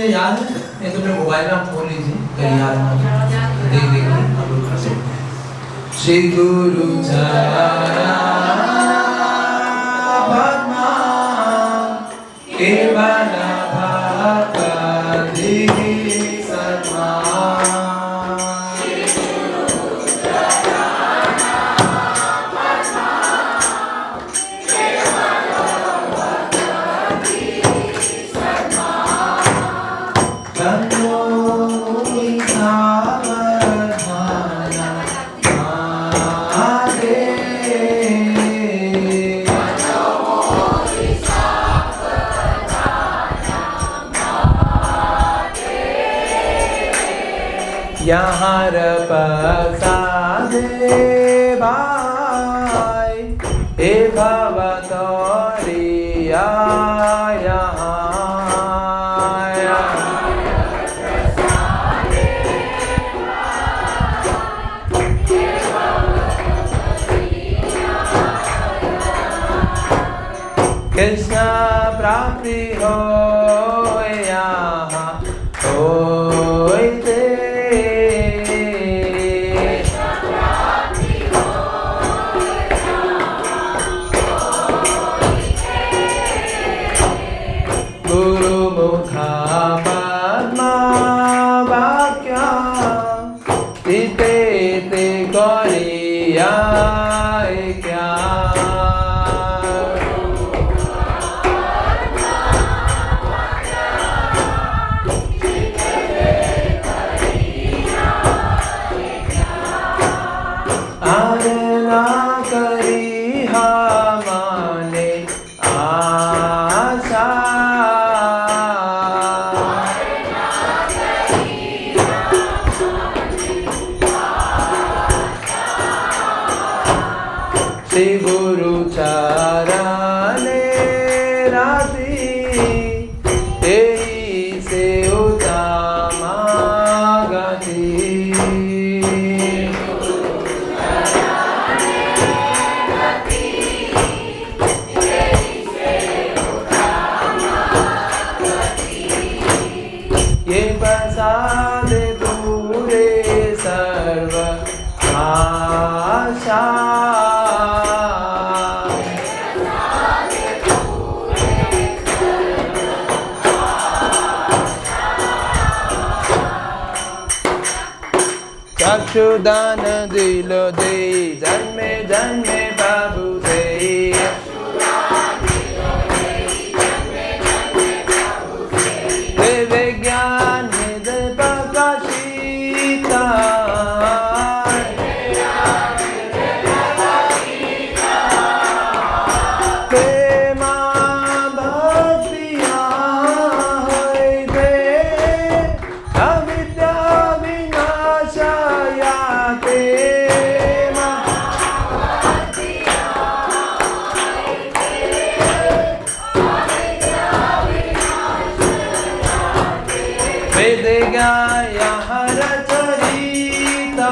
याद है? ये तो मेरे मोबाइल में आप खोल लीजिए, कहीं याद ना देख देख आप लोग कर सकते। श्री गुरु चरण पद्मा केवल भक्ति सन्मा यहाँ प्रसादे भाई हे भवतोरिया कृष्ण प्राप्ति हो यहाँ होते श्री गुरु चरणे राधि तेरी से उत्तम गति ये प्रसाद दूरे सर्व आशा चक्षुदान दिल दे जन्मे जन्मे बाबू से देवे ज्ञान हृदय प्रकाशिता प्रेमा भक्तिया होइते अविद्या विनाशाय वेदेगा हर चरिता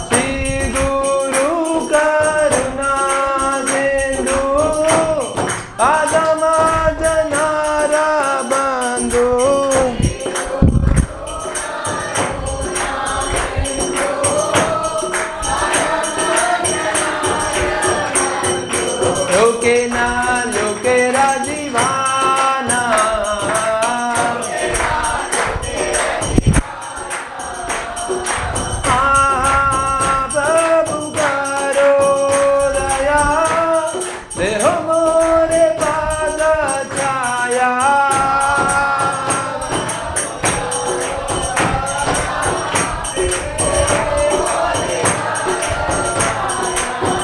श्री गुरु करुणा सिंधु आदम जनारा बंधु लोके ना लोके राजीवाना प्रभु करो दया देहो मोरे पाद छाया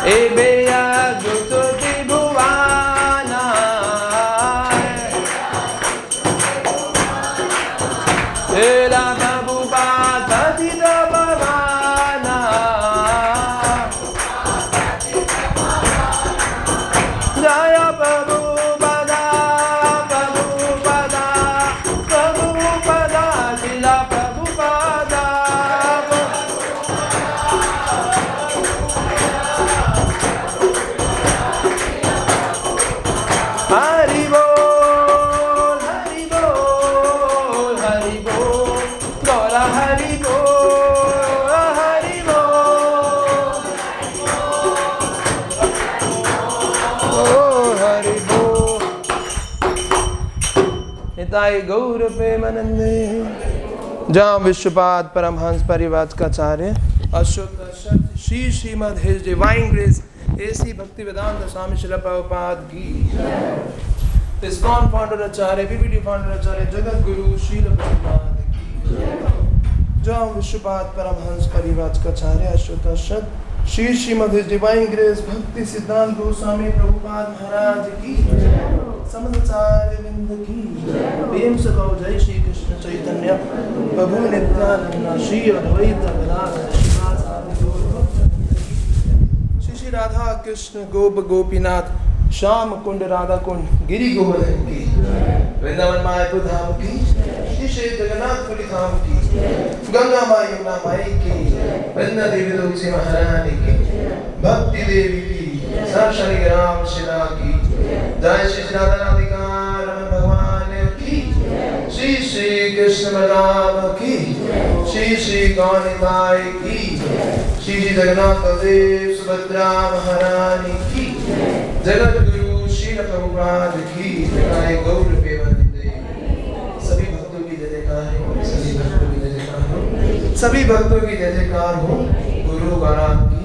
ए बेया जुतो त्रिभुवाना एला प्रभुपाद पतित भवाना जय प्रभुपदा प्रभुपदा प्रभुपदा शिला प्रभुपदा हरि बोल हरि बोल हरि बोल गौरा हरि बोल हरि बोल ओ हरि बोल निताई गौर प्रेमानंदे। जहाँ विश्वपाद परमहंस परिव्राजकाचार्य अशोक Shri Srimad his divine grace A C Bhakti Vedanta Swami Srila Prabhupada की ISKCON founder acharya BBT founder acharya Jagat Guru Srila Prabhupada की जो विश्वपाद परमहंस परिव्राजकाचार्य अशोक Shri Srimad his divine grace Bhakti Siddhanta Goswami Prabhupada महाराज की समचार्य विंद की प्रेम से कहो जय श्री कृष्ण चैतन्य प्रभु नित्यानंद श्री अद्वैत गदाधर शिवासादि गौर भक्तवृंद की श्री राधा कृष्ण गोप गोपीनाथ श्याम कुंड राधा कुंड गिरि गोवर्धन की वृंदावन मायापुर धाम की श्री श्री जगन्नाथपुरी धाम की गंगा माई यमुना माई की वृंदा देवी तुलसी महारानी की भक्ति देवी की सरस्वती राम शिला की जय श्री राधा राधिका रमण भगवान की श्री श्री कृष्ण बलराम की श्री श्री गौनिताई की श्री श्री जगन्नाथ बलदेव सुभद्रा महारानी की जगत गुरु श्री प्रभुपाद की जय गौर प्रेमानंदे। सभी भक्तों की जय जयकार हो, सभी भक्तों की जय जयकार हो, सभी भक्तों की जय जयकार हो, गुरु गौराम की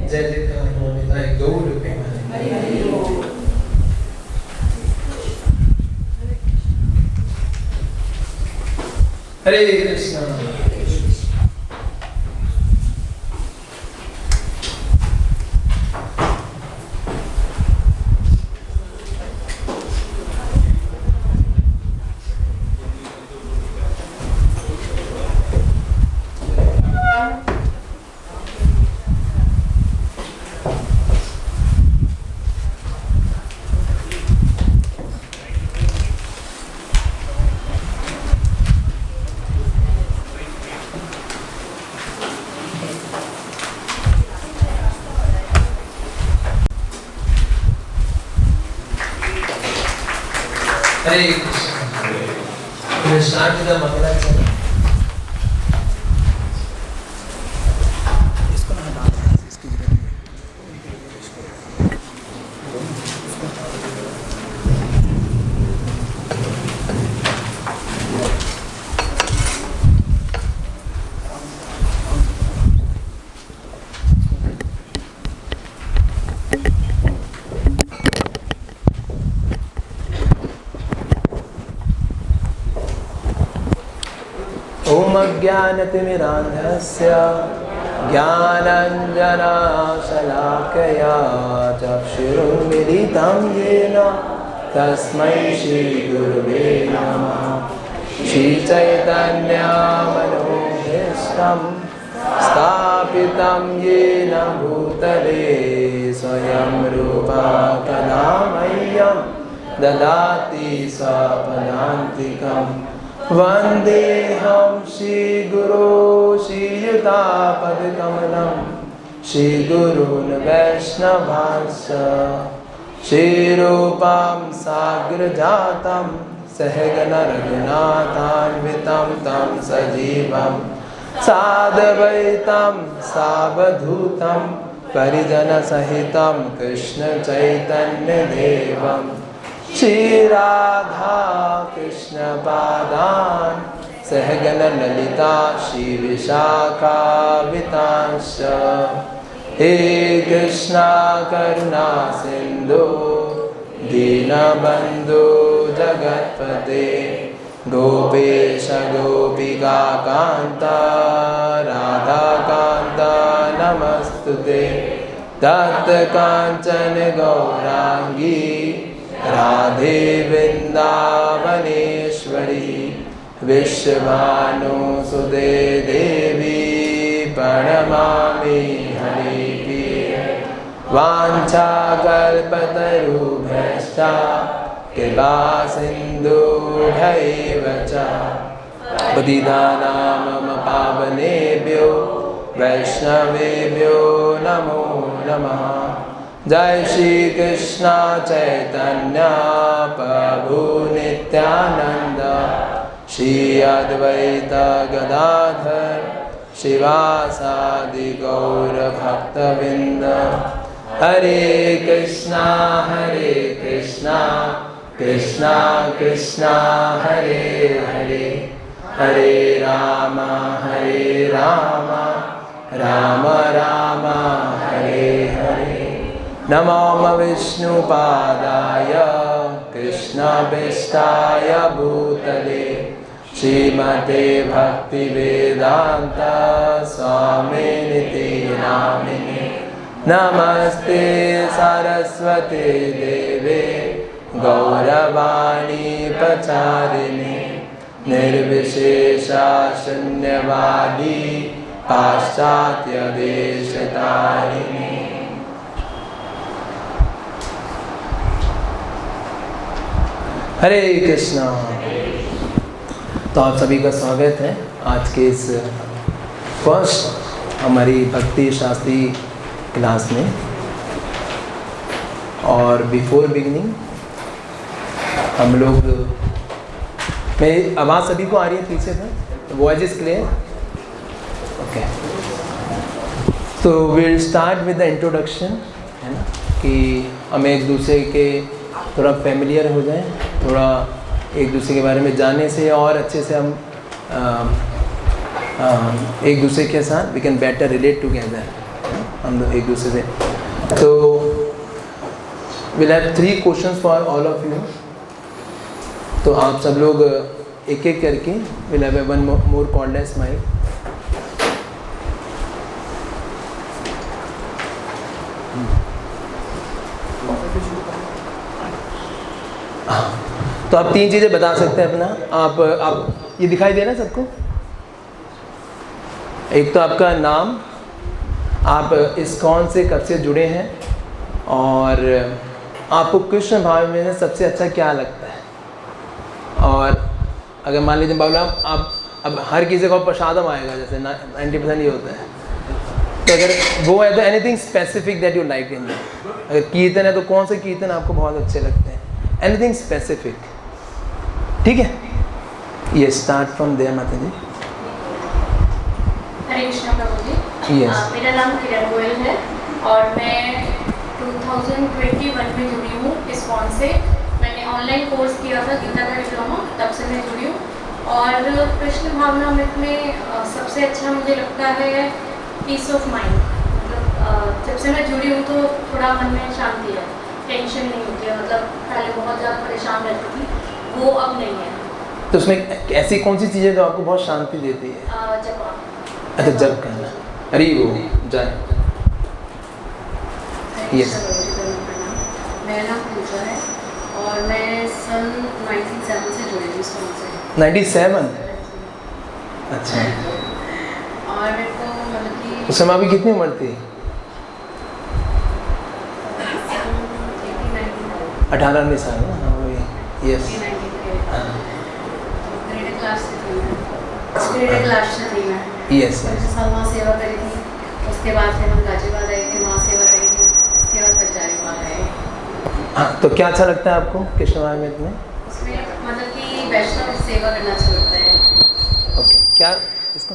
जय जयकार हो, जय गौर प्रेमानंदे। हरे Krishna. Hare Krishna. We will start with the Mangalacharya. ओम अज्ञानतिमिरान्धस्य ज्ञानाञ्जनशलाकया चक्षुरुन्मिलितं येन तस्मै श्रीगुरुवे नमः। श्रीचैतन्यमनोभीष्टं स्थापितं येन भूतले स्वयं रूपा कदा मह्यं ददाति स्वपदान्तिकम्। वन्देऽहं श्रीगुरो श्रीयुतापदकमलं श्रीगुरून् वैष्णवांश्च श्रीरूपं साग्रजातं सहगणरघुनाथान्वितं तं सजीवं साद्वैतं सावधूतं परिजनसहितं कृष्णचैतन्यदेवं श्रीराधा कृष्णपादान् सहगणललिता श्रीविशाखान्वितांश्च। हे कृष्णा करुणा सिन्धु दीनबन्धु जगत्पते गोपेश गोपिका कान्ता राधाकान्ता नमस्तुते। तप्त काञ्चन गौराङ्गी राधे वृन्दावनेश्वरी विश्वभानुसुते देवी प्रणमामि हरिप्रिये। वाञ्छाकल्पतरुभ्यश्च कृपा सिन्धुभ्यैव च पतितानां मम पावनेभ्यो वैष्णवेभ्यो नमो नमः। जय श्री कृष्ण चैतन्य प्रभु नित्यानंद श्री अद्वैत गदाधर शिवासादि गौर भक्तवृंद। हरे कृष्णा कृष्णा कृष्णा हरे हरे हरे राम राम राम हरे हरे। नमो विष्णुपादाय कृष्णभीष्टाय भूतले श्रीमते भक्तिवेदांत स्वामिनिति नामिने। नमस्ते सरस्वती देवे गौरवाणी प्रचारिणे निर्विशेषा शून्यवादी पाश्चात्य देशतारिणे। हरे कृष्णा। तो आप सभी का स्वागत है आज के इस फर्स्ट हमारी भक्ति शास्त्री क्लास में। और बिफोर बिगिनिंग हम लोग, मेरी आवाज़ सभी को आ रही है पीछे से? Voice is clear? ओके। तो will start with the introduction, है ना, कि हम एक दूसरे के थोड़ा फेमिलियर हो जाएं, थोड़ा एक दूसरे के बारे में जानने से और अच्छे से हम एक दूसरे के साथ we can better relate together, हम लोग एक दूसरे से। तो will have 3 questions for all of you. तो आप सब लोग एक एक करके will have one more cordless mic. तो आप 3 चीज़ें बता सकते हैं अपना। आप ये दिखाई दे रहा है सबको? एक तो आपका नाम, आप इस्कॉन से कब से जुड़े हैं, और आपको कृष्ण भाव में सबसे अच्छा क्या लगता है। और अगर मान लीजिए बाबूला आप अब हर किसी को प्रसादम आएगा, जैसे 90% ये होता है, तो अगर वो है तो anything specific that you like in that. अगर कीर्तन है तो कौन से कीर्तन आपको बहुत अच्छे लगते हैं, एनीथिंग स्पेसिफिक, ठीक है? ये स्टार्ट फ्रॉम देयर माता जी। हरे कृष्णा प्रभु जी। Yes. मेरा नाम किरण गोयल है और मैं 2021 में जुड़ी हूँ इस्कॉन से। मैंने ऑनलाइन कोर्स किया था गीता का डिप्लोमा, तब से मैं जुड़ी हूँ। और कृष्ण भावनामृत में सबसे अच्छा मुझे लगता है पीस ऑफ माइंड। मतलब जब से मैं जुड़ी हूँ तो थोड़ा मन में शांति है, टेंशन नहीं होती है। मतलब पहले बहुत ज़्यादा परेशान रहती थी, वो अब नहीं है। तो उसमें ऐसी कौन सी चीज़ें जो आपको बहुत शांति देती है? जब अच्छा, जब करना। अरे वो जाए। यस। मेरा नाम पूजा है और मैं सन 97 से जुड़ी हूँ इस्कॉन से। 97? अच्छा। और मेरे को मतलब कि उस समय अभी कितनी उम्र थी? 18-19 साल ना? हाँ वही। यस। ग्रेड क्लास से थी मैं। ग्रेड क्लास से थी मैं। यस। 5 साल वहाँ सेवा करी थी। उसके बाद फिर हम गाजियाबाद आए थे, वहाँ सेवा करी थी। उसके बाद फिर जारीबाग आए। हाँ, तो क्या अच्छा लगता है आपको कृष्ण भावनामृत में? उसमें मतलब कि वैष्णव सेवा करना अच्छा लगता है। ओके। क्या इसको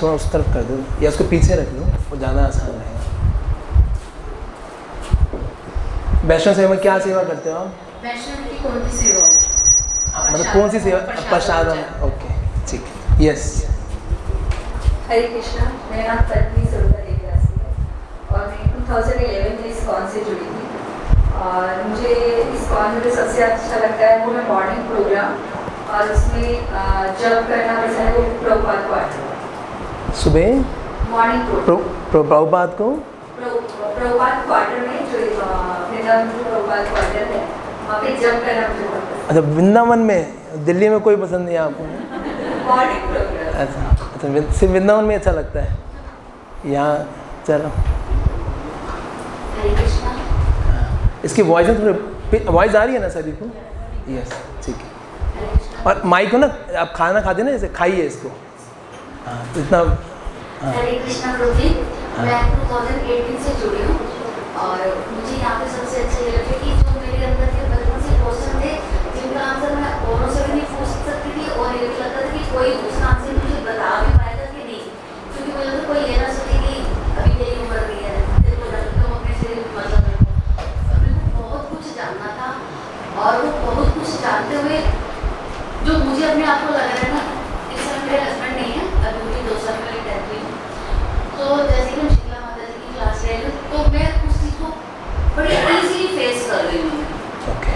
थोड़ा उस तरफ कर दो या उसको पीछे रख लो, वो ज़्यादा आसान रहेगा। वैष्णव सेवा में क्या सेवा करते हो आप? वैष्णव की कौन सी सेवा? मतलब कौन सी सेवा? प्रसादम। ओके, ठीक है, यस। हरे कृष्णा, मेरा नाम पद्मी सरोवर देवदासी है और मैं 2011 में इस्कॉन से जुड़ी थी। और मुझे इस्कॉन में जो सबसे अच्छा लगता है वो है मॉर्निंग प्रोग्राम, और उसमें जब करना पसंद है वो प्रभुपाद क्वार्टर। सुबह मॉर्निंग प्रभुपाद को प्रभुपाद क्वार्टर में जो वृंदावन में प्रभुपाद क्वार्टर है वहाँ पे जब करना मुझे बहुत पसंद अच्छा, वृंदावन में? दिल्ली में कोई पसंद नहीं है आपको? है। Morning program. अच्छा, सिर्फ वृंदावन में अच्छा लगता है? यहाँ चलो, हरे कृष्णा। इसकी वॉइस है, थोड़ी वॉइस आ रही है ना सभी को? यस, ठीक है। हरे कृष्णा। और माइक को ना, आप खाना खाते ना, जैसे खाइए इसको। हाँ, तो इतना। हाँ, हरे कृष्णा प्रभु जी, मैं 2018 से जुड़ी हूँ और मुझे यहाँ पे सबसे अच्छा ये लगे कि जो मेरे अंदर के बचपन से क्वेश्चन थे जिनका आंसर मैं औरों से भी नहीं पूछ सकती थी, और ये भी लगता था कि कोई उसका आंसर मुझे बता भी पाएगा कि नहीं, क्योंकि मुझे लगता कोई ये ना सोचे कि अभी तेरी उम्र नहीं है, तेरे को लगता है अपने से मतलब मेरे को बहुत कुछ जानना था। और वो बहुत कुछ जानते हुए जो मुझे अपने आप को लग रहा है ना, इस समय मेरे हस्बैंड नहीं है, अभी मुझे 2 साल पहले डेथ हुई, तो जैसे कि हम शीतला माता जी की क्लास ले रहे तो मैं उस चीज़ को बड़ी ईजीली फेस कर रही हूँ। ओके,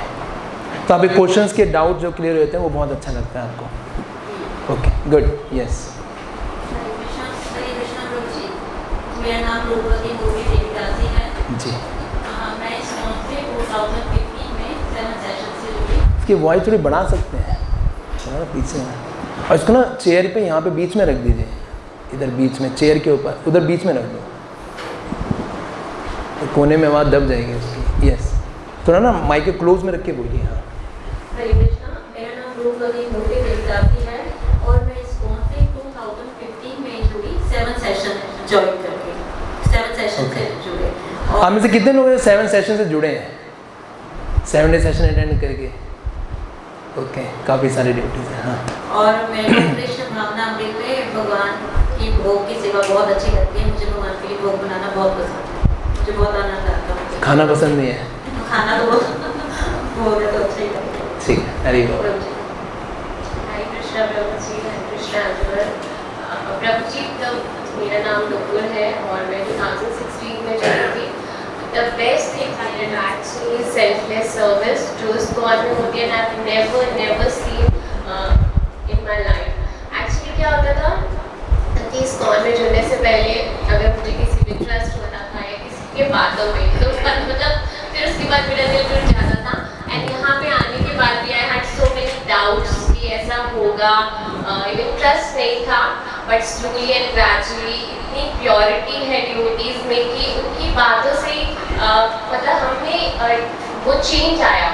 तो आप क्वेश्चंस के डाउट जो क्लियर होते हैं वो बहुत अच्छा लगता है आपको। Okay, good, yes. Hare Krishna Prabhu ji, मेरा नाम रूपवती मूवी देवीदासी है जी। मैं इस मंथ से 2015 में 7 सेशन से जुड़ी। इसकी वॉइस थोड़ी बढ़ा सकते हैं थोड़ा पीछे में, और इसको ना चेयर पे यहाँ पे बीच में रख दीजिए, इधर बीच में चेयर के ऊपर, उधर बीच में रख दो, तो कोने में आवाज़ दब जाएगी उसकी। यस, थोड़ा ना माइक के क्लोज में रख के बोलिए। हाँ, हरे कृष्णा, मेरा नाम रूपवती मूवी देवीदासी है और मैं इस मंथ से 2015 में जुड़ी, 7 सेशन ज्वाइन करके 7 सेशन से जुड़े। आप में से कितने लोग 7 सेशन से जुड़े हैं? 7 डे सेशन अटेंड करके? ओके, काफ़ी सारी ड्यूटीज हैं। हाँ, और मेरे कृष्ण भावना अमृत में भगवान की भोग की सेवा बहुत अच्छी लगती है। मुझे भगवान के लिए भोग बनाना बहुत पसंद है, मुझे बहुत आनंद आता है। खाना पसंद नहीं है? खाना तो भोग है तो अच्छा ही लगता है। ठीक है, हरी बोल। हरे कृष्णा प्रभु जी, हरे कृष्णा प्रभु जी। मेरा नाम नुपुर है और मैं 2016 में जुड़ी थी। The best thing is actually selfless service जो इस्कॉन में होती है, I've never seen in my life. Actually क्या होता था कि इस्कॉन में जुड़ने से पहले अगर मुझे किसी भी ट्रस्ट होता था या किसी के बातों में, तो मतलब फिर उसके बाद मेरा दिल टूट जाता था। एंड यहाँ पे आने के बाद भी I had so many doubts कि ऐसा होगा, इवन ट्रस्ट नहीं था, बट स्लोली एंड ग्रेजुअली इतनी प्योरिटी है डिवोटीज में कि उनकी बातों से मतलब हमें वो चेंज आया।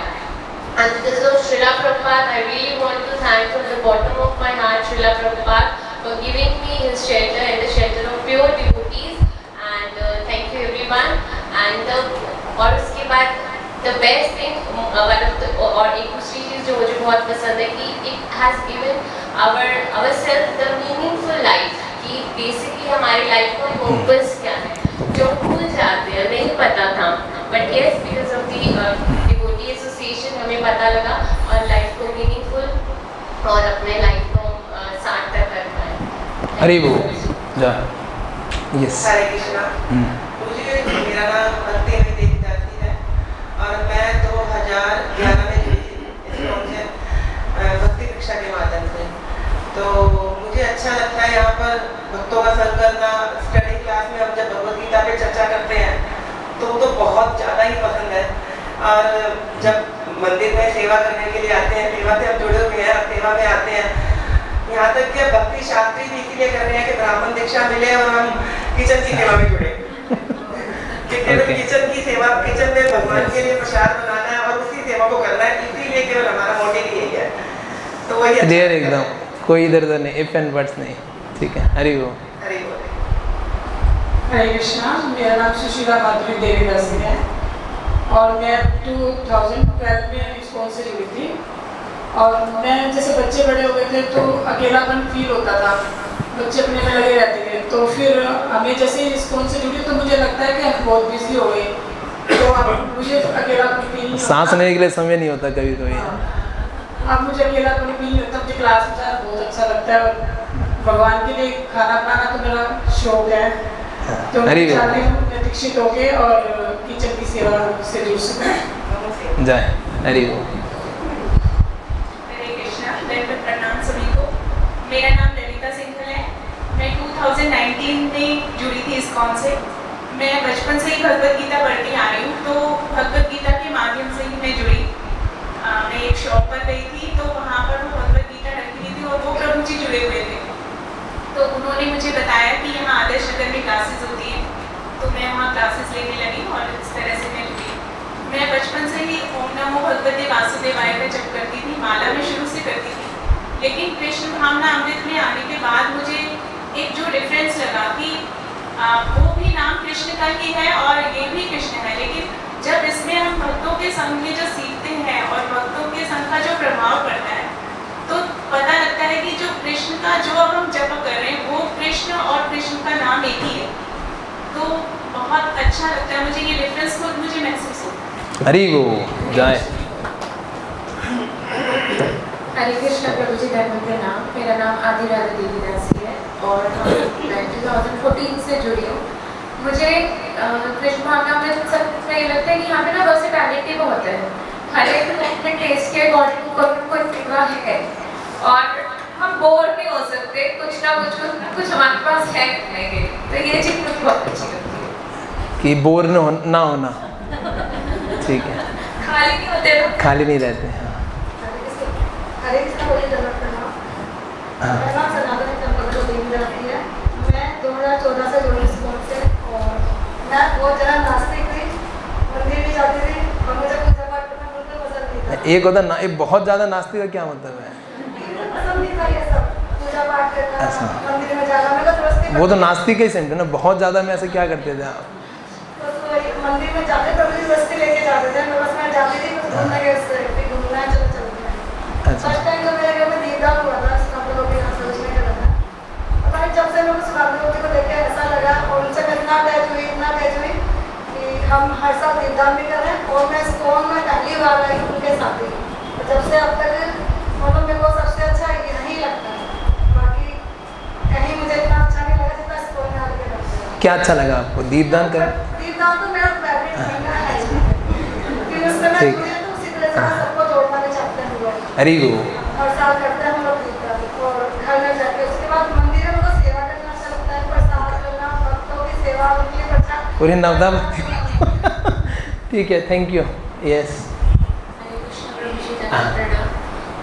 And because of Srila Prabhupada, I really want to thank from the bottom of my heart Srila Prabhupada for giving me his shelter and the shelter of pure devotees. And thank you everyone. And और उसके बाद the best thing one of the और एक दूसरी चीज़ जो मुझे बहुत पसंद है कि it has given ourselves the meaningful life, कि basically हमारी लाइफ का पर्पस क्या है जो भूल जाते हैं, नहीं पता था, but yes because of the devotee association हमें पता लगा और लाइफ को मीनिंगफुल और अपने लाइफ को सार्थक कर पाए। हरी बोल। जा, यस। हरे कृष्णा। मुझे मेरा नाम भक्ति देवीदासी है और मैं 2011 में जुड़ी थी इस्कॉन से भक्ति कक्षा के माध्यम से। तो मुझे अच्छा लगता है यहाँ पर भक्तों का संग करना। स्टडी क्लास में हम जब भगवद गीता पे चर्चा करते हैं तो बहुत ज़्यादा ही पसंद है। और जब मंदिर में सेवा करने के लिए आते हैं, सेवा से हम जुड़े हुए हैं, सेवा में आते हैं, यहाँ तक कि भक्ति शास्त्री भी इसीलिए कर रहे हैं कि ब्राह्मण दीक्षा मिले और हम किचन की सेवा में जुड़े। किचन की सेवा, किचन में भगवान के लिए प्रसाद बनाना है और उसी सेवा को करना है, इसीलिए केवल हमारा मोटिव यही है। तो वही क्लियर एकदम, कोई इधर उधर नहीं, इफ एंड बट्स नहीं। ठीक है, हरी बोल। हरी बोल। हरे कृष्णा, मेरा नाम सुशीला माधुरी देवीदासी है और मैं 2012 में इस्कॉन से जुड़ी थी। और मैं जैसे बच्चे बड़े हो गए थे तो अकेलापन फील होता था, बच्चे अपने में लगे रहते थे। तो फिर हमें जैसे इस्कॉन से जुड़ी तो मुझे लगता है कि हम बहुत बिजी हो गए तो अब मुझे अकेलापन फील नहीं सांस होता। लेने के लिए समय नहीं होता कभी कभी। अब मुझे अकेलापन फील नहीं होता, मुझे क्लास में जाना बहुत अच्छा लगता है और भगवान के लिए खाना बनाना तो मेरा शौक है। तो अरे मैं चाहती हूँ मैं दीक्षित होके और किचन की सेवा से जुड़ सकूँ। जय हरि वो। हरे कृष्णा, दंडवत प्रणाम सभी को। मेरा नाम ललिता सिंघल है। मैं 2019 में जुड़ी थी इस्कॉन से। मैं बचपन से ही भगवत गीता पढ़ती आ रही हूँ, तो भगवत गीता के माध्यम से ही मैं जुड़ी। मैं एक शॉप पर गई थी, तो वहाँ पर वो भगवत गीता रखी हुई थी और वो प्रभु जी जुड़े हुए थे। तो उन्होंने मुझे बताया कि यहाँ आदर्श नगर में क्लासेस होती हैं, तो मैं वहाँ क्लासेस लेने लगी और इस तरह से मैं जुड़ी। मैं बचपन से ही ओम नमो भगवते वासुदेवाय का जप करती थी, माला में शुरू से करती थी। लेकिन कृष्ण भावना अमृत में आने के बाद मुझे एक जो डिफरेंस लगा कि वो भी नाम कृष्ण का ही है और ये भी कृष्ण है, लेकिन जब इसमें हम भक्तों के संग में जो सीखते हैं और भक्तों के संग का जो प्रभाव पड़ता है, तो पता लगता है कि जो कृष्ण का जो अब हम जप कर रहे हैं वो कृष्ण और कृष्ण का नाम एक ही है। तो बहुत अच्छा लगता है मुझे, ये डिफरेंस खुद मुझे महसूस होता है। हरि वो जय। हरे कृष्णा प्रभु जी धर्म के नाम। मेरा नाम आदि राधा देवी दासी है और मैं 2014 से जुड़ी हूँ। मुझे कृष्ण भावना में सबसे ये लगता है कि यहाँ पे ना वर्सेटैलिटी बहुत है। हर एक अपने टेस्ट के अकॉर्डिंग कोई सेवा है और हम बोर नहीं हो सकते, कुछ ना कुछ हमारे पास है करने के लिए। तो ये चीज़ मुझे बहुत अच्छी लगती है कि बोर ना होना। ठीक है, खाली नहीं होते ना। खाली नहीं रहते। हाँ हरे कृष्ण बोले जगत का नाम। हाँ। मेरा नाम सनातन चंद्र देवी दासी है। मैं 2014 से जुड़ी इस्कॉन से और मैं बहुत ज़्यादा नास्तिक थी, मंदिर भी जाती थी और मुझे पूजा पाठ करना बिल्कुल पसंद नहीं था। एक होता ना, एक बहुत ज़्यादा नास्तिक का क्या मतलब है? पसंद नहीं था ये सब, पूजा पाठ करना, ऐसा। मंदिर में जाना। मैं तो समझती वो तो नास्तिक का ही सेंट है ना। बहुत ज़्यादा में ऐसे क्या करते थे आप? बस वही मंदिर में जाते प्रभु जी बस्ती लेके जाते थे। मैं बस मैं जाती थी, बस घूमने के उससे घूमना है, चलो चलते हैं। अच्छा। फर्स्ट टाइम तो मेरे घर में दीपदान हुआ था, सब लोगों के यहाँ सोचने का था। और भाई जब से मेरे को सुनाते को देख के ऐसा लगा और उनसे मैं इतना अटैच हुई कि हम हर साल दीपदान भी कर रहे हैं और मैं इस्कॉन में पहली बार आई उनके साथ ही। और जब से अब तक मतलब मेरे को सबसे अच्छा यही लगता है। बाकी कहीं मुझे इतना अच्छा नहीं लगा जितना इस्कॉन में आके लगता है। क्या अच्छा लगा आपको दीपदान कर? दीपदान तो मेरा फेवरेट महीना है क्योंकि उससे मैं जुड़ी हूं, तो उसी तरह से मैं सबको जोड़ना भी चाहते हैं हुआ। हरि वो। हर साल करते हैं हम लोग दीपदान और घर में जाके उसके बाद मंदिर में उनको सेवा करना अच्छा लगता है, प्रसाद करना, भक्तों की सेवा, उनके प्रसाद पूरी नवदा ठीक है, thank you. Yes Hare Krishna Prabhu जी धर्म प्रणाम।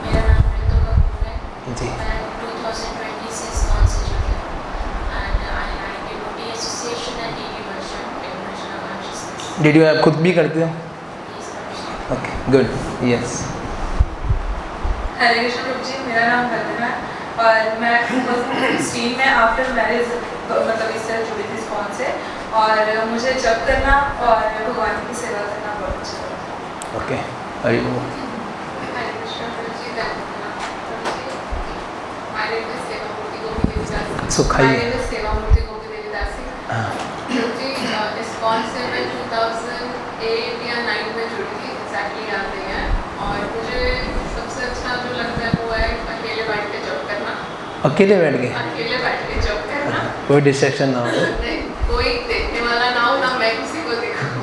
मेरा नाम रितु कपूर है। जी। मैं 2020 से इस्कॉन से जुड़ी हूँ and I like devotee association and deity worship international consciousness. Video आप खुद भी करते हो? Please Prabhu okay good. Yes. Hare Krishna Prabhu ji, मेरा नाम वंदना है और मैं 2016 में आफ्टर मैरिज मतलब इससे जुड़ी थी इस्कॉन से और मुझे जप करना और भगवान की सेवा करना बहुत अच्छा लगता है। ओके हरि वो। हरे कृष्ण प्रभु जी धर्म प्रणाम। प्रभु जी हमारे में सेवा मूर्ति गोपी देवी दासी। सुखाइए। हमारे में सेवा मूर्ति गोपी देवी दासी। हाँ प्रभु जी इस्कॉन से मैं 2008 या 9 में जुड़ी थी, एग्जैक्टली याद नहीं है। और मुझे सबसे अच्छा जो लगता है वो है अकेले बैठ के जॉब करना। अकेले बैठ गए? अकेले बैठ के जॉब करना, कोई डिस्ट्रैक्शन ना हो। नहीं कोई देखने वाला ना हो, ना मैं किसी को देखूं,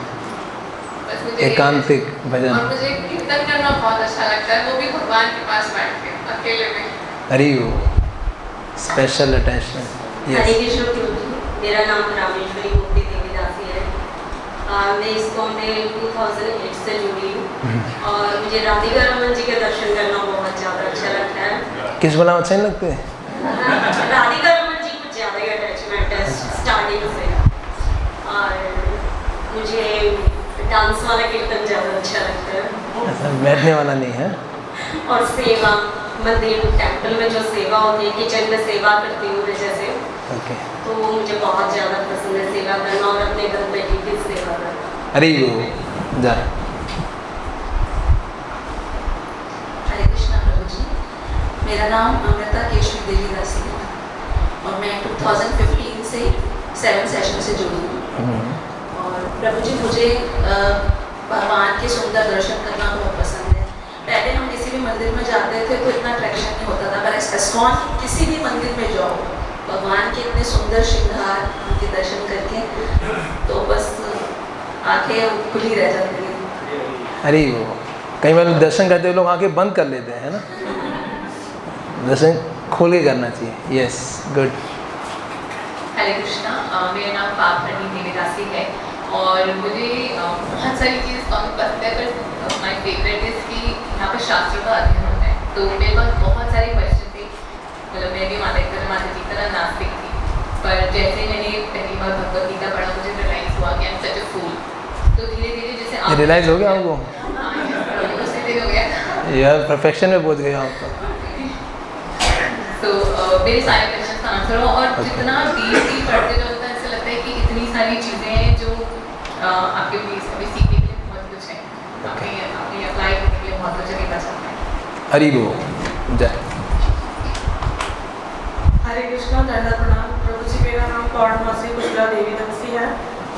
बस मुझे एकांतिक भजन। और मुझे कीर्तन करना बहुत अच्छा लगता है, वो भी भगवान के पास बैठ के अकेले में। हरि वो। Special attachment. Hare yes. Krishna Prabhu ji, मेरा नाम रामेश्वरी गोपी देवी दासी है। मैं इस्कॉन में 2008 से जुड़ी हूँ और मुझे राधिका रमन जी के दर्शन करना बहुत ज़्यादा अच्छा लगता है। किस बना अच्छे नहीं लगते? राधिका रमन जी कुछ ज़्यादा ही अटैचमेंट है स्टार्टिंग से और मुझे डांस वाला कीर्तन ज़्यादा अच्छा लगता है। ऐसा बैठने वाला नहीं है। और सेवा, मंदिर टेम्पल में जो सेवा होती है, किचन में सेवा करती हूँ मैं जैसे, ओके। तो वो मुझे बहुत ज़्यादा पसंद है सेवा करना और अपने घर बैठी भी सेवा करना। हरि वो। जा। हरे कृष्णा प्रभु जी, मेरा नाम अमृता केशवी देवी दासी है और मैं 2015 से 7 सेशन से जुड़ी हूँ और प्रभु जी, मुझे भगवान के सुंदर दर्शन करना बहुत पसंद है। पहले हम किसी भी मंदिर में जाते थे तो इतना अट्रैक्शन नहीं होता था, पर इस्कॉन किसी भी मंदिर में जाओ, भगवान के इतने सुंदर श्रृंगार, उनके दर्शन करके तो बस आंखें खुली रह जाती हैं। अरे वो कई बार दर्शन करते हुए लोग आंखें बंद कर लेते हैं ना, दर्शन खोल के करना चाहिए। Yes, good. हरे कृष्णा, मेरा नाम पापनी देवीदासी है और मुझे बहुत सारी चीज़ पसंद है, पर माय फेवरेट इज़ कि यहाँ पर शास्त्रों का अध्ययन होता है। तो मेरे पास बहुत सारे क्वेश्चन थे, मतलब मैं भी माता जी की तरह नास्तिक थी, पर जैसे मैंने पहली बार भगवद गीता पढ़ा मुझे रियलाइज़ हुआ कि आई एम सच अ फूल। तो धीरे धीरे जैसे रियलाइज़ हो गया आपको? उसी दिन हो गया यार परफेक्शन में पहुँच गए आप तो। तो मेरे सारे क्वेश्चन का आंसर हो, और जितना डीपली पढ़ते जाओ उतना ऐसा लगता है कि इतनी सारी चीज़ें हैं जो आपके प्लीज अभी सीखने के लिए बहुत कुछ है, आपने अप्लाई करने के लिए बहुत कुछ पता चलता है। हरि वो जय। हरे कृष्णा, दंडवत प्रणाम। प्रभु जी, मेरा नाम पौर्णमासी कुशला देवी दासी है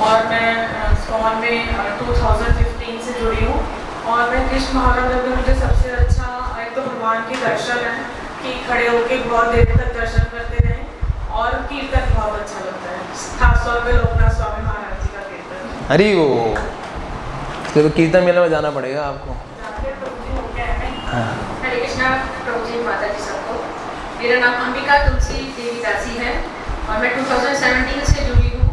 और मैं इस्कॉन में 2015 से जुड़ी हूँ। और मैं कृष्ण महानंद में मुझे सबसे अच्छा एक तो भगवान के दर्शन है कि खड़े होकर बहुत देर तक दर्शन करते रहें, और कीर्तन बहुत अच्छा लगता है, खासतौर पे लोकनाथ स्वामी महाराज जी का कीर्तन। हरि वो तो कीर्तन मेले में जाना पड़ेगा आपको। हाँ। हरे कृष्णा, प्रभु जी, माता जी सबको। मेरा नाम अंबिका तुलसी देवी दासी है और मैं 2017 से जुड़ी हूँ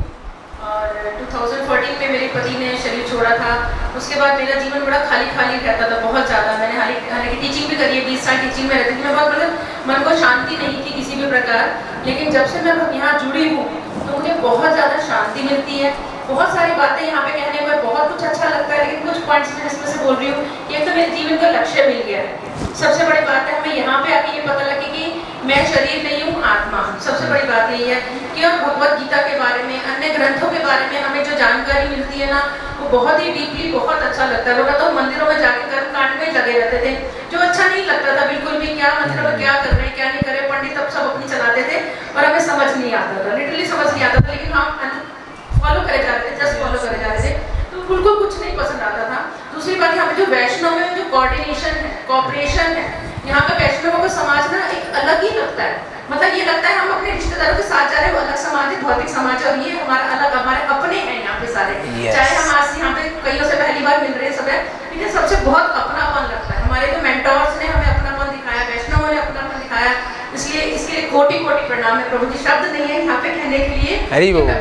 और 2014 में मेरे पति ने शरीर छोड़ा था। उसके बाद मेरा जीवन बड़ा खाली खाली रहता था, बहुत ज़्यादा। मैंने हालांकि टीचिंग भी करी है, 20 साल टीचिंग में रहती थी मैं, बहुत मतलब मन को शांति नहीं थी किसी भी प्रकार। लेकिन जब से मैं यहाँ जुड़ी हूँ तो मुझे बहुत ज़्यादा शांति मिलती है। बहुत सारी बातें यहाँ पे कहने पर बहुत कुछ अच्छा लगता है, लेकिन कुछ पॉइंट्स मैं इसमें से बोल रही हूँ कि एक तो मेरे जीवन का लक्ष्य मिल गया है। सबसे बड़ी बात है हमें यहाँ पे आके ये पता लगे कि मैं शरीर नहीं हूँ, आत्मा। सबसे बड़ी बात यही है कि और भगवद गीता के बारे में, अन्य ग्रंथों के बारे में हमें जो जानकारी मिलती है ना, वो बहुत ही डीपली बहुत अच्छा लगता है। वरना तो मंदिरों में जाके कर्म कांड में लगे रहते थे, जो अच्छा नहीं लगता था बिल्कुल भी। क्या मंदिरों में क्या कर रहे हैं क्या नहीं कर रहे, पंडित तब सब अपनी चलाते थे और हमें समझ नहीं आता था, लिटरली समझ नहीं आता था, लेकिन हम फॉलो करे जा रहे थे, जस्ट फॉलो करे जा रहे थे, तो उनको कुछ नहीं पसंद आता था। दूसरी बात, यहाँ पे जो वैष्णव में जो कोऑर्डिनेशन है, कोऑपरेशन है, यहाँ का वैष्णवों का समाज ना एक अलग ही लगता है। मतलब ये लगता है हम अपने रिश्तेदारों के साथ जा रहे हैं, वो अलग समाज है, भौतिक समाज है, और ये हमारा अलग, हमारे अपने हैं यहाँ पे सारे। चाहे हम आज यहाँ पे कईयों से पहली बार मिल रहे हैं सब है, लेकिन सबसे बहुत अपनापन लगता है। हमारे जो मेंटोर्स ने हमें अपनापन दिखाया, वैष्णवों ने अपनापन दिखाया, इसलिए इसके लिए कोटि कोटि प्रणाम है प्रभु जी। शब्द नहीं है यहाँ पे कहने के लिए,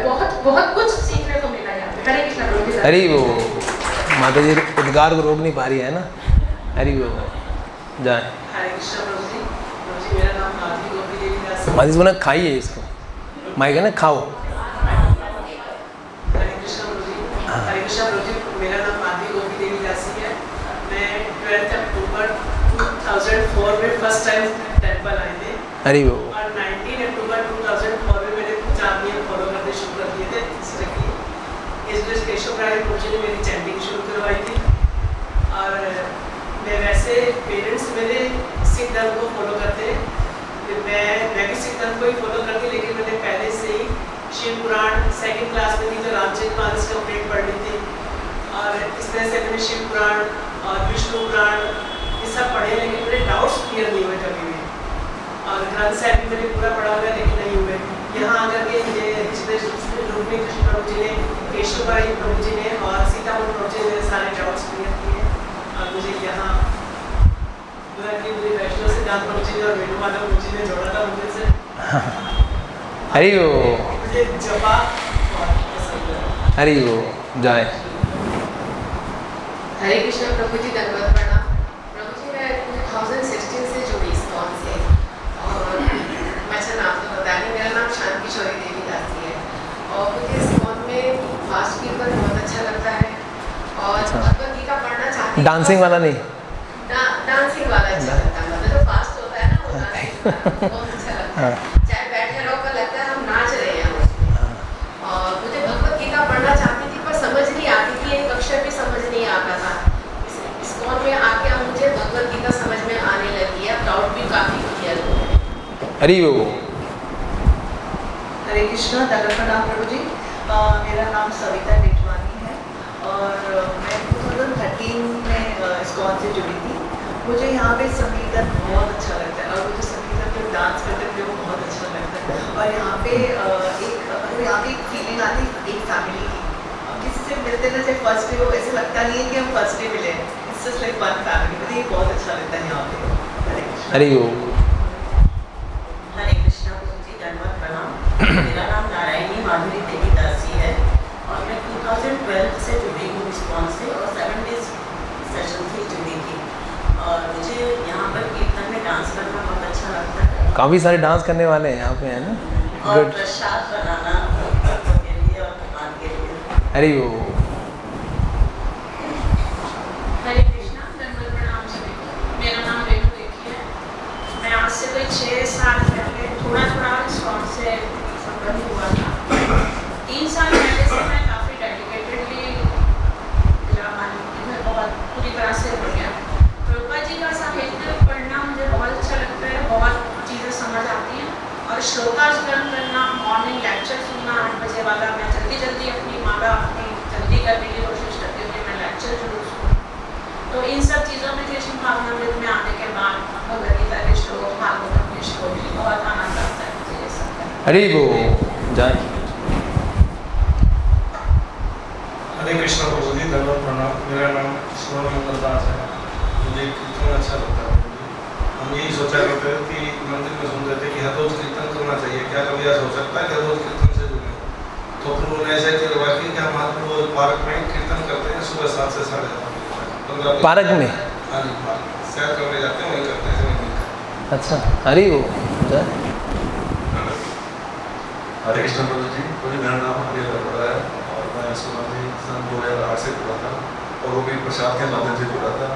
बहुत बहुत कुछ सीखने को मिला यहाँ पे। हरे कृष्ण प्रभु जी। हरि वो माता जी उद्गार को रोक नहीं पा रही है ना। हरि वो जाए। हरे कृष्ण प्रभु जी। प्रभु जी, मेरा नाम माधवी गोपी देवी दास है। माता जी बोला खाइए इसको, माइक है ना, खाओ। हरे कृष्ण प्रभु जी। हरे कृष्ण प्रभु जी, मेरा नाम माधवी गोपी देवी दासी है। मैं 12 अक्टूबर 2004 में फर्स्ट टाइम टेम्पल आए थे। हरि वो। और 19 अक्टूबर 2004 में मैंने 4 नियम फॉलो करने शुरू कर दिए थे। जैसे कि इस वजह केशव राय प्रभु जी ने मेरी चैंटिंग शुरू करवाई थी। और मैं वैसे पेरेंट्स मेरे सिख धर्म को फॉलो करते हैं, मैं भी सिख धर्म को ही फॉलो करती, लेकिन मैंने पहले से ही शिव पुराण 2nd क्लास में थी तो रामचरित मानस कंप्लीट पढ़नी थी, और इस तरह से मैंने शिव पुराण और विष्णु पुराण ये सब पढ़े, लेकिन मेरे डाउट्स क्लियर नहीं हुए कभी भी। और ग्रंथ साहिब भी मैंने पूरा पढ़ा हुआ है, लेकिन नहीं हुए। यहाँ आकर के मुझे रूपनी कृष्ण प्रभु जी ने, केशव राय प्रभु जी ने और सीतामढ़ी प्रभु जी ने मेरे सारे डाउट्स क्लियर किए। और मुझे यहाँ मुझे वैष्णव सिद्धांत प्रभु जी ने और वेणुमाधव प्रभु जी ने जोड़ा था मुझे से। हरि वो। मुझे जपा बहुत पसंद है। हरि वो जाए। हरे कृष्ण प्रभु जी, धन्यवाद प्रणाम। प्रभु जी, मैं 2016 से जुड़ी इस्कॉन से, और मैं नाम तो बता नहीं, मेरा नाम शांति किशोरी देवी दासी है। और मुझे इस्कॉन में फास्ट कीर्तन बहुत अच्छा लगता है और भगवद गीता पढ़ना चाहती हूँ। डांसिंग वाला नहीं, डांसिंग वाला अच्छा लगता है, मतलब जो फास्ट होता है ना वो डांसिंग बहुत अच्छा लगता है। चाहे बैठे रहो पर लगता है हम नाच रहे हैं उसमें। और मुझे भगवद गीता पढ़ना चाहती थी पर समझ नहीं आती थी, एक अक्षर भी समझ नहीं आता था। इस्कॉन में आके अब मुझे भगवद गीता समझ में आने लगी है, डाउट भी काफ़ी क्लियर हो गए। हरि वो। हरे कृष्णा, दंडवत प्रणाम प्रभु जी। मेरा नाम सविता टिटवानी है और मैं 2013 में इस्कॉन से जुड़ी थी। मुझे यहाँ पे संगीतन बहुत अच्छा लगता है और मुझे संगीतन पे डांस करते हुए वो बहुत अच्छा लगता है। और यहाँ पे एक फीलिंग आती है एक फैमिली की। किसी से मिलते ना चाहे फर्स्ट डे हो, ऐसे लगता नहीं है कि हम फर्स्ट डे मिले हैं। It's just like one family. मुझे ये बहुत अच्छा लगता है यहाँ पे। हरि ओम। हरे कृष्णा जी, धन्यवाद प्रणाम। मेरा नाम नारायणी माधुरी देवी दासी है और मैं 2012 से जुड़ी हूँ इस्कॉन से और 7 डेज सेशन से जुड़ी थी। और मुझे यहाँ पर कीर्तन में डांस करना बहुत अच्छा लगता है। काफ़ी सारे डांस करने वाले हैं यहाँ पे, है ना? और प्रसाद बनाना भक्तों के लिए और भगवान के लिए। हरि ओम। हरे कृष्णा, धन्यवाद प्रणाम सभी। मेरा नाम रेणु देखी है। मैं आज से कोई 6 साल पहले थोड़ा इस्कॉन से संबंध हुआ था। 3 साल पहले से मैं काफ़ी डेडिकेटेडली इधर बहुत पूरी तरह से हो गया। प्रभुपाद जी का साहित्य पढ़ना मुझे बहुत अच्छा लगता है, बहुत चीज़ें समझ आती हैं। और श्लोकाचरण करना, मॉर्निंग लेक्चर सुनना 8 बजे वाला, मैं जल्दी अपनी माला अपनी जल्दी करने की कोशिश करती हूँ कि मैं लेक्चर जरूर सुनूँ। तो इन सब चीज़ों में कृष्ण भावनामृत में आने के बाद भगवद गीता के श्लोक, भागवतम के श्लोक बहुत आनंद आता है मुझे ये सब करने में। हरि बोल। जय हरे कृष्णा प्रभु जी, धन्यवाद प्रणाम। मेरा नाम स्वर्ण मंगल दास है। मुझे कीर्तन अच्छा लगता है। हम यही सोचा करते थे कि मंदिर में सुनते थे कि हर रोज कीर्तन करना चाहिए। क्या कभी ऐसा हो सकता है कि हर रोज कीर्तन से जुड़े? तो फिर उन्होंने ऐसा करवा कि हम आज रोज पार्क में कीर्तन करते हैं सुबह 7 से 7:30 पार्क में? हाँ जी, पार्क सैर करने जाते हैं, वही करते हैं। अच्छा, हरि ओम। जय हरे कृष्ण प्रभु जी। मुझे मेरा नाम अनिल अरोड़ा है और मैं इस्कॉन में सन 2008 से जुड़ा था और वो भी प्रसाद के माध्यम से जुड़ा था।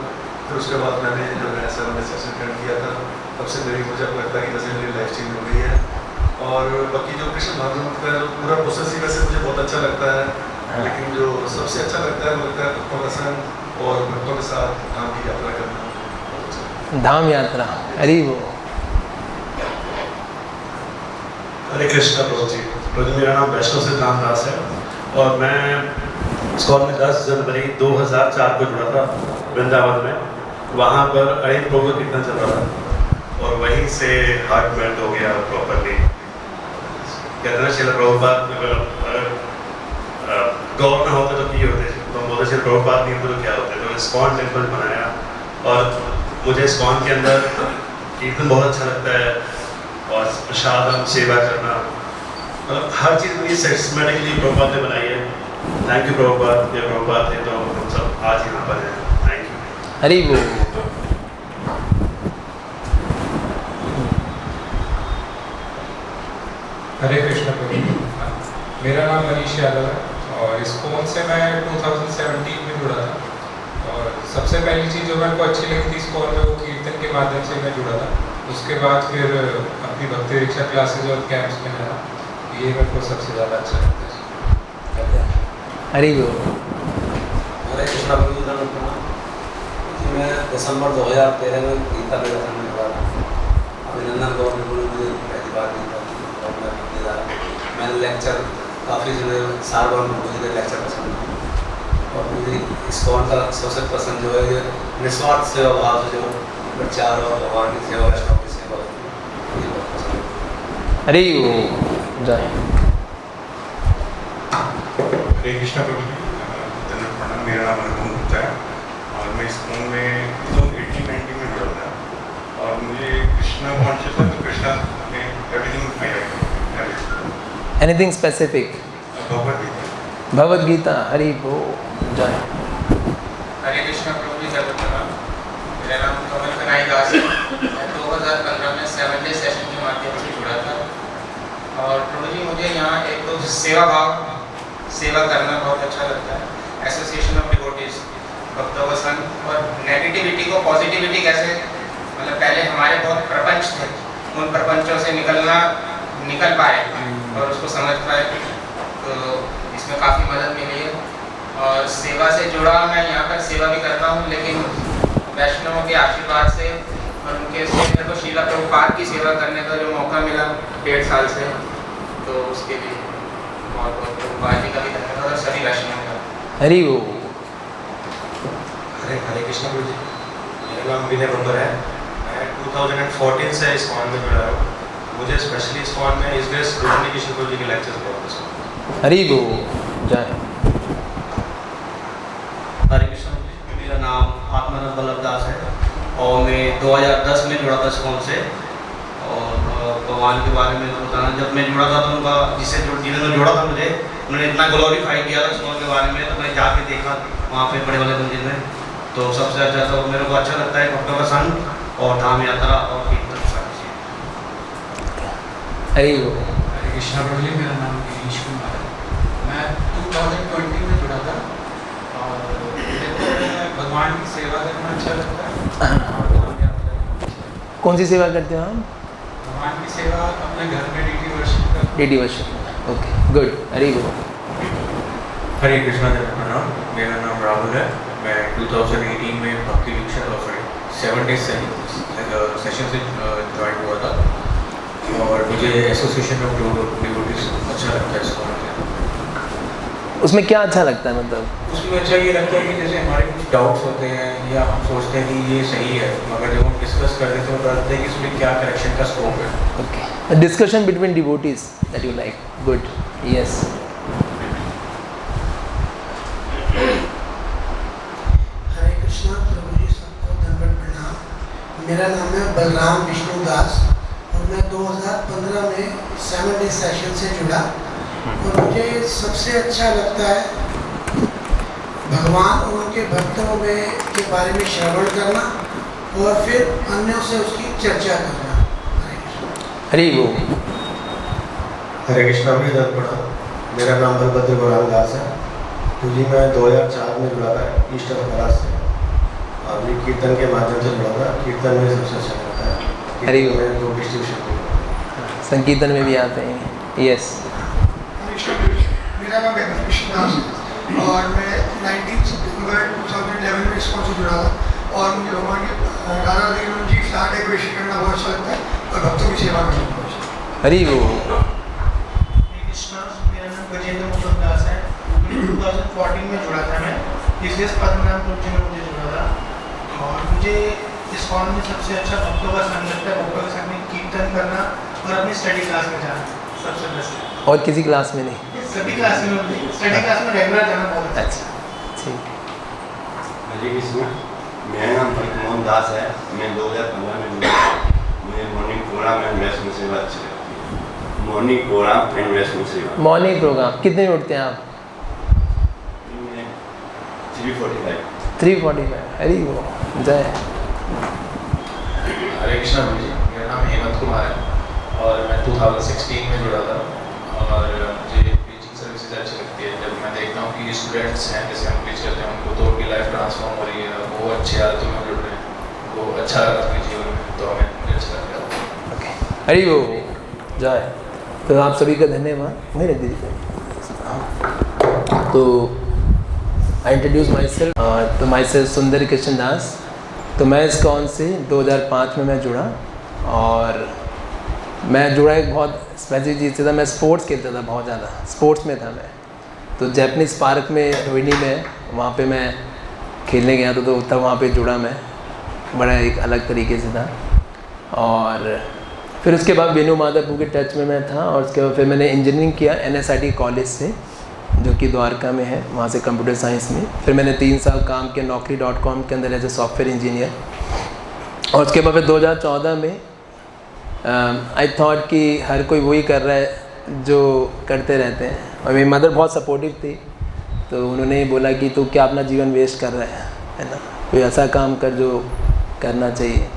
फिर उसके बाद मैंने जो है सेशन अटेंड किया था। तब से मुझे लगता है कि जैसे मेरी लाइफ चेंज हो गई है। और बाकी जो कृष्ण भागवत का पूरा प्रोसेस ही वैसे मुझे बहुत अच्छा लगता है, लेकिन जो सबसे अच्छा लगता है वो लगता है भक्तों का संग और भक्तों के साथ धाम की यात्रा करना। धाम यात्रा। हरि बोल। हरे कृष्णा प्रभु जी। मेरा नाम वैष्णव सिद्धांत दास है और मैं इस्कॉन में 10 जनवरी 2004 को जुड़ा था वृंदावन में। वहाँ पर अरिंद प्रभु का कीर्तन चल रहा था और वहीं से हार्ट मेल्ट हो गया प्रॉपरली। कहते हैं श्रील प्रभुपाद अगर गौर ना होते तो क्या होते, तो बोलते श्रील प्रभुपाद नहीं होते तो क्या होते। तो इस्कॉन टेम्पल बनाया और मुझे इस्कॉन के अंदर कीर्तन बहुत अच्छा लगता है और प्रसाद सेवा करना, मतलब हर चीज़ मुझे सिस्टमेटिकली प्रभुपाद ने बनाई है। Thank you Prabhupada. ये प्रभुपाद थे तो हम सब आज यहाँ पर हैं। Thank you. हरि बोल। हरे कृष्ण प्रभु। मेरा नाम मनीष यादव है और इस्कॉन से मैं 2017 में जुड़ा था। और सबसे पहली चीज़ जो मेरे को अच्छी लगी थी इस्कॉन में, वो कीर्तन के माध्यम से मैं जुड़ा था। उसके बाद फिर अपनी भक्ति दीक्षा क्लासेज और कैंप्स में आया। ये मेरे को सबसे ज़्यादा अच्छा लगता है। हरि बोल। हरे कृष्णा प्रभु। मैं दिसंबर 2013 में गीता में दर्शन में हुआ था। अभिनंदन गौर ने मुझे पहली बार गीता और मैं भक्ति दारा मैंने लेक्चर काफ़ी जो साल बाद मुझे लेक्चर पसंद है। और मुझे इस्कॉन का सबसे पसंद जो है ये निस्वार्थ सेवा भाव से जो प्रचार और भगवान की सेवा, वैष्णव की सेवा होती है, ये बहुत पसंद है। हरि ओम। जय हरे कृष्णा प्रभु जी। धन्यवाद। मेरा नाम अनुपम गुप्ता है और मैं इस्कॉन में 1890 में जुड़ा था और मुझे कृष्णा कॉन्शियस है तो कृष्णा में everything I. Anything specific? Bhagavad Gita. Bhagavad Gita. Hari बोल। जय हरे कृष्णा प्रभु जी। मेरा नाम कमल कनाई दास है। मैं 2015 में 7 डे सेशन के माध्यम से जुड़ा था और प्रभु जी मुझे यहाँ एक तो सेवा भाव, सेवा करना बहुत अच्छा लगता है। एसोसिएशन ऑफ डिवोटीज, भक्तों का संग और नेगेटिविटी को पॉजिटिविटी कैसे, मतलब पहले हमारे बहुत प्रपंच थे, उन प्रपंचों से निकल पाए और उसको समझ पाए, तो इसमें काफ़ी मदद मिली है। और सेवा से जुड़ा मैं यहाँ पर सेवा भी करता हूँ, लेकिन वैष्णवों के आशीर्वाद से और उनके से मेरे को श्रीला प्रभुपाद की सेवा करने का जो मौका मिला 1.5 साल से, तो उसके लिए बहुत बहुत प्रभुपाद जी का भी धन्यवाद और सभी वैष्णवों का। हरि ओम। कृष्णा प्रभु जी, मेरा नाम विनय बब्बर है। मैं 2014 से इस्कॉन में जुड़ा हूँ। मुझे स्पेशली इस्कॉन में इस ग्रेस रोशनी किशन प्रभु जी के लेक्चर्स बहुत पसंद हैं। हरी वो जय। हरे कृष्ण। मेरा नाम आत्मानंद बल्लभ दास है और मैं 2010 में जुड़ा था इस्कॉन से। और भगवान के बारे में तो बताना, जब मैं जुड़ा था तो उनका जिन्होंने जोड़ा था मुझे, उन्होंने इतना ग्लोरीफाई किया था इस्कॉन के बारे में, तो मैं जाके देखा वहाँ पे बड़े वाले मंदिर में, तो सबसे अच्छा तो मेरे को अच्छा लगता है भक्तों का संग और धाम यात्रा और कीर्तन सारी चीज़। हरी वो। हरे कृष्णा प्रभु जी, मेरा नाम गिरीश कुमार है। मैं 2020 में जुड़ा था और मुझे भगवान की सेवा करना अच्छा लगता है। कौन सी सेवा करते हो आप? भगवान की सेवा अपने घर में डीडी वर्शिप करते हैं। Deity worship, okay good. Hari वो। हरे कृष्णा जी, मेरा नाम राहुल है। मैं 2018 में भक्ति दीक्षा 7 डेज सेशन से ज्वाइन हुआ था और मुझे एसोसिएशन ऑफ डिवोटीज अच्छा लगता है इसको। उसमें क्या अच्छा लगता है? मतलब उसमें अच्छा ये लगता है कि जैसे हमारे कुछ डाउट्स होते हैं या हम सोचते हैं कि ये सही है, मगर जब हम डिस्कस करते हैं तो पता लगता है कि इसमें क्या करेक्शन का स्कोप है। Okay, discussion between devotees that you like, good, yes. Hare Krishna Prabhu ji, सबको दंडवत प्रणाम। मेरा नाम है बलराम विष्णु दास और मैं 2015 में 7 डे सेशन से जुड़ा और मुझे सबसे अच्छा लगता है भगवान और उनके भक्तों में के बारे में श्रवण करना और फिर अन्यों से उसकी चर्चा करना। हरी वो। हरे कृष्णा भी दर्पण। मेरा नाम बलभद्र गोराम दास है। तो जी मैं 2004 में जुड़ा था ईस्टर क्लास से और भी कीर्तन के माध्यम से जुड़ा था। कीर्तन में सबसे अच्छा लगता है। हरी वो। में तो डिस्ट्रीब्यूशन संकीर्तन में भी आते हैं, यस। मेरा नाम है कृष्ण दास है और मैं 19 सितंबर 2011 में इस्कॉन से जुड़ा था और मुझे भगवान के राधा देवी जी फ्लैट डेकोरेशन करना बहुत अच्छा लगता है और भक्तों की सेवा करना बहुत अच्छा लगता है। हरी वो। कृष्णा, मेरा नाम गजेंद्र मुकुंद दास है। 2014 में जुड़ा था मैं, इसलिए पद्मनाभ प्रभु जी में मुझे जुड़ा था और मुझे इस्कॉन में सबसे अच्छा भक्तों का संग लगता है। भक्तों के संग में कीर्तन करना और अपनी स्टडी क्लास में जाना सबसे बेस्ट है। और किसी क्लास में नहीं? सभी क्लास में, स्टडी क्लास में रेगुलर जाना बहुत अच्छा, ठीक। हरे कृष्णा, मेरा नाम मोहन दास है। मैं 2015 में जुड़ा। मुझे मॉर्निंग प्रोग्राम एंड वैष्णव सेवा अच्छी लगती है। मॉर्निंग प्रोग्राम एंड वैष्णव सेवा। मॉर्निंग प्रोग्राम कितने उठते हैं आप? 3:45। 3:45। हरी वो जय। हरे कृष्णा प्रभु जी, मेरा नाम हेमंत कुमार है और मैं 2016 में जुड़ा था और मुझे टीचिंग सर्विसेज अच्छी लगती है। जब मैं देखता हूँ कि स्टूडेंट्स हैं, जैसे हम टीच करते हैं, उनको तो उनकी लाइफ ट्रांसफॉर्म हो रही है, वो अच्छी आदतों में जुड़ रहे हैं, वो अच्छा लगा अपने जीवन में, तो हमें मुझे अच्छा लगता है। हरी वो जय। तो आप सभी का धन्यवाद। मेरे दीदी तो आई इंट्रोड्यूस माई सेल्फ। तो माई सेल्फ सुंदर कृष्ण दास। तो मैं इस्कॉन से 2005 में मैं जुड़ा और मैं जुड़ा एक बहुत स्पेसिफिक चीज़ से था। मैं स्पोर्ट्स खेलता था, बहुत ज़्यादा स्पोर्ट्स में था मैं। तो जैपनीज़ पार्क में रोहिणी में वहाँ पे मैं खेलने गया था, तो तब वहाँ पे जुड़ा मैं, बड़ा एक अलग तरीके से था। और फिर उसके बाद वेणु माधवपुर के टच में मैं था और उसके बाद फिर मैंने इंजीनियरिंग किया NSIT कॉलेज से, जो कि द्वारका में है, वहाँ से कंप्यूटर साइंस में। फिर मैंने 3 साल काम किया Naukri.com के अंदर एज ए सॉफ्टवेयर इंजीनियर। और उसके बाद फिर 2014 में आई थॉट कि हर कोई वही कर रहा है जो करते रहते हैं, और मेरी मदर बहुत सपोर्टिव थी, तो उन्होंने बोला कि तू क्या अपना जीवन वेस्ट कर रहा है ना, कोई ऐसा काम कर जो करना चाहिए।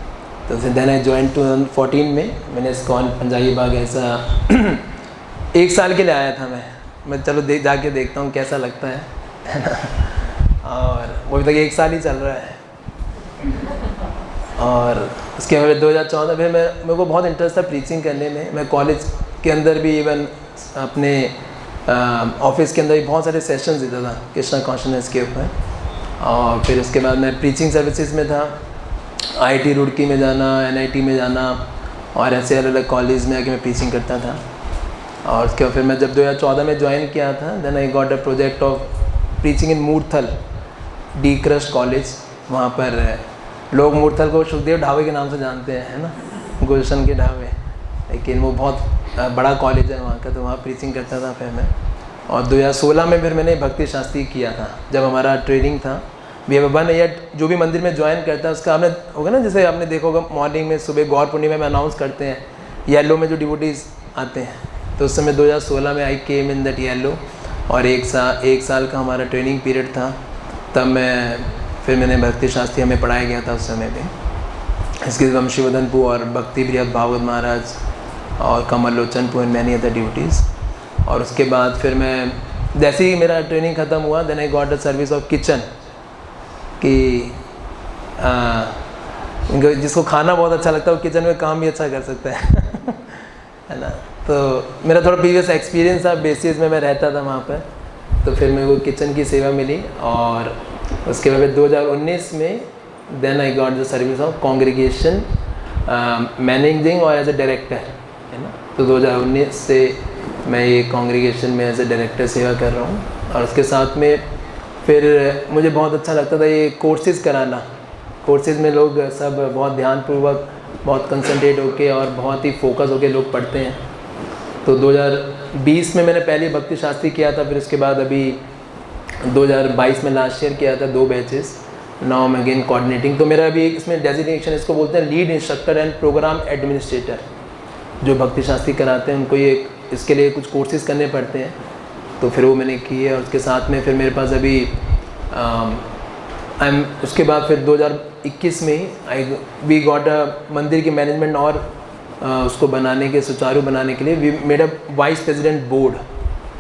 तो देन आई ज्वाइन 2014 में। मैंने इस्कॉन पंजाबी बाग ऐसा 1 साल के लिए आया था मैं चलो जाके देखता हूँ कैसा लगता है ना। और वो अभी तक 1 साल ही चल रहा है। और उसके बाद 2014 में मेरे को बहुत इंटरेस्ट था प्रीचिंग करने में। मैं कॉलेज के अंदर भी, इवन अपने ऑफिस के अंदर भी बहुत सारे सेशंस देता था कृष्णा कॉन्शियसनेस के ऊपर। और फिर उसके बाद मैं प्रीचिंग सर्विसेज में था, IIT रुड़की में जाना, NIT में जाना, और ऐसे अलग अलग कॉलेज में आके मैं प्रीचिंग करता था। और उसके बाद फिर मैं जब 2014 में ज्वाइन किया था, then I got a project of preaching in Murthal DCRUST college, वहाँ पर लोग मूर्थल को सुखदेव ढाबे के नाम से जानते हैं, है ना, गुलशन के ढाबे, लेकिन वो बहुत बड़ा कॉलेज है वहाँ का, तो वहाँ प्रीचिंग करता था फिर मैं। और 2016 में फिर मैंने भक्ति शास्त्री किया था, जब हमारा ट्रेनिंग था। वी हैव 1 ईयर जो भी मंदिर में ज्वाइन करता है उसका आपने होगा ना, जैसे आपने देखा होगा मॉर्निंग में सुबह गौर पूर्णिमा में अनाउंस करते हैं येलो में जो डिवोटीज आते हैं, तो उस समय 2016 में आई केम इन दैट येलो, और एक साल का हमारा ट्रेनिंग पीरियड था। तब मैंने भक्ति शास्त्री हमें पढ़ाया गया था उस समय पे। इसके वंशीवर्धनपुर और भक्ति बृहद भागवत महाराज और Kamal Lochanpur and many other duties. और उसके बाद फिर मैं जैसे ही मेरा ट्रेनिंग ख़त्म हुआ, then I got the service of kitchen, कि जिसको खाना बहुत अच्छा लगता है वो किचन में काम भी अच्छा कर सकता है ना। तो मेरा थोड़ा प्रीवियस एक्सपीरियंस था, बेसिस में मैं रहता था वहाँ पर, तो फिर मेरे को किचन की सेवा मिली। और उसके बाद 2019 में then I got the service of congregation managing और एज ए डायरेक्टर, है ना। तो 2019 से मैं ये कॉन्ग्रीगेशन में एज ए डायरेक्टर सेवा कर रहा हूँ। और उसके साथ में फिर मुझे बहुत अच्छा लगता था ये कोर्सेज़ कराना। कोर्सेज़ में लोग सब बहुत ध्यानपूर्वक, बहुत कंसंट्रेट होके और बहुत ही फोकस होके लोग पढ़ते हैं। तो 2020 में मैंने पहले भक्ति शास्त्री किया था, फिर उसके बाद अभी 2022 में लास्ट ईयर किया था 2 बैचेस। नाउ मैं अगेन कोऑर्डिनेटिंग। तो मेरा अभी इसमें डेजिग्नेशन, इसको बोलते हैं lead instructor and programme administrator. जो भक्ति शास्त्री कराते हैं उनको ये इसके लिए कुछ कोर्सेज़ करने पड़ते हैं, तो फिर वो मैंने किए। और उसके साथ में फिर मेरे पास अभी उसके बाद फिर 2021 में वी गॉट अ मंदिर की मैनेजमेंट और उसको बनाने के, सुचारू बनाने के लिए we made a vice president board,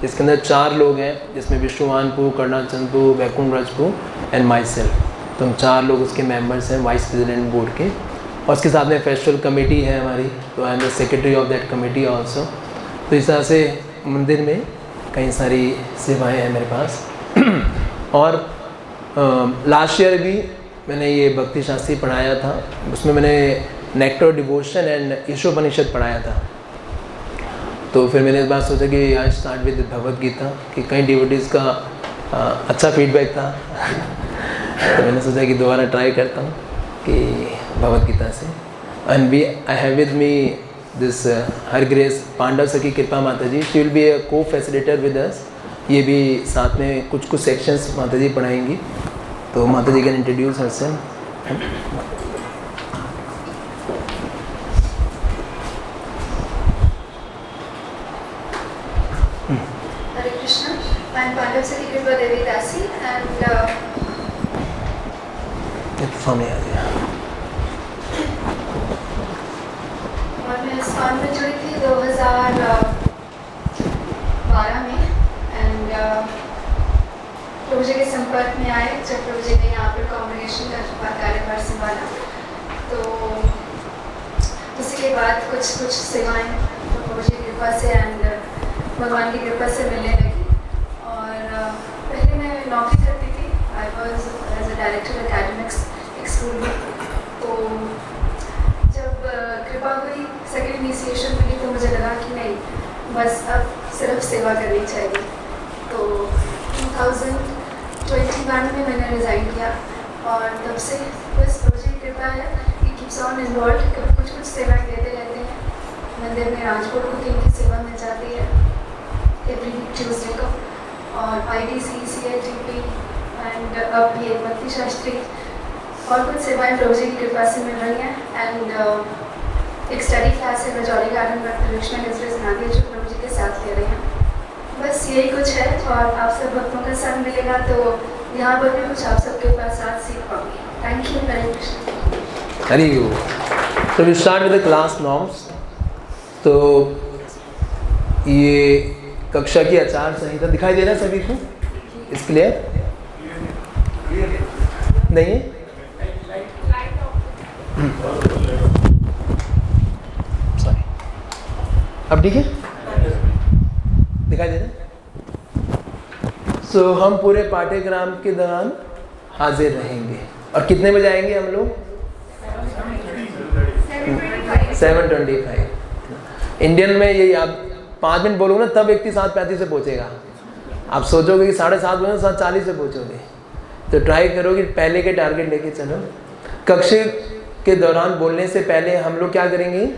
जिसके अंदर 4 लोग हैं, जिसमें Vishnuvanpur, Karnachandpur, Vaikunth Rajpur and myself. तो हम 4 लोग उसके मेंबर्स हैं वाइस प्रेसिडेंट बोर्ड के। और उसके साथ में फेस्टिवल कमेटी है हमारी, तो I am the secretary of that committee also. तो इस तरह से मंदिर में कई सारी सेवाएं हैं मेरे पास। और लास्ट ईयर भी मैंने ये भक्ति शास्त्री पढ़ाया था, उसमें मैंने नेक्टर डिवोशन एंड ईशोपनिषद पढ़ाया था। तो फिर मैंने इस बार सोचा कि आज स्टार्ट विद भगवद गीता, कि कई डिवोटीज़ का अच्छा फीडबैक था तो मैंने सोचा कि दोबारा ट्राई करता हूँ कि भगवद गीता से। And I have with me this her grace Pandav Sakhi Kripa Mata ji, she will be a co facilitator with us. ये भी साथ में कुछ सेक्शंस माता जी पढ़ाएंगी, तो माता ji can introduce herself. Hare Krishna, I am Pandav Sati Kripa Devi Dasi and सामने आ गया। और मैं इस्कॉन में जुड़ी थी 2012 में एंड प्रभु जी के संपर्क में आए जब प्रभु जी ने यहाँ पर कॉन्ग्रेगेशन का कार्यभार संभाला। तो उसी के बाद कुछ सेवाएं प्रभु जी की कृपा से एंड भगवान की कृपा से मिलने लगी। और पहले मैं नौकरी करती थी, I was as a director academics एक स्कूल में। तो जब कृपा हुई, सेकेंड इनिशिएशन मिली, तो मुझे लगा कि नहीं, बस अब सिर्फ सेवा करनी चाहिए। तो 2021 में मैंने रिज़ाइन किया और तब से बस प्रभु जी की कृपा है कि कीप्स ऑन इन्वॉल्व, कुछ सेवाएं देते रहते हैं। मंदिर में राजकोट कुकिंग की सेवा मिल जाती है एवरी ट्यूसडे को, और IDC, CITP एंड अब ये भक्ति शास्त्री और कुछ सेवाएं प्रभु जी की कृपा से मिल रही हैं। एंड एक स्टडी क्लास है रजौली गार्डन में कृष्णा गजरेज नादिया जो प्रभु जी के साथ ले रहे हैं। बस यही कुछ है। और आप सब भक्तों का संग मिलेगा तो यहाँ पर भी कुछ आप सबके पास साथ सीख पाऊंगी। Thank you. हरे कृष्ण। हरि ओम। तो we start with the class norms. तो ये कक्षा की आचार संहिता दिखाई दे रहा है सभी को? इस क्लियर नहीं है? सॉरी, अब ठीक है? दिखाई दे रहा है? सो हम पूरे पाठ्यक्रम के दौरान हाजिर रहेंगे। और कितने बजे आएंगे हम लोग? 7:25 इंडियन में। यही आप 5 मिनट बोलोगे ना, तब व्यक्ति 7:35 से पहुंचेगा। आप सोचोगे कि 7:30 बजे 7:40 से पहुंचोगे, तो ट्राई करो कि पहले के टारगेट लेके चलो। कक्षा के दौरान बोलने से पहले हम लोग क्या करेंगे,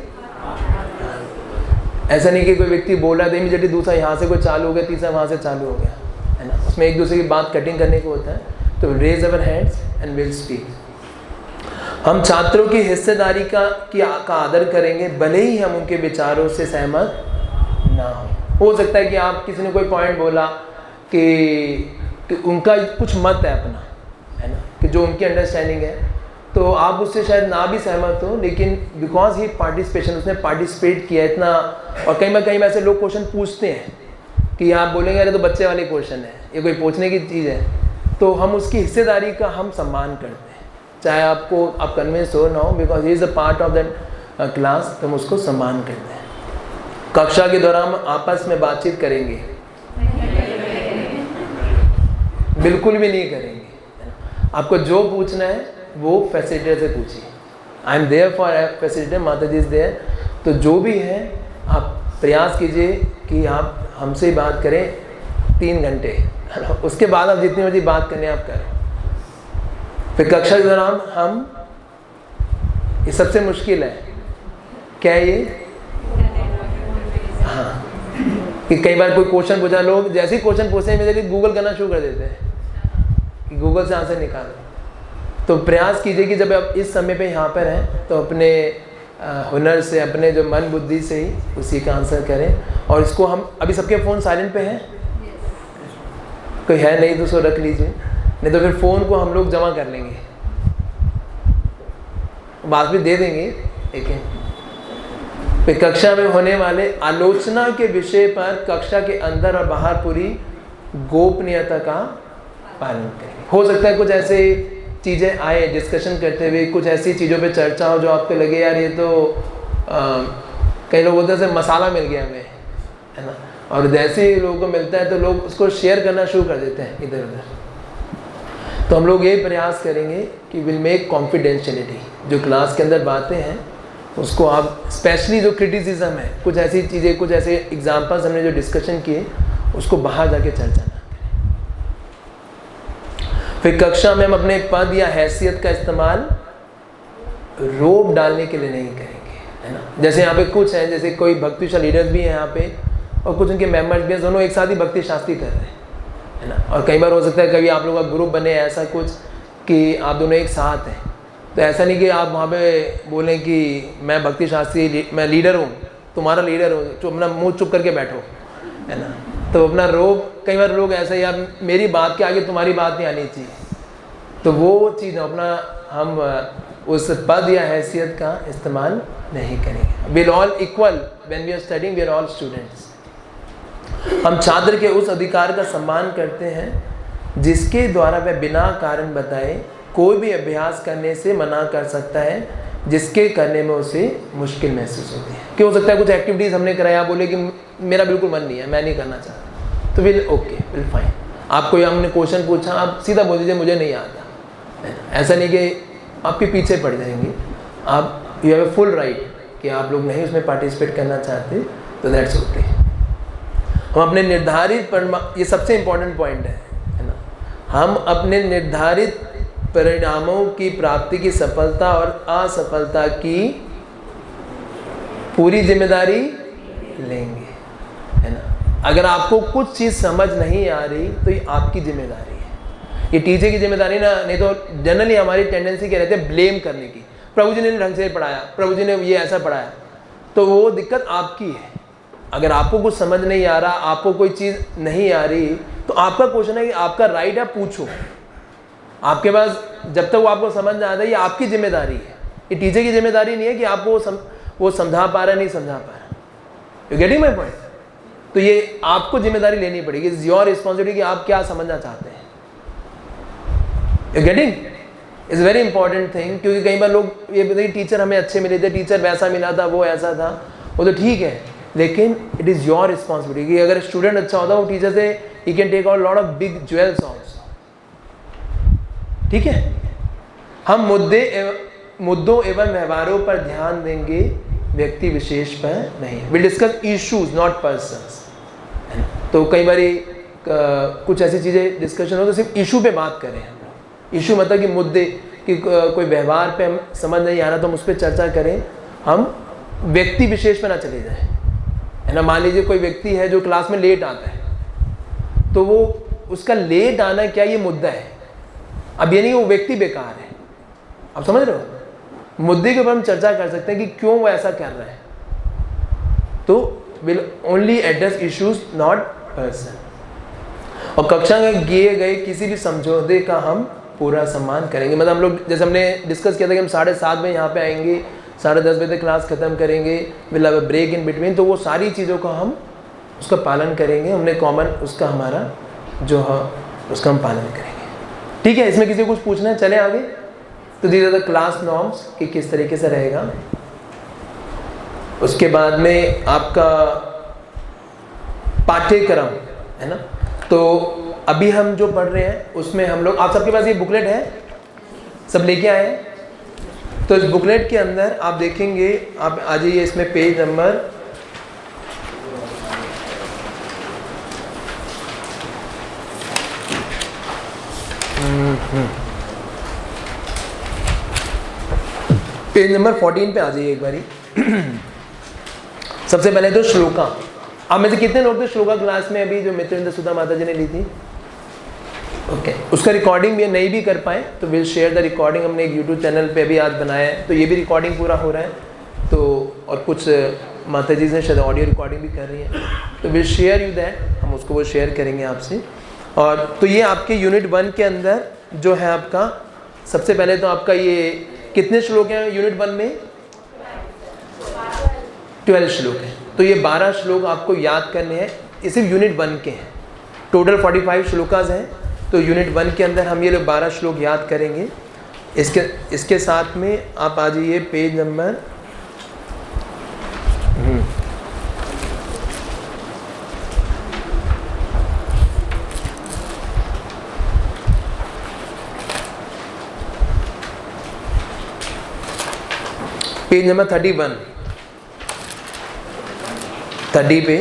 ऐसा नहीं कि कोई व्यक्ति बोल रहा है तो इमीडिएटली दूसरा यहाँ से कोई चालू हो गया, तीसरा वहाँ से चालू हो गया, है ना। उसमें एक दूसरे की बात कटिंग करने को होता है। तो raise our hands and will speak. हम छात्रों की हिस्सेदारी का आदर करेंगे, भले ही हम उनके विचारों से सहमत ना हो सकता है कि आप किसी ने कोई पॉइंट बोला कि उनका कुछ मत है अपना, है ना, कि जो उनकी अंडरस्टैंडिंग है, तो आप उससे शायद ना भी सहमत हो, लेकिन बिकॉज ही पार्टिसिपेशन, उसने पार्टिसिपेट किया इतना। और कई ऐसे लोग क्वेश्चन पूछते हैं कि आप बोलेंगे अरे तो बच्चे वाले क्वेश्चन है, ये कोई पूछने की चीज़ है, तो हम उसकी हिस्सेदारी का हम सम्मान करते हैं, चाहे आप कन्विंस हो ना हो, because he is a part of that class, तो हम उसको सम्मान करते हैं। कक्षा के दौरान हम आपस में बातचीत करेंगे? बिल्कुल भी नहीं करेंगे। आपको जो पूछना है वो फैसिलिटेटर से पूछिए। I am there for facilitator, Mata ji is there. तो जो भी है आप प्रयास कीजिए कि आप हमसे बात करें 3 घंटे, उसके बाद आप जितनी मर्जी बात करने आप करें। फिर कक्षा के दौरान हम, ये सबसे मुश्किल है, क्या है ये, हाँ, कि कई बार कोई क्वेश्चन पूछा, लोग जैसे ही क्वेश्चन पूछते हैं मेरे लिए गूगल करना शुरू कर देते हैं कि गूगल से आंसर निकालो। तो प्रयास कीजिए कि जब आप इस समय पे यहाँ पर हैं तो अपने हुनर से, अपने जो मन बुद्धि से ही उसी का आंसर करें। और इसको हम अभी सबके फ़ोन साइलेंट पे हैं, कोई है नहीं तो उसको रख लीजिए, नहीं तो फिर फ़ोन को हम लोग जमा कर लेंगे, बाद में दे देंगे। लेकिन फिर कक्षा में होने वाले आलोचना के विषय पर कक्षा के अंदर और बाहर पूरी गोपनीयता का पालन करेंगे। हो सकता है कुछ ऐसे चीज़ें आए डिस्कशन करते हुए, कुछ ऐसी चीज़ों पे चर्चा हो जो आपको लगे यार ये तो कई लोग बोलते हैं मसाला मिल गया हमें, है ना, और जैसे ही लोगों को मिलता है तो लोग उसको शेयर करना शुरू कर देते हैं इधर उधर। तो हम लोग ये प्रयास करेंगे कि विल मेक कॉन्फिडेंशियलिटी, जो क्लास के अंदर बातें हैं उसको आप, स्पेशली जो क्रिटिसिज्म है, कुछ ऐसी चीज़ें, कुछ ऐसे एग्जाम्पल्स हमने जो डिस्कशन किए उसको बाहर जाके चर्चा ना करें। फिर कक्षा में हम अपने पद या हैसियत का इस्तेमाल रोब डालने के लिए नहीं करेंगे, है ना। जैसे यहाँ पे कुछ हैं, जैसे कोई भक्तिशाली लीडर्स भी हैं यहाँ पे और कुछ उनके मेंबर्स भी हैं, दोनों एक साथ ही भक्ति शास्त्री कर रहे हैं, है ना। और कई बार हो सकता है कभी आप लोगों का ग्रुप बने ऐसा कुछ कि आप दोनों एक साथ हैं, तो ऐसा नहीं कि आप वहाँ पे बोलें कि मैं भक्ति शास्त्री, मैं लीडर हूँ, तुम्हारा लीडर हो, तो अपना मुँह चुप करके बैठो, है ना। तो अपना रोब, कई बार लोग ऐसा ही, यार मेरी बात के आगे तुम्हारी बात नहीं आनी चाहिए, तो वो चीज़ अपना हम उस पद या हैसियत का इस्तेमाल नहीं करेंगे। We are all equal when we are studying, we are all students. हम छात्र के उस अधिकार का सम्मान करते हैं जिसके द्वारा वह बिना कारण बताए कोई भी अभ्यास करने से मना कर सकता है जिसके करने में उसे मुश्किल महसूस होती है। कि हो सकता है कुछ एक्टिविटीज़ हमने कराया, बोले कि मेरा बिल्कुल मन नहीं है, मैं नहीं करना चाहता, तो विल ओके, विल फाइन। आपको हमने क्वेश्चन पूछा, आप सीधा बोल दीजिए मुझे नहीं आता, ऐसा नहीं कि आपके पीछे पड़ जाएंगे, आप you have a full right कि आप लोग नहीं उसमें पार्टिसिपेट करना चाहते, तो दैट्स ओके। हम अपने निर्धारित ये सबसे इम्पोर्टेंट पॉइंट है ना, हम अपने निर्धारित परिणामों की प्राप्ति की सफलता और असफलता की पूरी जिम्मेदारी लेंगे, है ना। अगर आपको कुछ चीज़ समझ नहीं आ रही तो ये आपकी जिम्मेदारी है, ये टीचर की जिम्मेदारी ना। नहीं तो जनरली हमारी टेंडेंसी क्या रहती है, ब्लेम करने की, प्रभु जी ने ढंग से पढ़ाया, प्रभु जी ने ये ऐसा पढ़ाया, तो वो दिक्कत आपकी है। अगर आपको कुछ समझ नहीं आ रहा, आपको कोई चीज़ नहीं आ रही, तो आपका क्वेश्चन है कि आपका राइट है, पूछो। आपके पास जब तक वो आपको समझ ना आता, ये आपकी जिम्मेदारी है, ये टीचर की जिम्मेदारी नहीं है कि आपको वो समझा पा रहा है नहीं समझा पा रहा। You getting my point? तो ये आपको जिम्मेदारी लेनी पड़ेगी, इट्स योर रिस्पॉन्सिबिलिटी कि आप क्या समझना चाहते हैं। You getting? It's very important thing, क्योंकि कई बार लोग ये बताइए टीचर हमें अच्छे मिले थे, टीचर वैसा मिला था, वो ऐसा था, वो तो ठीक है, लेकिन इट इज़ योर रिस्पॉन्सिबिलिटी कि अगर स्टूडेंट अच्छा होता वो टीचर से ही can take out lot of big jewels also. ठीक है, हम मुद्दों एवं व्यवहारों पर ध्यान देंगे, व्यक्ति विशेष पर नहीं। Will discuss issues not persons. तो कई बार कुछ ऐसी चीज़ें डिस्कशन हो तो सिर्फ इशू पे बात करें हम लोग, इशू मतलब कि मुद्दे कि कोई व्यवहार पे हम समझ नहीं आ रहा तो हम उस पर चर्चा करें, हम व्यक्ति विशेष पे ना चले जाएं, है ना। मान लीजिए कोई व्यक्ति है जो क्लास में लेट आता है, तो वो उसका लेट आना क्या ये मुद्दा है, अब ये नहीं वो व्यक्ति बेकार है, आप समझ रहे हो। मुद्दे के ऊपर हम चर्चा कर सकते हैं कि क्यों वो ऐसा कर रहा है, तो will only address issues not person. और कक्षा में किए गए किसी भी समझौते का हम पूरा सम्मान करेंगे। मतलब हम लोग जैसे हमने डिस्कस किया था कि हम 7:30 बजे यहाँ पे आएंगे, 10:30 बजे तक क्लास ख़त्म करेंगे, will have a break in between, तो वो सारी चीज़ों का हम उसका पालन करेंगे। हमने कॉमन उसका हमारा जो है उसका हम पालन करेंगे, ठीक है। इसमें किसी को कुछ पूछना है, चले आगे। तो these are the class norms कि किस तरीके से रहेगा। उसके बाद में आपका पाठ्यक्रम है ना, तो अभी हम जो पढ़ रहे हैं उसमें हम लोग, आप सबके पास ये बुकलेट है, सब लेके आए हैं। तो इस बुकलेट के अंदर आप देखेंगे, आप आ जाइए इसमें पेज नंबर पेज नंबर 14 पे आ जाइए एक बारी। सबसे पहले तो श्लोका। आप में से कितने लोग थे श्लोका क्लास में अभी जो मित्रेंद्र सुधा माता जी ने ली थी? ओके, उसका रिकॉर्डिंग भी नहीं भी कर पाए तो विल शेयर द रिकॉर्डिंग। हमने एक यूट्यूब चैनल पे अभी आज बनाया है, तो ये भी रिकॉर्डिंग पूरा हो रहा है। तो और कुछ माता जी ने शायद ऑडियो रिकॉर्डिंग भी कर रही है, तो विल शेयर यू दैट, हम उसको वो शेयर करेंगे आपसे। और तो ये आपके यूनिट 1 के अंदर जो है आपका, सबसे पहले तो आपका ये कितने श्लोक हैं यूनिट 1 में? 12 श्लोक हैं। तो ये 12 श्लोक आपको याद करने हैं, ये सिर्फ यूनिट 1 के हैं। टोटल 45 श्लोकाज हैं, तो यूनिट 1 के अंदर हम ये लोग 12 श्लोक याद करेंगे। इसके साथ में आप आ जाइए पेज नंबर पेज नंबर 31, 30 पे।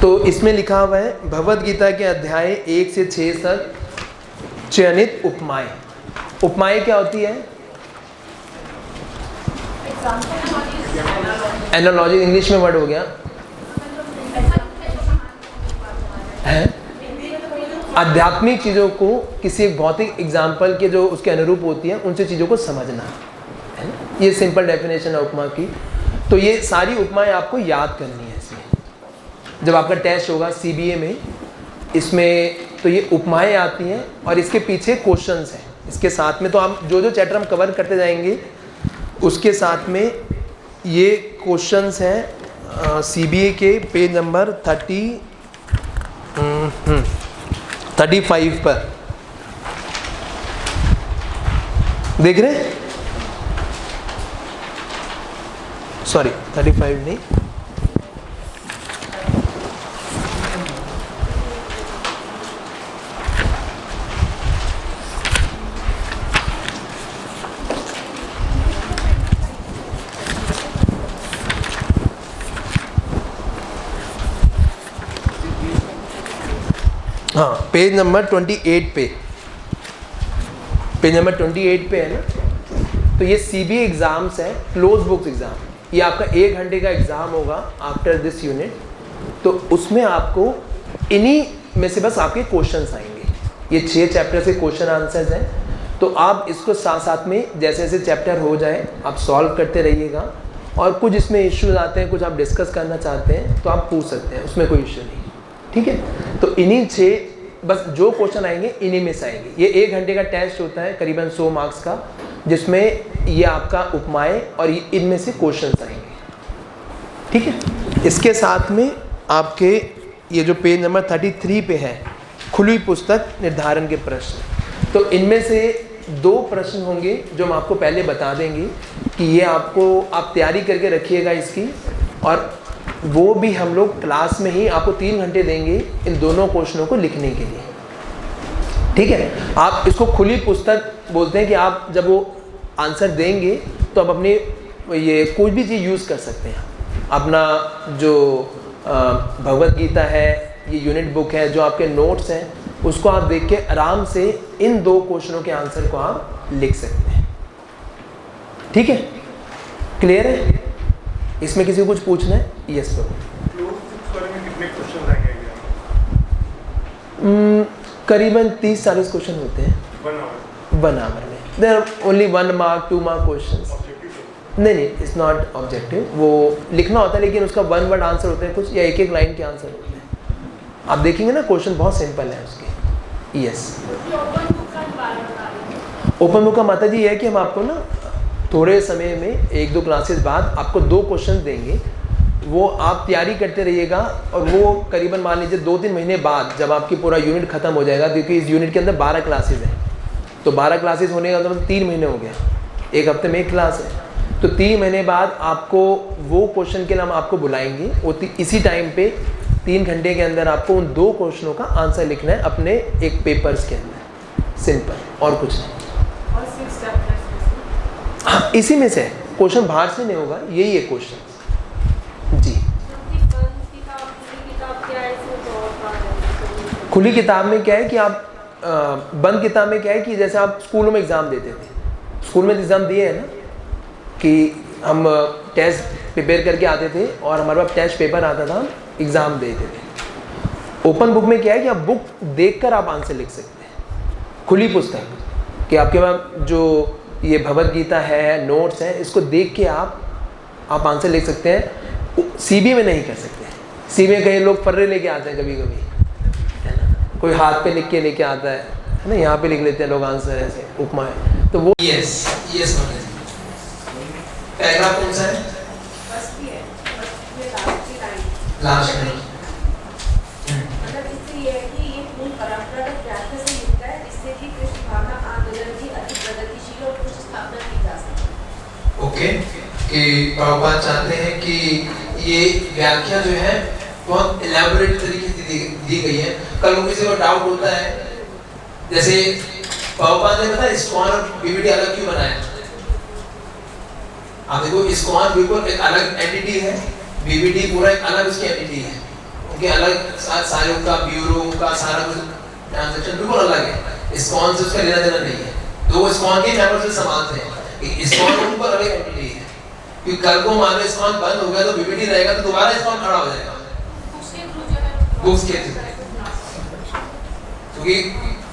तो इसमें लिखा हुआ है भगवद गीता के अध्याय 1 से 6 तक चयनित उपमाएं। उपमाएं क्या होती है? एनालॉजी इंग्लिश में वर्ड हो गया है। आध्यात्मिक चीज़ों को किसी एक भौतिक एग्जाम्पल के जो उसके अनुरूप होती है उनसे चीज़ों को समझना है ना, ये सिंपल डेफिनेशन है उपमा की। तो ये सारी उपमाएं आपको याद करनी है इसमें, जब आपका टेस्ट होगा CBA में, इसमें तो ये उपमाएं आती हैं और इसके पीछे क्वेश्चंस हैं इसके साथ में। तो आप जो जो चैप्टर हम कवर करते जाएंगे उसके साथ में ये क्वेश्चंस हैं CBA के पेज नंबर 35 पर देख रहे हैं, सॉरी 35 नहीं, हाँ पेज नंबर 28 पे, पेज नंबर 28 पे है ना। तो ये CBA एग्ज़ाम्स है, क्लोज बुक्स एग्ज़ाम। ये आपका 1 घंटे का एग्ज़ाम होगा आफ्टर दिस यूनिट। तो उसमें आपको इन्हीं में से बस आपके क्वेश्चंस आएंगे। ये 6 चैप्टर से क्वेश्चन आंसर्स हैं। तो आप इसको साथ साथ में जैसे जैसे चैप्टर हो जाए आप सॉल्व करते रहिएगा। और कुछ इसमें इश्यूज आते हैं, कुछ आप डिस्कस करना चाहते हैं तो आप पूछ सकते हैं, उसमें कोई इशू नहीं, ठीक है। तो इन्हीं 6 बस जो क्वेश्चन आएंगे इन्हीं में से आएंगे। ये 1 घंटे का टेस्ट होता है करीबन 100 मार्क्स का, जिसमें ये आपका उपमाएं और इनमें से क्वेश्चंस आएंगे, ठीक है। इसके साथ में आपके ये जो पेज नंबर 33 पे है खुली पुस्तक निर्धारण के प्रश्न, तो इनमें से 2 प्रश्न होंगे जो हम आपको पहले बता देंगे कि ये आपको आप तैयारी करके रखिएगा इसकी। और वो भी हम लोग क्लास में ही आपको 3 घंटे देंगे इन दोनों क्वेश्चनों को लिखने के लिए, ठीक है। आप इसको खुली पुस्तक बोलते हैं कि आप जब वो आंसर देंगे तो आप अपने ये कोई भी चीज़ यूज़ कर सकते हैं। अपना जो भगवद गीता है, ये यूनिट बुक है, जो आपके नोट्स हैं, उसको आप देख के आराम से इन 2 क्वेश्चनों के आंसर को आप लिख सकते हैं। ठीक है, क्लियर है? इसमें किसी को कुछ पूछना है? यस प्रभु। करीबन 30-40 क्वेश्चन होते हैं 1 आवर में। There are only 1 mark 2 mark questions. नहीं, इट्स नॉट ऑब्जेक्टिव। वो लिखना होता है लेकिन उसका 1 वर्ड आंसर होते हैं कुछ, या एक लाइन के आंसर होते हैं। आप देखेंगे ना, क्वेश्चन बहुत सिंपल है उसके। यस, ओपन बुक का माता जी है कि हम आपको ना थोड़े समय में 1-2 क्लासेस बाद आपको 2 क्वेश्चन देंगे, वो आप तैयारी करते रहिएगा। और वो करीबन मान लीजिए 2-3 महीने बाद जब आपकी पूरा यूनिट खत्म हो जाएगा, क्योंकि इस यूनिट के अंदर 12 क्लासेस हैं, तो 12 क्लासेस होने का मतलब 3 महीने हो गया, 1 हफ्ते में 1 क्लास है। तो 3 महीने बाद आपको वो क्वेश्चन के लिए हम आपको बुलाएंगे, वो इसी टाइम पे 3 घंटे के अंदर आपको उन 2 क्वेश्चनों का आंसर लिखना है अपने एक पेपर्स के अंदर, सिंपल, और कुछ नहीं। हाँ, इसी में से क्वेश्चन बाहर से नहीं होगा, यही है क्वेश्चन जी। खुली किताब में क्या है कि आप बंद किताब में क्या है कि जैसे आप स्कूलों में एग्ज़ाम देते थे, स्कूल में एग्ज़ाम दिए है ना, कि हम टेस्ट प्रिपेयर करके आते थे और हमारे पास टेस्ट पेपर आता था, हम एग्ज़ाम देते थे। ओपन बुक में क्या है कि आप बुक देखकर आप आंसर लिख सकते हैं। खुली पुस्तक कि आपके पास जो ये भगवद गीता है, नोट्स है, इसको देख के आप आंसर लिख सकते हैं। सीबीए में नहीं कर सकते। सीबीए में कई लोग फर्रे लेके आते हैं कभी कभी, है ना, कोई हाथ पे लिख के लेके आता है ना, यहाँ पे लिख लेते हैं लोग आंसर ऐसे उपमा है, तो वो यस पैराग्राफ कौन सा है? लास्ट में मतलब इससे ये है कि ये मूल परंपरागत व्याख्या से मिलता है, जिससे कि कृष्ण भावना आंदोलन की अधिक प्रगतिशील और पुष्ट स्थापना की जा सके। ओके, कि प्रभुपाद चाहते हैं कि ये व्याख्या जो है बहुत इलैबोरेट तरीके से दी गई है। कल को किसी को डाउट होता है, जैसे प्रभुपाद ने पता इस्कॉन और बीबीडी अलग क्यों बनाया? आप देखो, इस्कॉन बिल्कुल एक अलग एंटिटी है, बीबीडी पूरा एक अलग उसकी एंटिटी है, उनके अलग सारे का ब्यूरो का सारा कुछ ट्रांजैक्शन बिल्कुल अलग है। इस्कॉन से उसका लेना देना नहीं है, तो वो इस्कॉन के मेंबर्स से समानते हैं। इस्कॉन बिल्कुल अलग एंटिटी है, क्योंकि कल को मान लो इस्कॉन बंद हो गया तो बीबीडी रहेगा, तो दोबारा इस्कॉन खड़ा हो जाएगा बुक्स के थ्रू, क्योंकि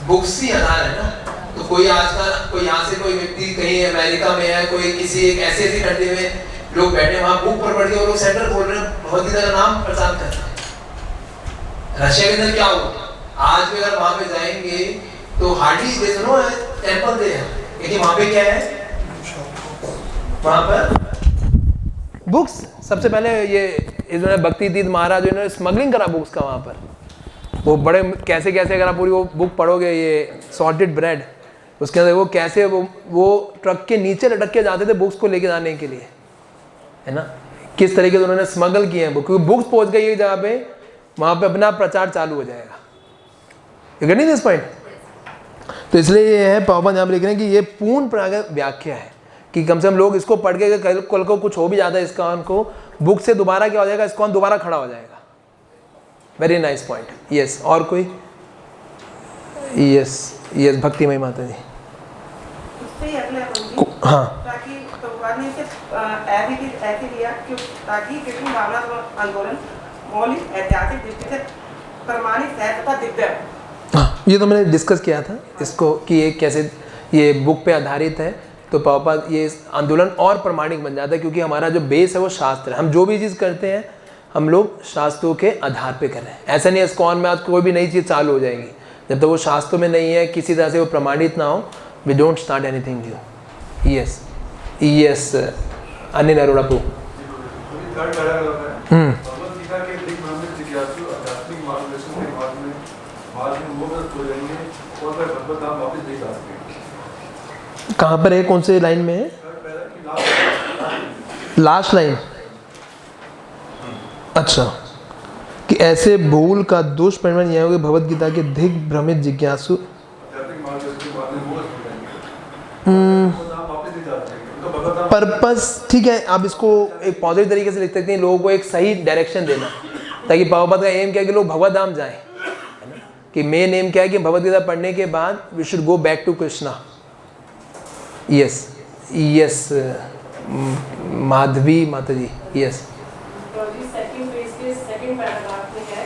बुक्स ही आधार है ना। तो कोई आजकल कोई यहाँ से कोई व्यक्ति कहीं अमेरिका में है, कोई किसी एक ऐसी कंट्री में लोग बैठे वहाँ बुक पर पढ़ के वो लोग सेंटर खोल रहे हैं, भगवद गीता का नाम प्रचार कर रहे हैं। रशिया के अंदर क्या हुआ, आज भी अगर वहाँ पे जाएंगे तो हार्डली टेम्पल दे है, लेकिन वहाँ पे क्या है, वहाँ पर बुक्स। सबसे पहले ये इन्होंने भक्ति तीर्थ महाराज इन्होंने स्मगलिंग करा बुक्स का वहाँ पर, वो बड़े कैसे कैसे अगर आप पूरी वो बुक पढ़ोगे, ये सॉल्टेड ब्रेड, उसके अंदर वो कैसे वो ट्रक के नीचे लटक के जाते थे बुक्स को लेके जाने के लिए, है ना, किस तरीके से उन्होंने स्मगल किए हैं बुक, क्योंकि बुक्स पहुंच गई एक जगह पे, वहाँ पे अपना प्रचार चालू हो जाएगा। You getting this point? तो इसलिए ये है पावन यहाँ पर लिख रहे हैं कि ये पूर्ण प्रागत व्याख्या है, कि कम से कम लोग इसको पढ़ के कल को कुछ हो भी जाता है इस्कॉन को, बुक से दोबारा क्या हो जाएगा, इस्कॉन दोबारा खड़ा हो जाएगा। Very nice point. यस, और कोई? यस यस, भक्तिमयी माता जी। हाँ, ताकि भगवान ने इसे ऐसे लिया ताकि कृष्ण भावना आंदोलन मौलिक ऐतिहासिक दृष्टि से प्रमाणित है तथा दिव्य। हाँ, ये तो मैंने डिस्कस किया था इसको कि ये कैसे ये बुक पे आधारित है, तो प्रभुपाद ये आंदोलन और प्रमाणिक बन जाता है, क्योंकि हमारा जो बेस है वो शास्त्र है। हम जो भी चीज़ करते हैं हम लोग शास्त्रों के आधार पे कर रहे हैं। ऐसा नहीं है इस्कॉन में आज कोई भी नई चीज़ चालू हो जाएगी, जब तक वो शास्त्रों में नहीं है, किसी तरह से वो प्रमाणित ना हो, we don't start anything new. Yes yes, Anil Arora पू। कहाँ पर है, कौन से लाइन में है? Last line. अच्छा, कि ऐसे भूल का दुष्परिणाम यह होगा, भगवद गीता के दिग भ्रमित जिज्ञासु पर्पस। ठीक है, आप इसको एक पॉजिटिव तरीके से लिख सकते हैं, लोगों को एक सही डायरेक्शन देना, ताकि प्रभुपाद का एम क्या है कि लोग भगवत धाम जाएं, कि मेन एम क्या है कि भगवद गीता पढ़ने के बाद we should go back to Krishna. Yes yes Madhavi Mata ji, yes. Second page के सेकंड पैराग्राफ में है,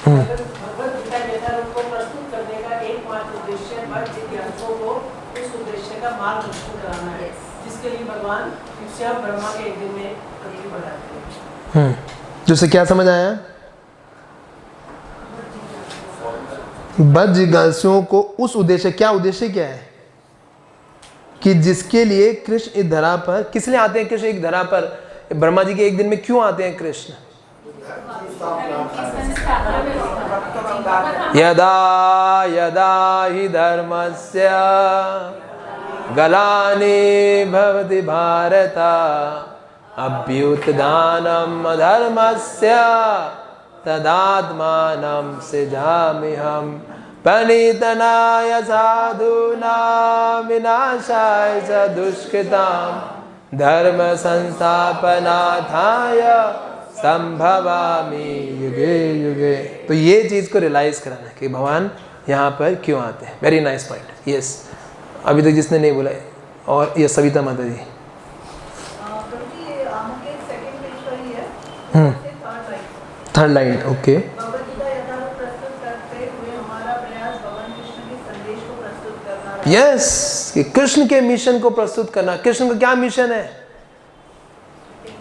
अगर भगवद गीता के धर्म को प्रस्तुत करने का एकमात्र उद्देश्य भक्त जिज्ञासुओं को उस उद्देश्य का मार्गदर्शन कराना है, जिसके लिए भगवान स्वयं ब्रह्मा के एक दिन में पृथ्वी बढ़ाते हैं। जिससे क्या समझ आया? बद्ध जिज्ञासुओं को उस उद्देश्य, क्या उद्देश्य क्या है कि जिसके लिए कृष्ण इस धरा पर, किस लिए आते हैं कृष्ण एक धरा पर? ब्रह्मा जी के एक दिन में क्यों आते हैं कृष्ण? यदा यदा हि धर्मस्य ग्लानि भवति भारत अभ्युत्थानम् अधर्मस्य तदात्मानं सृजाम्यहम् प्रणीतनाय साधूनां विनाशाय च दुष्कृतां धर्म संस्थापनार्थाय संभवामि युगे युगे। तो ये चीज़ को रियलाइज़ कराना है कि भगवान यहाँ पर क्यों आते हैं। Very nice point. यस, अभी तक जिसने नहीं बोला है, और ये सविता माता ji. Third line, okay. Yes, कि कृष्ण के मिशन को प्रस्तुत करना। कृष्ण का क्या मिशन है?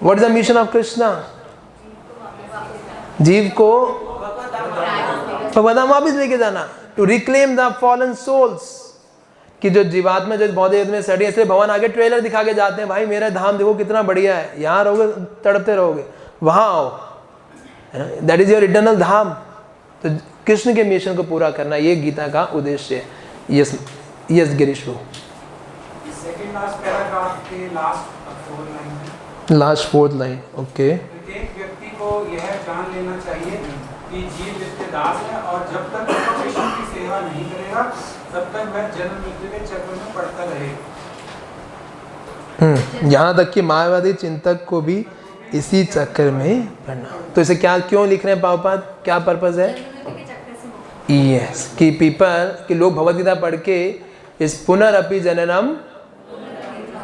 What is the mission of Krishna? जीव को भगवत वापिस लेके जाना, to reclaim the fallen souls. कि जो जीवात्मा जो भौतिक में सड़ी है, इसलिए भगवान आगे ट्रेलर दिखा के जाते हैं, भाई मेरा धाम देखो कितना बढ़िया है, यहाँ रहोगे तड़पते रहोगे, वहाँ आओ, दैट इज योर इटर्नल धाम। तो कृष्ण के मिशन को पूरा करना, ये गीता का उद्देश्य है। Yes yes Girish bro. Second last paragraph के लास्ट फोर्थ लाइन, ओके। प्रत्येक व्यक्ति को यह जान लेना चाहिए कि जीव नित्य दास है और जब तक वह कृष्ण की सेवा नहीं करेगा तब तक वह जन्म मृत्यु के चक्र में पड़ता रहेगा। यहाँ तक कि मायावादी चिंतक को भी इसी चक्कर में पड़ना। तो इसे क्या क्यों लिख रहे हैं पावपाद, क्या पर्पज है? यस, कि पीपल कि लोग भगवद गीता पढ़ के इस पुनरअपि जननम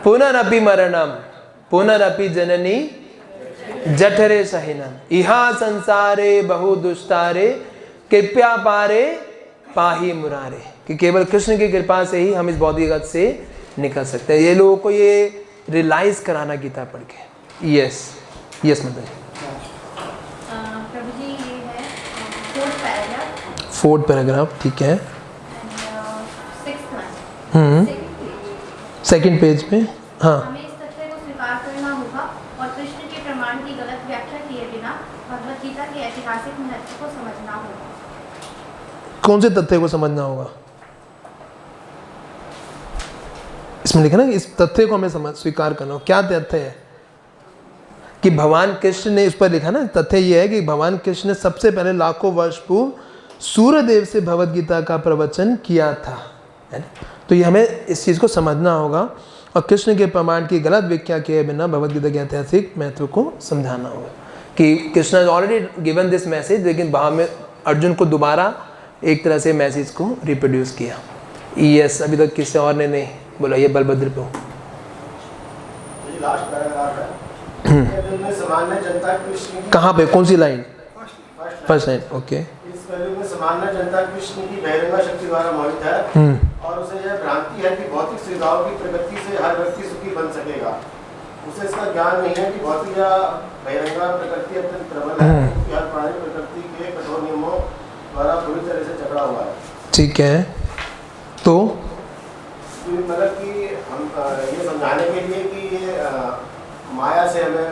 पुनरअपि मरणम पुनरअपि जननी जठरे सहिनम इहा संसारे बहु दुष्टारे कृपया पारे पाही मुरारे। कि केवल कृष्ण की कृपा से ही हम इस भौतिक जगत से निकल सकते हैं। ये लोगों को ये रियलाइज कराना गीता पढ़ के। यस यस मतलब प्रभु जी, ये है फोर्थ पैराग्राफ। फोर्थ पैराग्राफ, ठीक है। सेकंड पेज पे, हाँ। हमें इस तथ्य को स्वीकार करना होगा और कृष्ण के प्रमाण की गलत व्याख्या किए बिना भगवद गीता के ऐतिहासिक महत्व को समझना होगा। कौन से तथ्य को समझना होगा? इसमें लिखा ना, इस तथ्य को हमें स्वीकार करना होगा। क्या तथ्य है? कि भगवान कृष्ण ने, इस पर लिखा ना, तथ्य यह है कि भगवान कृष्ण ने सबसे पहले लाखों वर्ष पूर्व सूर्यदेव से भगवद गीता का प्रवचन किया था, है ना? तो ये हमें इस चीज़ को समझना होगा और कृष्ण के प्रमाण की गलत व्याख्या किए बिना भगवद गीता के ऐतिहासिक महत्व को समझाना होगा। कि Krishna has already given this message, लेकिन भाव में अर्जुन को दोबारा एक तरह से मैसेज को रिप्रोड्यूस किया। यस, अभी तक किसी और ने नहीं बोला। ये बलभद्र पे लास्ट पैराग्राफ है। सामान्य जनता कृष्ण की, कहाँ पे, कौन सी लाइन? First line, okay. इस कलयुग में सामान्य जनता कृष्ण की बहिरंगा शक्ति द्वारा मोहित है और उसे यह भ्रांति है कि भौतिक सुविधाओं की प्रगति से हर व्यक्ति सुखी बन सकेगा। उसे इसका ज्ञान नहीं है कि भौतिक या बहिरंगा प्रकृति अत्यंत प्रबल है, क्योंकि हर प्राणी प्रकृति के कठोर नियमों द्वारा पूरी तरह से जकड़ा हुआ है। ठीक है, तो मतलब कि हम ये समझाने के लिए कि ये माया से हमें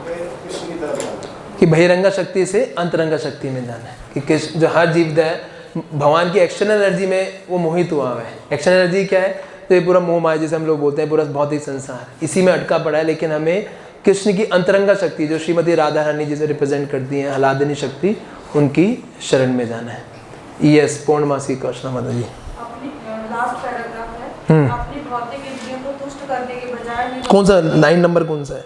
कृष्ण की तरफ जाना, कि बहिरंगा शक्ति से अंतरंगा शक्ति में जाना है। कि कृष्ण जो हर जीव है भगवान की एक्सटर्नल एनर्जी में वो मोहित हुआ है। एक्सटर्नल एनर्जी क्या है? तो ये पूरा मोह माया जैसे हम लोग बोलते हैं, पूरा भौतिक संसार इसी में अटका पड़ा है। लेकिन हमें कृष्ण की अंतरंगा शक्ति जो श्रीमती राधा रानी जिसे रिप्रेजेंट करती हैं, हलादिनी शक्ति, उनकी शरण में जाना है। यस, पूर्णमासी कृष्ण माता जी। लास्ट पैराग्राफ है, अपनी भौतिक इंद्रियों को तुष्ट करने के बजाय कौन सा लाइन नंबर कौन सा है?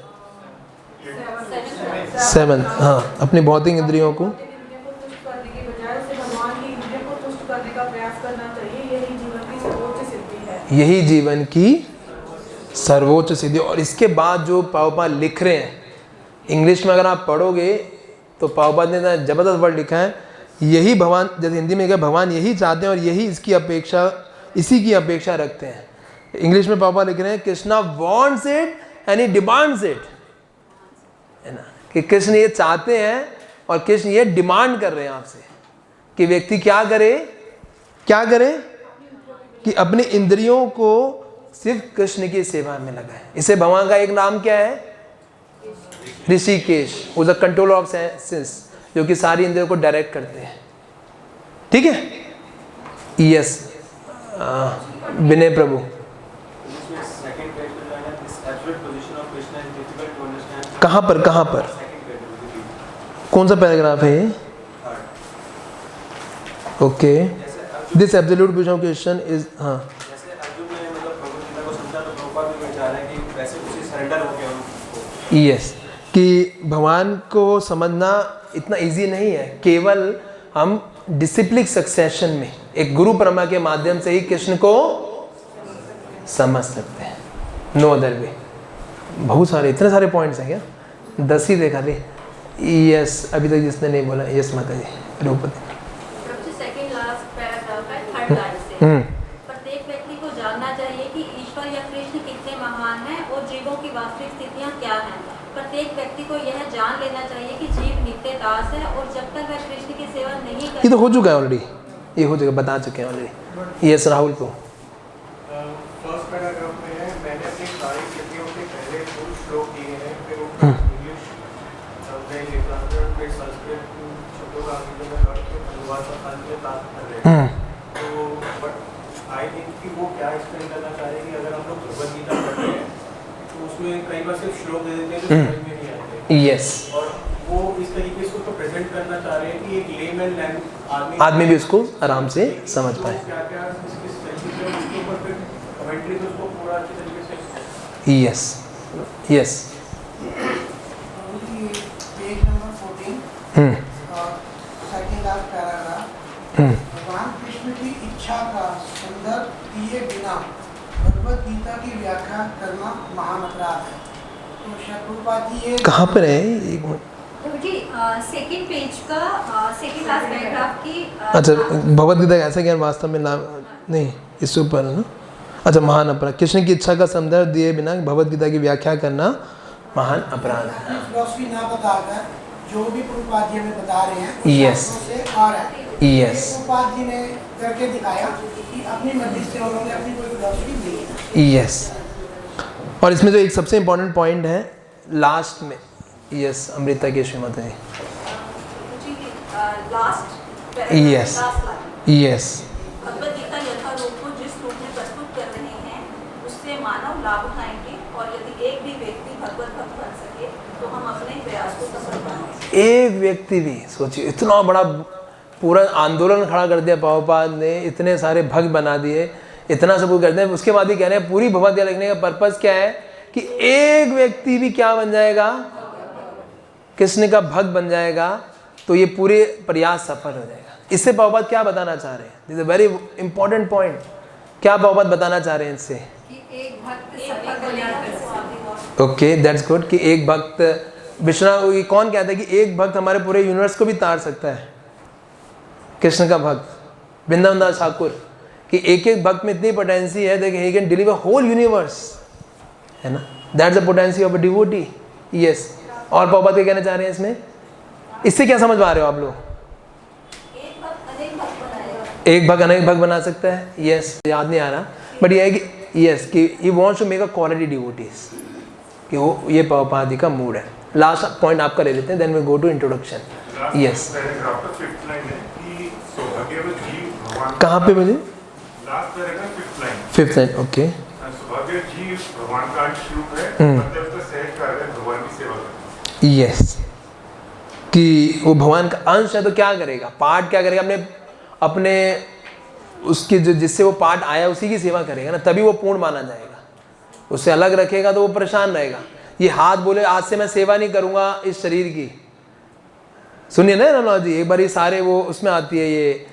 7। हाँ, अपनी भौतिक इंद्रियों को तुष्ट करने के बजाय उसे भगवान की इंद्रियों को यही जीवन की सर्वोच्च सिद्धि। और इसके बाद जो प्रभुपाद लिख रहे हैं इंग्लिश में, अगर आप पढ़ोगे तो प्रभुपाद ने जबरदस्त वर्ड लिखा है, यही भगवान, जैसे हिंदी में क्या, भगवान यही चाहते हैं और यही इसकी अपेक्षा, इसी की अपेक्षा रखते हैं। इंग्लिश में प्रभुपाद लिख रहे हैं, Krishna wants it and he demands it, है ना, कि कृष्ण ये चाहते हैं और कृष्ण ये डिमांड कर रहे हैं आपसे कि व्यक्ति क्या करे, क्या करे, कि अपने इंद्रियों को सिर्फ कृष्ण की सेवा में लगाए। इसे भगवान का एक नाम क्या है, ऋषिकेश, वो द कंट्रोलर ऑफ सेंसेस, जो कि सारी इंद्रियों को डायरेक्ट करते हैं। ठीक है, यस विनय प्रभु। कहाँ पर, कहाँ पर, कौन सा पैराग्राफ है ये? Okay, this absolute vision of question is, हाँ, यस, कि भगवान को समझना इतना इजी नहीं है। केवल हम डिसिप्लिन सक्सेशन में एक गुरु परंपरा के माध्यम से ही कृष्ण को समझ सकते हैं, नो अदर वे। बहुत सारे, इतने सारे पॉइंट्स हैं क्या? 10 ही देखा ले। यस, अभी तक जिसने नहीं बोला, यस माता जी, द्रौपदी। सेकंड लास्ट पैराग्राफ है, थर्ड लाइन से। प्रत्येक व्यक्ति को जानना चाहिए कि ईश्वर या कृष्ण कितने महान हैं और जीवों की वास्तविक स्थितियां क्या हैं। प्रत्येक व्यक्ति को यह जान लेना चाहिए कि जीव नित्य दास है और जब तक वह कृष्ण की सेवा नहीं कर, ये तो हो चुका है ऑलरेडी, ये हो चुका, बता चुके हैं ऑलरेडी। यस राहुल को फर्स्ट पैराग्राफ में है, मैंने अपनी सारी कृतियों के पहले 2 श्लोक दिए हैं, फिर उनका इंग्लिश में लिखा है, फिर संस्कृत शब्दों का अर्थ अनुवाद और अंत में प्राप्त कर रहे हैं। तो बट आई थिंक कि वो क्या एक्सप्लेन करना चाह रहे हैं कि अगर हम लोग भगवद गीता पढ़ते हैं तो उसमें कई बार सिर्फ श्लोक दे देते हैं जो समझ में नहीं आते। यस, और वो इस तरीके से उसको प्रेजेंट करना चाह रहे हैं कि एक लेमैन आदमी भी उसको आराम से समझ पाए। क्या-क्या इसके उसके ऊपर फिर कमेंट्री तो उसको पूरा अच्छे तरीके से। Yes, yes, page number 14, second last paragraph. भगवान कृष्ण की इच्छा का संदर्भ दिए बिना भगवद गीता की व्याख्या करना महान अपराध है। तो शकुरपाद जी ये कहाँ पर है? एक मिनट जी, सेकंड पेज का सेकंड लास्ट पैराग्राफ की, अच्छा, भगवद गीता ऐसा ज्ञान वास्तव में नाम नहीं, इससे ऊपर है ना। अच्छा, महान अपराध, कृष्ण की इच्छा का संदर्भ दिए बिना भगवद गीता की व्याख्या करना महान अपराध है। फिलॉसफी ना बताकर जो भी प्रभुपाद जी हमें बता रहे हैं, Yes. से आ रहा है। Yes. प्रभुपाद जी ने करके दिखाया कि अपनी मर्जी से उन्होंने अपनी कोई फिलॉसफी दी है। यस, और इसमें जो एक सबसे इम्पोर्टेंट पॉइंट है लास्ट में, यस अमृता के श्रीमती जी, यस, यस, भगवद गीता यथारूप को जिस रूप में प्रस्तुत कर रहे हैं उससे मानव लाभ उठाएंगे और यदि एक भी व्यक्ति भगवत भक्त बन सके तो हम अपने प्रयास को सफल बनाएंगे। एक व्यक्ति भी, सोचिए, इतना बड़ा पूरा आंदोलन खड़ा कर दिया प्रभुपाद ने, इतने सारे भक्त बना दिए, इतना सब कुछ करते हैं, उसके बाद ही कह रहे हैं पूरी भगवद गीता लिखने का पर्पस क्या है कि एक व्यक्ति भी क्या बन जाएगा, कृष्ण का भक्त बन जाएगा, तो ये पूरे प्रयास सफल हो जाएगा। इससे प्रभुपाद क्या बताना चाह रहे हैं? This is a very important point. क्या प्रभुपाद बताना चाह रहे हैं इससे? एक भक्त सफल कल्याण। ओके, दैट्स गुड, कि एक भक्त, विष्णु ये कौन कहता है कि एक भक्त हमारे पूरे यूनिवर्स को भी तार सकता है? कृष्ण का भक्त वृंदावन दास ठाकुर, कि एक एक भक्त में इतनी पोटेंसी है देखिए, he can deliver whole universe, है ना, that's the potency of a devotee. Yes, और प्रभुपाद क्या कहना चाह रहे हैं इसमें? इससे क्या समझ पा रहे हो आप लोग? एक भक्त अनेक भक्त बना सकता है। यस, याद नहीं आ रहा, बट ये है कि यस, कि he wants to make a quality devotees, कि वो ये प्रभुपाद जी का मूड है। लास्ट पॉइंट आपका ले लेते हैं, then we go to introduction. Yes, कहाँ पे मुझे? Fifth line, okay. यस, कि वो भगवान का अंश है तो क्या करेगा, पाठ क्या करेगा, अपने अपने उसके जो जिससे वो पाठ आया उसी की सेवा करेगा ना, तभी वो पूर्ण माना जाएगा। उससे अलग रखेगा तो वो परेशान रहेगा। ये हाथ बोले आज से मैं सेवा नहीं करूँगा इस शरीर की, सुनिए ना एनालॉजी, एक बार ये सारे वो उसमें आती है, ये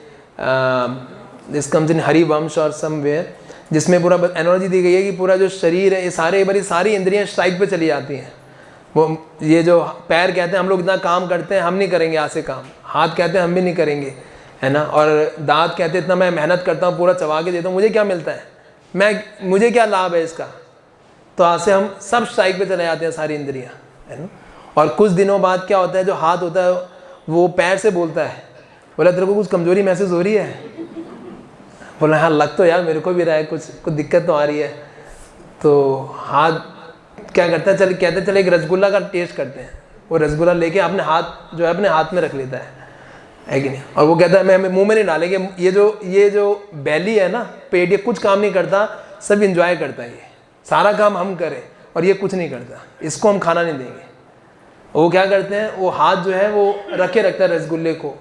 दिस कम्स इन हरिवंश और समवेयर, जिसमें पूरा एनर्जी दी गई है कि पूरा जो शरीर है, ये सारी इंद्रियां स्ट्राइक पे चली जाती हैं। वो ये जो पैर कहते हैं हम लोग इतना काम करते हैं, हम नहीं करेंगे आज से काम, हाथ कहते हैं हम भी नहीं करेंगे, है ना, और दांत कहते हैं इतना मैं मेहनत करता हूँ, पूरा चबा के देता हूँ, मुझे क्या मिलता है, मुझे क्या लाभ है इसका। तो आज से हम सब स्ट्राइक पे चले जाते हैं सारी इंद्रियां, है ना। और कुछ दिनों बाद क्या होता है, जो हाथ होता है वो पैर से बोलता है, बोला तेरे को कुछ कमजोरी महसूस हो रही है, बोला हाँ लग तो यार मेरे को भी रहा है, कुछ दिक्कत तो आ रही है। तो हाथ क्या करता है, कहते हैं चल एक रसगुल्ला का टेस्ट करते हैं, वो रसगुल्ला लेके अपने हाथ जो है अपने हाथ में रख लेता है कि नहीं, और वो कहता है मैं मुंह में नहीं डालेंगे, ये जो बैली है ना, पेट, ये कुछ काम नहीं करता, सब इंजॉय करता है, ये सारा काम हम करें और ये कुछ नहीं करता, इसको हम खाना नहीं देंगे। वो क्या करते हैं, वो हाथ जो है वो रखे रखता है रसगुल्ले को,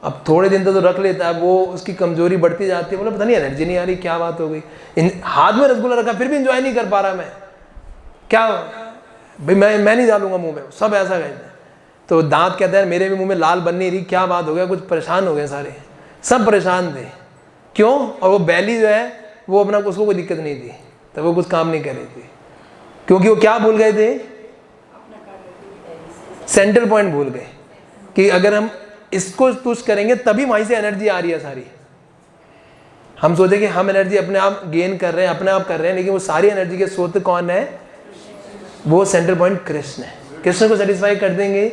अब थोड़े दिन तो रख लेता है, वो उसकी कमजोरी बढ़ती जाती है, बोला पता नहीं एनर्जी नहीं आ रही, क्या बात हो गई, हाथ में रसगुल्ला रखा फिर भी इंजॉय नहीं कर पा रहा मैं, क्या भाई मैं नहीं डालूंगा मुंह में, सब ऐसा कहते हैं। तो दांत कहते हैं मेरे भी मुंह में लाल बन नहीं रही, क्या बात हो गया, कुछ परेशान हो गए सारे, सब परेशान थे, क्यों, और वो बैली जो है वो अपना, उसको कोई दिक्कत नहीं थी, तो वो कुछ काम नहीं कर रही थी, क्योंकि वो क्या भूल गए थे, सेंट्रल पॉइंट भूल गए कि अगर हम इसको तुष्ट करेंगे तभी वहीं से एनर्जी आ रही है सारी। हम सोचे कि हम एनर्जी अपने आप गेन कर रहे हैं, अपने आप कर रहे हैं, लेकिन वो सारी एनर्जी के स्रोत कौन है, वो सेंट्रल पॉइंट कृष्ण है। कृष्ण को सेटिस्फाई कर देंगे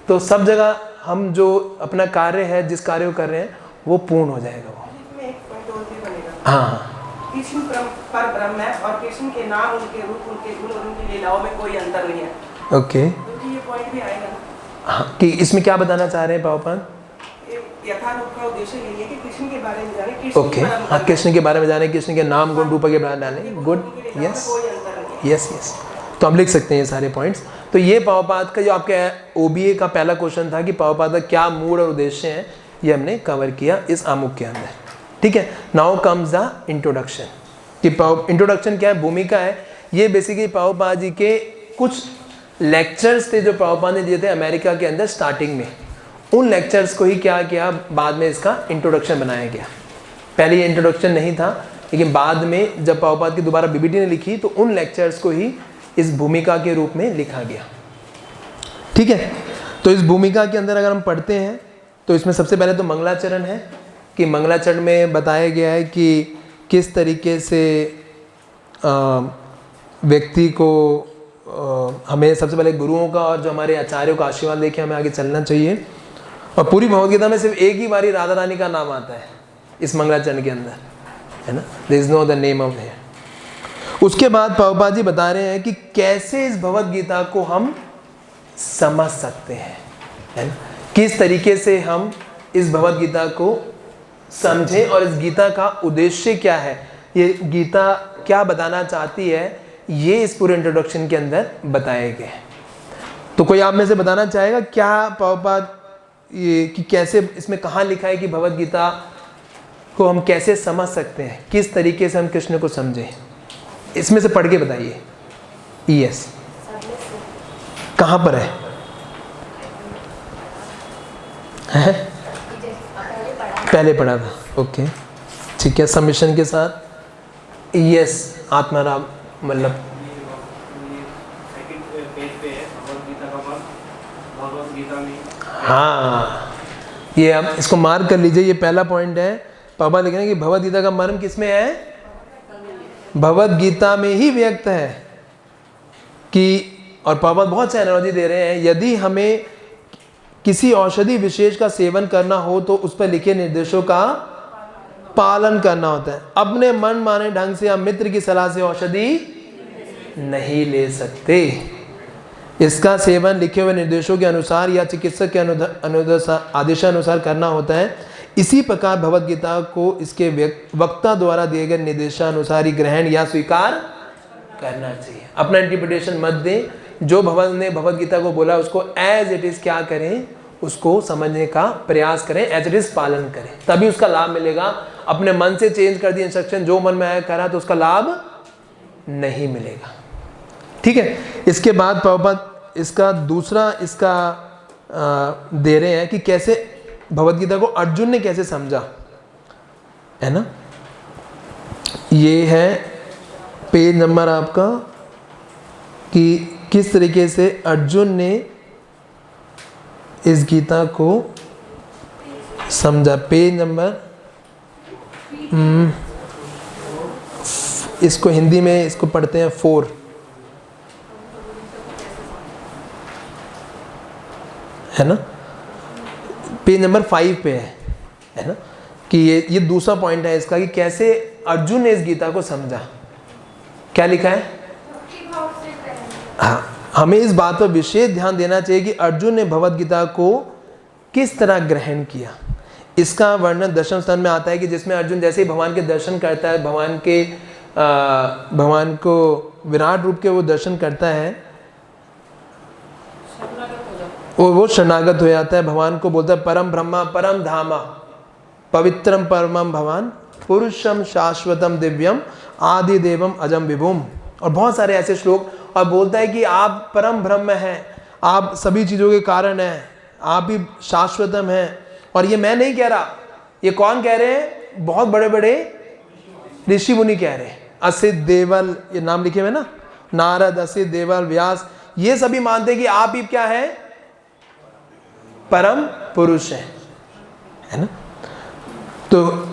तो सब जगह हम जो अपना कार्य है, जिस कार्य को कर रहे हैं वो पूर्ण हो जाएगा। वो हाँ कृष्ण पर ब्रह्म है और कृष्ण के नाम, उनके रूप, उनके गुण और उनकी लीलाओं में कोई अंतर नहीं है। ओके, क्योंकि ये पॉइंट भी आएगा ना। हाँ, कि इसमें क्या बताना चाह रहे हैं पावपान? यथारूप का उद्देश्य यही है कि कृष्ण के बारे में जाने, कृष्ण ओके, हाँ, कृष्ण के बारे में जाने, कृष्ण के नाम, गुण, रूप के बारे में जाने। गुड, यस यस यस, तो हम लिख सकते हैं ये सारे पॉइंट्स। तो ये पावपाद का जो आपके OBA का पहला क्वेश्चन था कि पावपाद का क्या मूड और उद्देश्य है, ये हमने कवर किया इस आमुख के अंदर। ठीक है, नाउ कम्स द इंट्रोडक्शन कि इंट्रोडक्शन क्या है, भूमिका है। ये बेसिकली पावपाद जी के कुछ लेक्चर्स थे जो पावपाद ने दिए थे अमेरिका के अंदर स्टार्टिंग में, उन लेक्चर्स को ही क्या किया, बाद में इसका इंट्रोडक्शन बनाया गया। पहले ये इंट्रोडक्शन नहीं था, लेकिन बाद में जब पावपाद की दोबारा BBT ने लिखी तो उन लेक्चर्स को ही इस भूमिका के रूप में लिखा गया। ठीक है, तो इस भूमिका के अंदर अगर हम पढ़ते हैं तो इसमें सबसे पहले तो मंगलाचरण है कि मंगलाचरण में बताया गया है कि किस तरीके से व्यक्ति को हमें सबसे पहले गुरुओं का और जो हमारे आचार्यों का आशीर्वाद लेके हमें आगे चलना चाहिए। और पूरी भगवद्गीता में सिर्फ एक ही बारी राधा रानी का नाम आता है इस मंगलाचरण के अंदर, है ना, there is no other name of here. उसके बाद प्रभुपाद जी बता रहे हैं कि कैसे इस भगवद्गीता को हम समझ सकते हैं, है ना, किस तरीके से हम इस भगवद्गीता को समझें और इस गीता का उद्देश्य क्या है, ये गीता क्या बताना चाहती है, ये इस पूरे इंट्रोडक्शन के अंदर बताए गए। तो कोई आप में से बताना चाहेगा क्या प्रभुपाद ये कि कैसे इसमें कहाँ लिखा है कि भगवद गीता को हम कैसे समझ सकते हैं, किस तरीके से हम कृष्ण को समझें, इसमें से पढ़ के बताइए। यस, कहाँ पर है? पहले पढ़ा था, ओके ठीक है, सबमिशन के साथ। यस, आत्माराम मतलब हाँ, ये आप इसको मार्क कर लीजिए, ये पहला पॉइंट है। पापा लिख रहे हैं कि भगवद गीता का मर्म किसमें है? भगवद गीता में ही व्यक्त है कि, और पापा बहुत से एनालॉजी दे रहे हैं, यदि हमें किसी औषधि विशेष का सेवन करना हो तो उस पर लिखे निर्देशों का पालन करना होता है। अपने मन माने ढंग से हम मित्र की सलाह से औषधि नहीं ले सकते। इसका सेवन लिखे हुए निर्देशों के अनुसार या चिकित्सक के आदेशानुसार करना होता है। इसी प्रकार भगवद गीता को इसके वक्ता द्वारा दिए गए निर्देशानुसार ही ग्रहण या स्वीकार करना चाहिए। अपना इंटरप्रिटेशन मत दें, जो भगवान ने भगवद गीता को बोला उसको एज इट इज क्या करें, उसको समझने का प्रयास करें, एज इट इज पालन करें, तभी उसका लाभ मिलेगा। अपने मन से चेंज कर दिया इंस्ट्रक्शन, जो मन में आया करा, तो उसका लाभ नहीं मिलेगा। ठीक है, इसके बाद प्रभुपाद इसका दूसरा दे रहे हैं कि कैसे भगवद गीता को अर्जुन ने कैसे समझा, है ना। ये है पेज नंबर आपका कि किस तरीके से अर्जुन ने इस गीता को समझा। पेज नंबर इसको हिंदी में इसको पढ़ते हैं 4। है ना, पेज नंबर 5 पे है ना, कि ये दूसरा पॉइंट है इसका कि कैसे अर्जुन ने इस गीता को समझा। क्या लिखा है? हाँ, हमें इस बात पर विशेष ध्यान देना चाहिए कि अर्जुन ने भगवद गीता को किस तरह ग्रहण किया। इसका वर्णन दशम स्कंद में आता है कि जिसमें अर्जुन जैसे ही भगवान के दर्शन करता है, भगवान को विराट रूप के वो दर्शन करता है, वो शरणागत हो जाता है। भगवान को बोलता है परम ब्रह्मा परम धामा पवित्रम परमम भगवान पुरुषम शाश्वतम दिव्यम आदि देवम अजम विभुम, और बहुत सारे ऐसे श्लोक, और बोलता है कि आप परम ब्रह्म हैं, आप सभी चीज़ों के कारण हैं, आप ही शाश्वतम हैं। और ये मैं नहीं कह रहा, ये कौन कह रहे हैं? बहुत बड़े बड़े ऋषि मुनि कह रहे हैं। असित देवल, ये नाम लिखे हुए ना, नारद, असित देवल, व्यास, ये सभी मानते हैं कि आप ही क्या है? परम पुरुष है ना। तो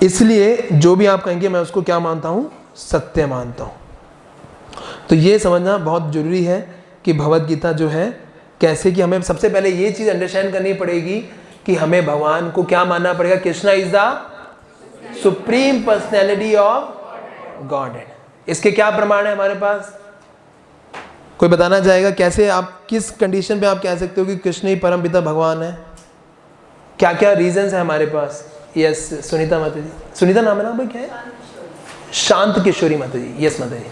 इसलिए जो भी आप कहेंगे मैं उसको क्या मानता हूँ? सत्य मानता हूँ। तो ये समझना बहुत जरूरी है कि भगवद गीता जो है कैसे, कि हमें सबसे पहले ये चीज़ अंडरस्टैंड करनी पड़ेगी कि हमें भगवान को क्या मानना पड़ेगा? Krishna is the supreme personality of godhead. इसके क्या प्रमाण है हमारे पास? कोई बताना चाहेगा कैसे, आप किस कंडीशन पे आप कह सकते हो कि कृष्ण ही परम पिता भगवान है? क्या क्या रीजंस है हमारे पास? यस सुनीता माता जी, सुनीता नाम है ना भाई, क्या है? शांत किशोरी माता जी। यस माता जी।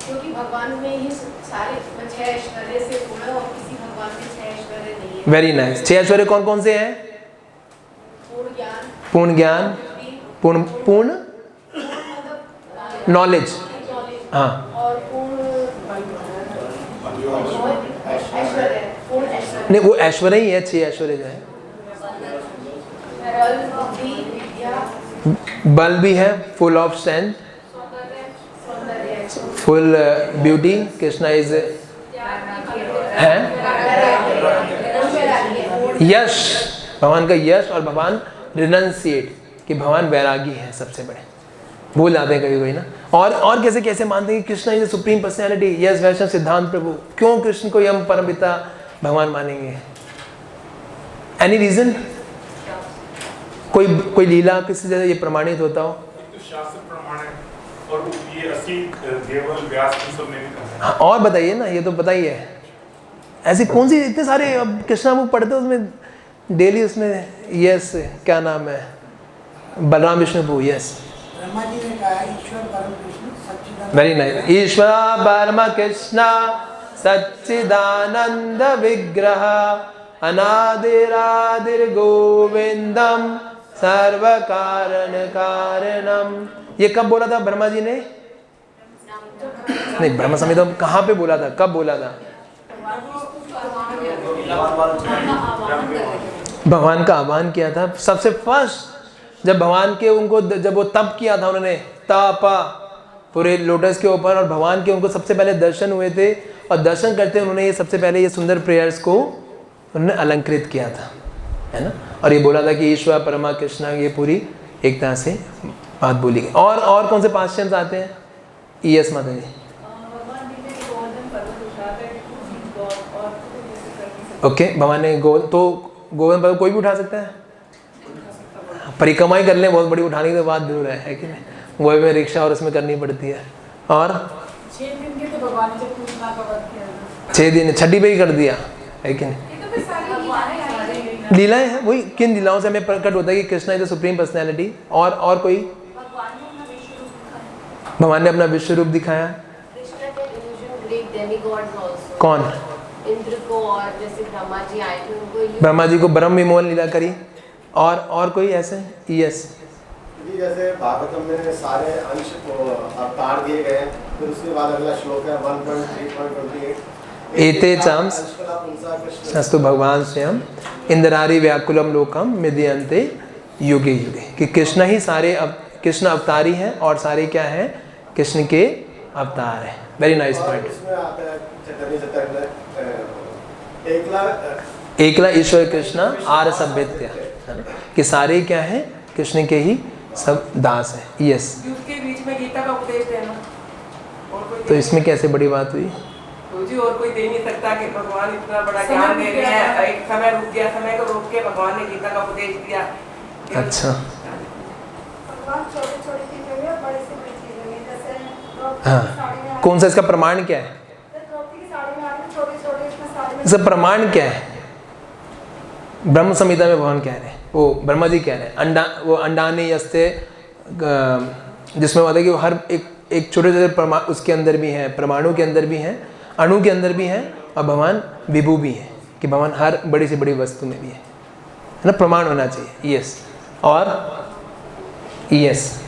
क्योंकि भगवान में ही सारे 6 ऐश्वर्य से पूर्ण, और किसी भगवान में 6 ऐश्वर्य नहीं है। Very nice. 6 ऐश्वर्य कौन कौन से हैं? पूर्ण ज्ञान, पूर्ण नॉलेज, हाँ, और नहीं वो ऐश्वर्य ही है, 6 ऐश्वर्य जो है। बल भी है, full of strength, full beauty. Krishna is है यश, भगवान का यश, और भगवान रिनंसिएट, कि भगवान वैरागी है सबसे बड़े। भूल जाते हैं कभी कोई ना। और कैसे कैसे मानते हैं कि Krishna is supreme personality. Yes Vaishnava सिद्धांत प्रभु। क्यों कृष्ण को हम परम पिता भगवान मानेंगे? Any reason? कोई लीला किसी से ये प्रमाणित होता हो? शास्त्र प्रमाण है, और ये असित देवल व्यास इन सब में भी कहा है। और बताइए ना, ये तो बताइए ऐसी कौन सी, इतने सारे अब कृष्णा बुक पढ़ते हो उसमें डेली, उसमें यस क्या नाम है, बलराम विष्णु प्रभु। Yes very nice. ईश्वर परम कृष्ण सच्चिदानंद विग्रह अनादिरादिर गोविंदम सर्व कारण कारणम। ये कब बोला था ब्रह्मा जी ने? नहीं, ब्रह्म संहिता कहाँ पे बोला था, कब बोला था? भगवान का आह्वान किया था सबसे फर्स्ट, जब भगवान के उनको, जब वो तप किया था उन्होंने, तपा पूरे लोटस के ऊपर, और भगवान के उनको सबसे पहले दर्शन हुए थे, और दर्शन करते उन्होंने ये सबसे पहले ये सुंदर प्रेयर्स को उन्होंने अलंकृत किया था, है ना। और ये बोला था कि ईश्वर परमा कृष्णा, ये पूरी एक तरह से बात बोली गई। और कौन से पास्चन्स आते हैं? यस माता जी। ओके, भगवान ने गोवर्धन पर्वत कोई भी उठा सकता है, परिक्रमा ही कर ले, बहुत बड़ी उठाने की बात दूर है कि नहीं? वो में रिक्शा और उसमें करनी पड़ती है। और 6 दिन के तो भगवान ने जब पूतना का वध किया था, 6 दिन छठी पे ही कर दिया है कि नहीं? लीलाएं हैं, वही किन लीलाओं से हमें प्रकट होता है कि Krishna is the supreme personality. और कोई? भगवान ने अपना विश्व रूप दिखाया। कौन? इंद्र को, और जैसे ब्रह्मा जी आए थे उनको, ब्रह्मा जी को ब्रह्म विमोहन लीला करी। और कोई ऐसे? यस, जैसे भागवतम में सारे अंश अवतार दिए गए, फिर उसके बाद अगला श्लोक है 1.3.28 एते चांस सस्तु भगवान स्वयं इंद्रारी व्याकुलम लोकम मिदयन्ते युगे युगे, कि कृष्ण ही सारे, अब कृष्ण अवतारी हैं और सारे क्या हैं, कृष्ण के अवतार हैं। Very nice point. एकला ईश्वर कृष्ण आर सभ्यत्य, कि सारे क्या हैं, कृष्ण के ही सब दास हैं। यस, युद्ध के बीच में गीता का उपदेश देना, और कोई तो इसमें कैसे बड़ी बात हुई? तो जी और कोई दे नहीं सकता कि भगवान इतना बड़ा ज्ञान दे रहे हैं, एक समय रुक गया, समय को रोक के भगवान ने गीता का उपदेश दिया। अच्छा, भगवान छोटी-छोटी चीजें हैं, बड़ी से बड़ी चीजें हैं, जैसे हाँ, कौन सा इसका प्रमाण क्या है? द्रौपदी की साड़ी में आपने छोटी-छोटी इसमें साड़ी में इसका प्रमाण क्या है? ब्रह्म संहिता में भगवान कह रहे हैं, वो ब्रह्मा जी कह रहे हैं, वो अंडाने यस्ते, जिसमें बताया कि वो हर एक छोटे छोटे परमाणु उसके अंदर भी हैं, परमाणु के अंदर भी हैं, अणु के अंदर भी हैं, और भगवान विभू भी हैं, कि भगवान हर बड़ी से बड़ी वस्तु में भी है ना, प्रमाण होना चाहिए। यस, और यस,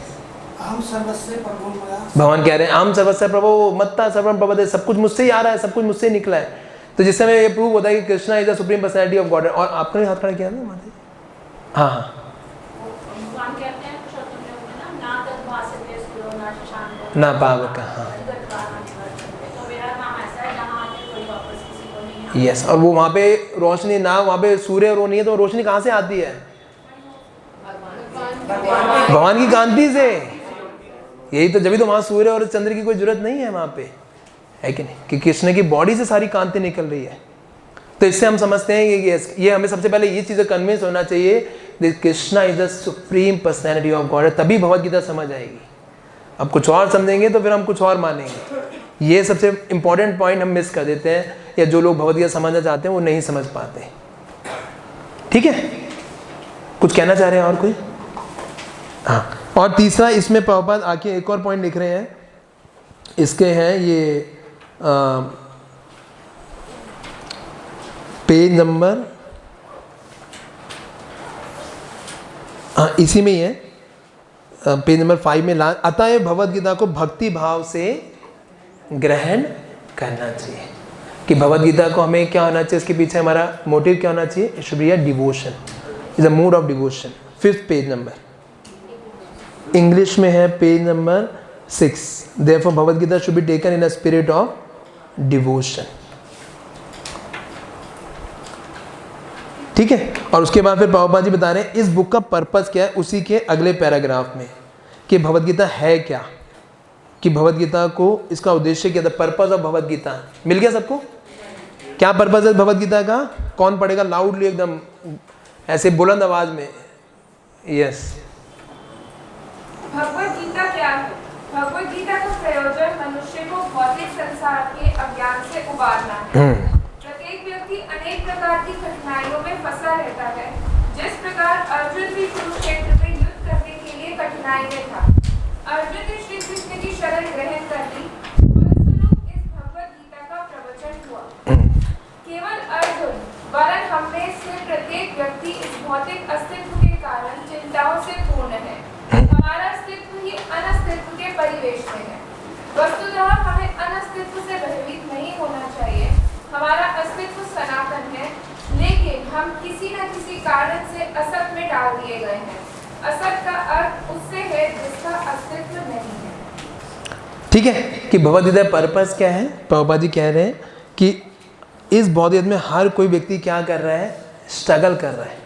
भगवान कह रहे हैं आम सर्वस्व प्रभु मत्ता सर्वम प्रभुते, सब कुछ मुझसे ही आ रहा है, सब कुछ मुझसे ही निकला है। तो जिससे हमें ये प्रूव होता है कि Krishna is the supreme personality of God. और आपने हाथ खड़ा किया ना माता जी? हाँ हाँ, भगवान कहते हैं ना ना पावक, हाँ यस। और वो वहाँ पे रोशनी ना, वहाँ पे सूर्य और वो नहीं है, तो रोशनी कहाँ से आती है? भगवान की कांति से। यही तो, जब भी तो वहाँ सूर्य और चंद्र की कोई जरूरत नहीं है वहाँ पे, है कि नहीं, कि कृष्ण की बॉडी से सारी कांति निकल रही है। तो इससे हम समझते हैं कि ये हमें सबसे पहले ये चीज़ें कन्विंस होना चाहिए, Krishna is the supreme personality of God, तभी भगवद गीता समझ आएगी। अब कुछ और समझेंगे तो फिर हम कुछ और मानेंगे। ये सबसे इंपॉर्टेंट पॉइंट हम मिस कर देते हैं, या जो लोग भगवद गीता समझना चाहते हैं वो नहीं समझ पाते। ठीक है, कुछ कहना चाह रहे हैं और कोई? हाँ, और तीसरा इसमें प्रभुपाद आके एक और पॉइंट लिख रहे हैं, इसके हैं ये पेज नंबर, हाँ इसी में ही है, पेज नंबर 5 में अतः भगवद गीता को भक्ति भाव से ग्रहण करना चाहिए। कि भगवद गीता को हमें क्या होना चाहिए, इसके पीछे हमारा मोटिव क्या होना चाहिए? It should be a devotion, is a mood of devotion. 5th page number, English में है page number 6। Therefore Bhagavad Gita should be taken in a spirit of devotion. ठीक है, और उसके बाद फिर प्रभुपाद जी बता रहे हैं इस बुक का पर्पस क्या है, उसी के अगले पैराग्राफ में, कि भगवद गीता है क्या, कि भगवद गीता को इसका उद्देश्य क्या था, पर्पस ऑफ भगवद गीता। मिल गया सबको? क्या पर्पस है भगवद गीता का? कौन पढ़ेगा लाउडली, एकदम ऐसे बुलंद आवाज में? यस, भगवद गीता क्या है? भगवद गीता का प्रयोजन मनुष्य को भौतिक संसार के अज्ञान से उबारना है। प्रत्येक व्यक्ति अनेक प्रकार की कठिनाइयों में फंसा रहता है। जिस प्रकार अर्जुन भी कुरुक्षेत्र में युद्ध करने के लिए कठिनाई में था, अर्जुन ने श्री कृष्ण की शरण ग्रहण कर ली, फलस्वरूप इस भगवद गीता का प्रवचन हुआ। केवल अर्जुन वरन हम में से प्रत्येक व्यक्ति इस भौतिक अस्तित्व के कारण चिंताओं से पूर्ण है। हमारा अस्तित्व ही अनस्तित्व के परिवेश में है। वस्तुतः हमें अनस्तित्व से भयभीत नहीं होना चाहिए। हमारा अस्तित्व सनातन है, लेकिन हम किसी न किसी कारण से असत में डाल दिए गए हैं। असत का अर्थ उससे है जिसका अस्तित्व नहीं है। ठीक है, कि भगवद गीता पर्पस क्या है? प्रभुपाद जी कह रहे हैं कि इस भौतिक में हर कोई व्यक्ति क्या कर रहा है? स्ट्रगल कर रहा है।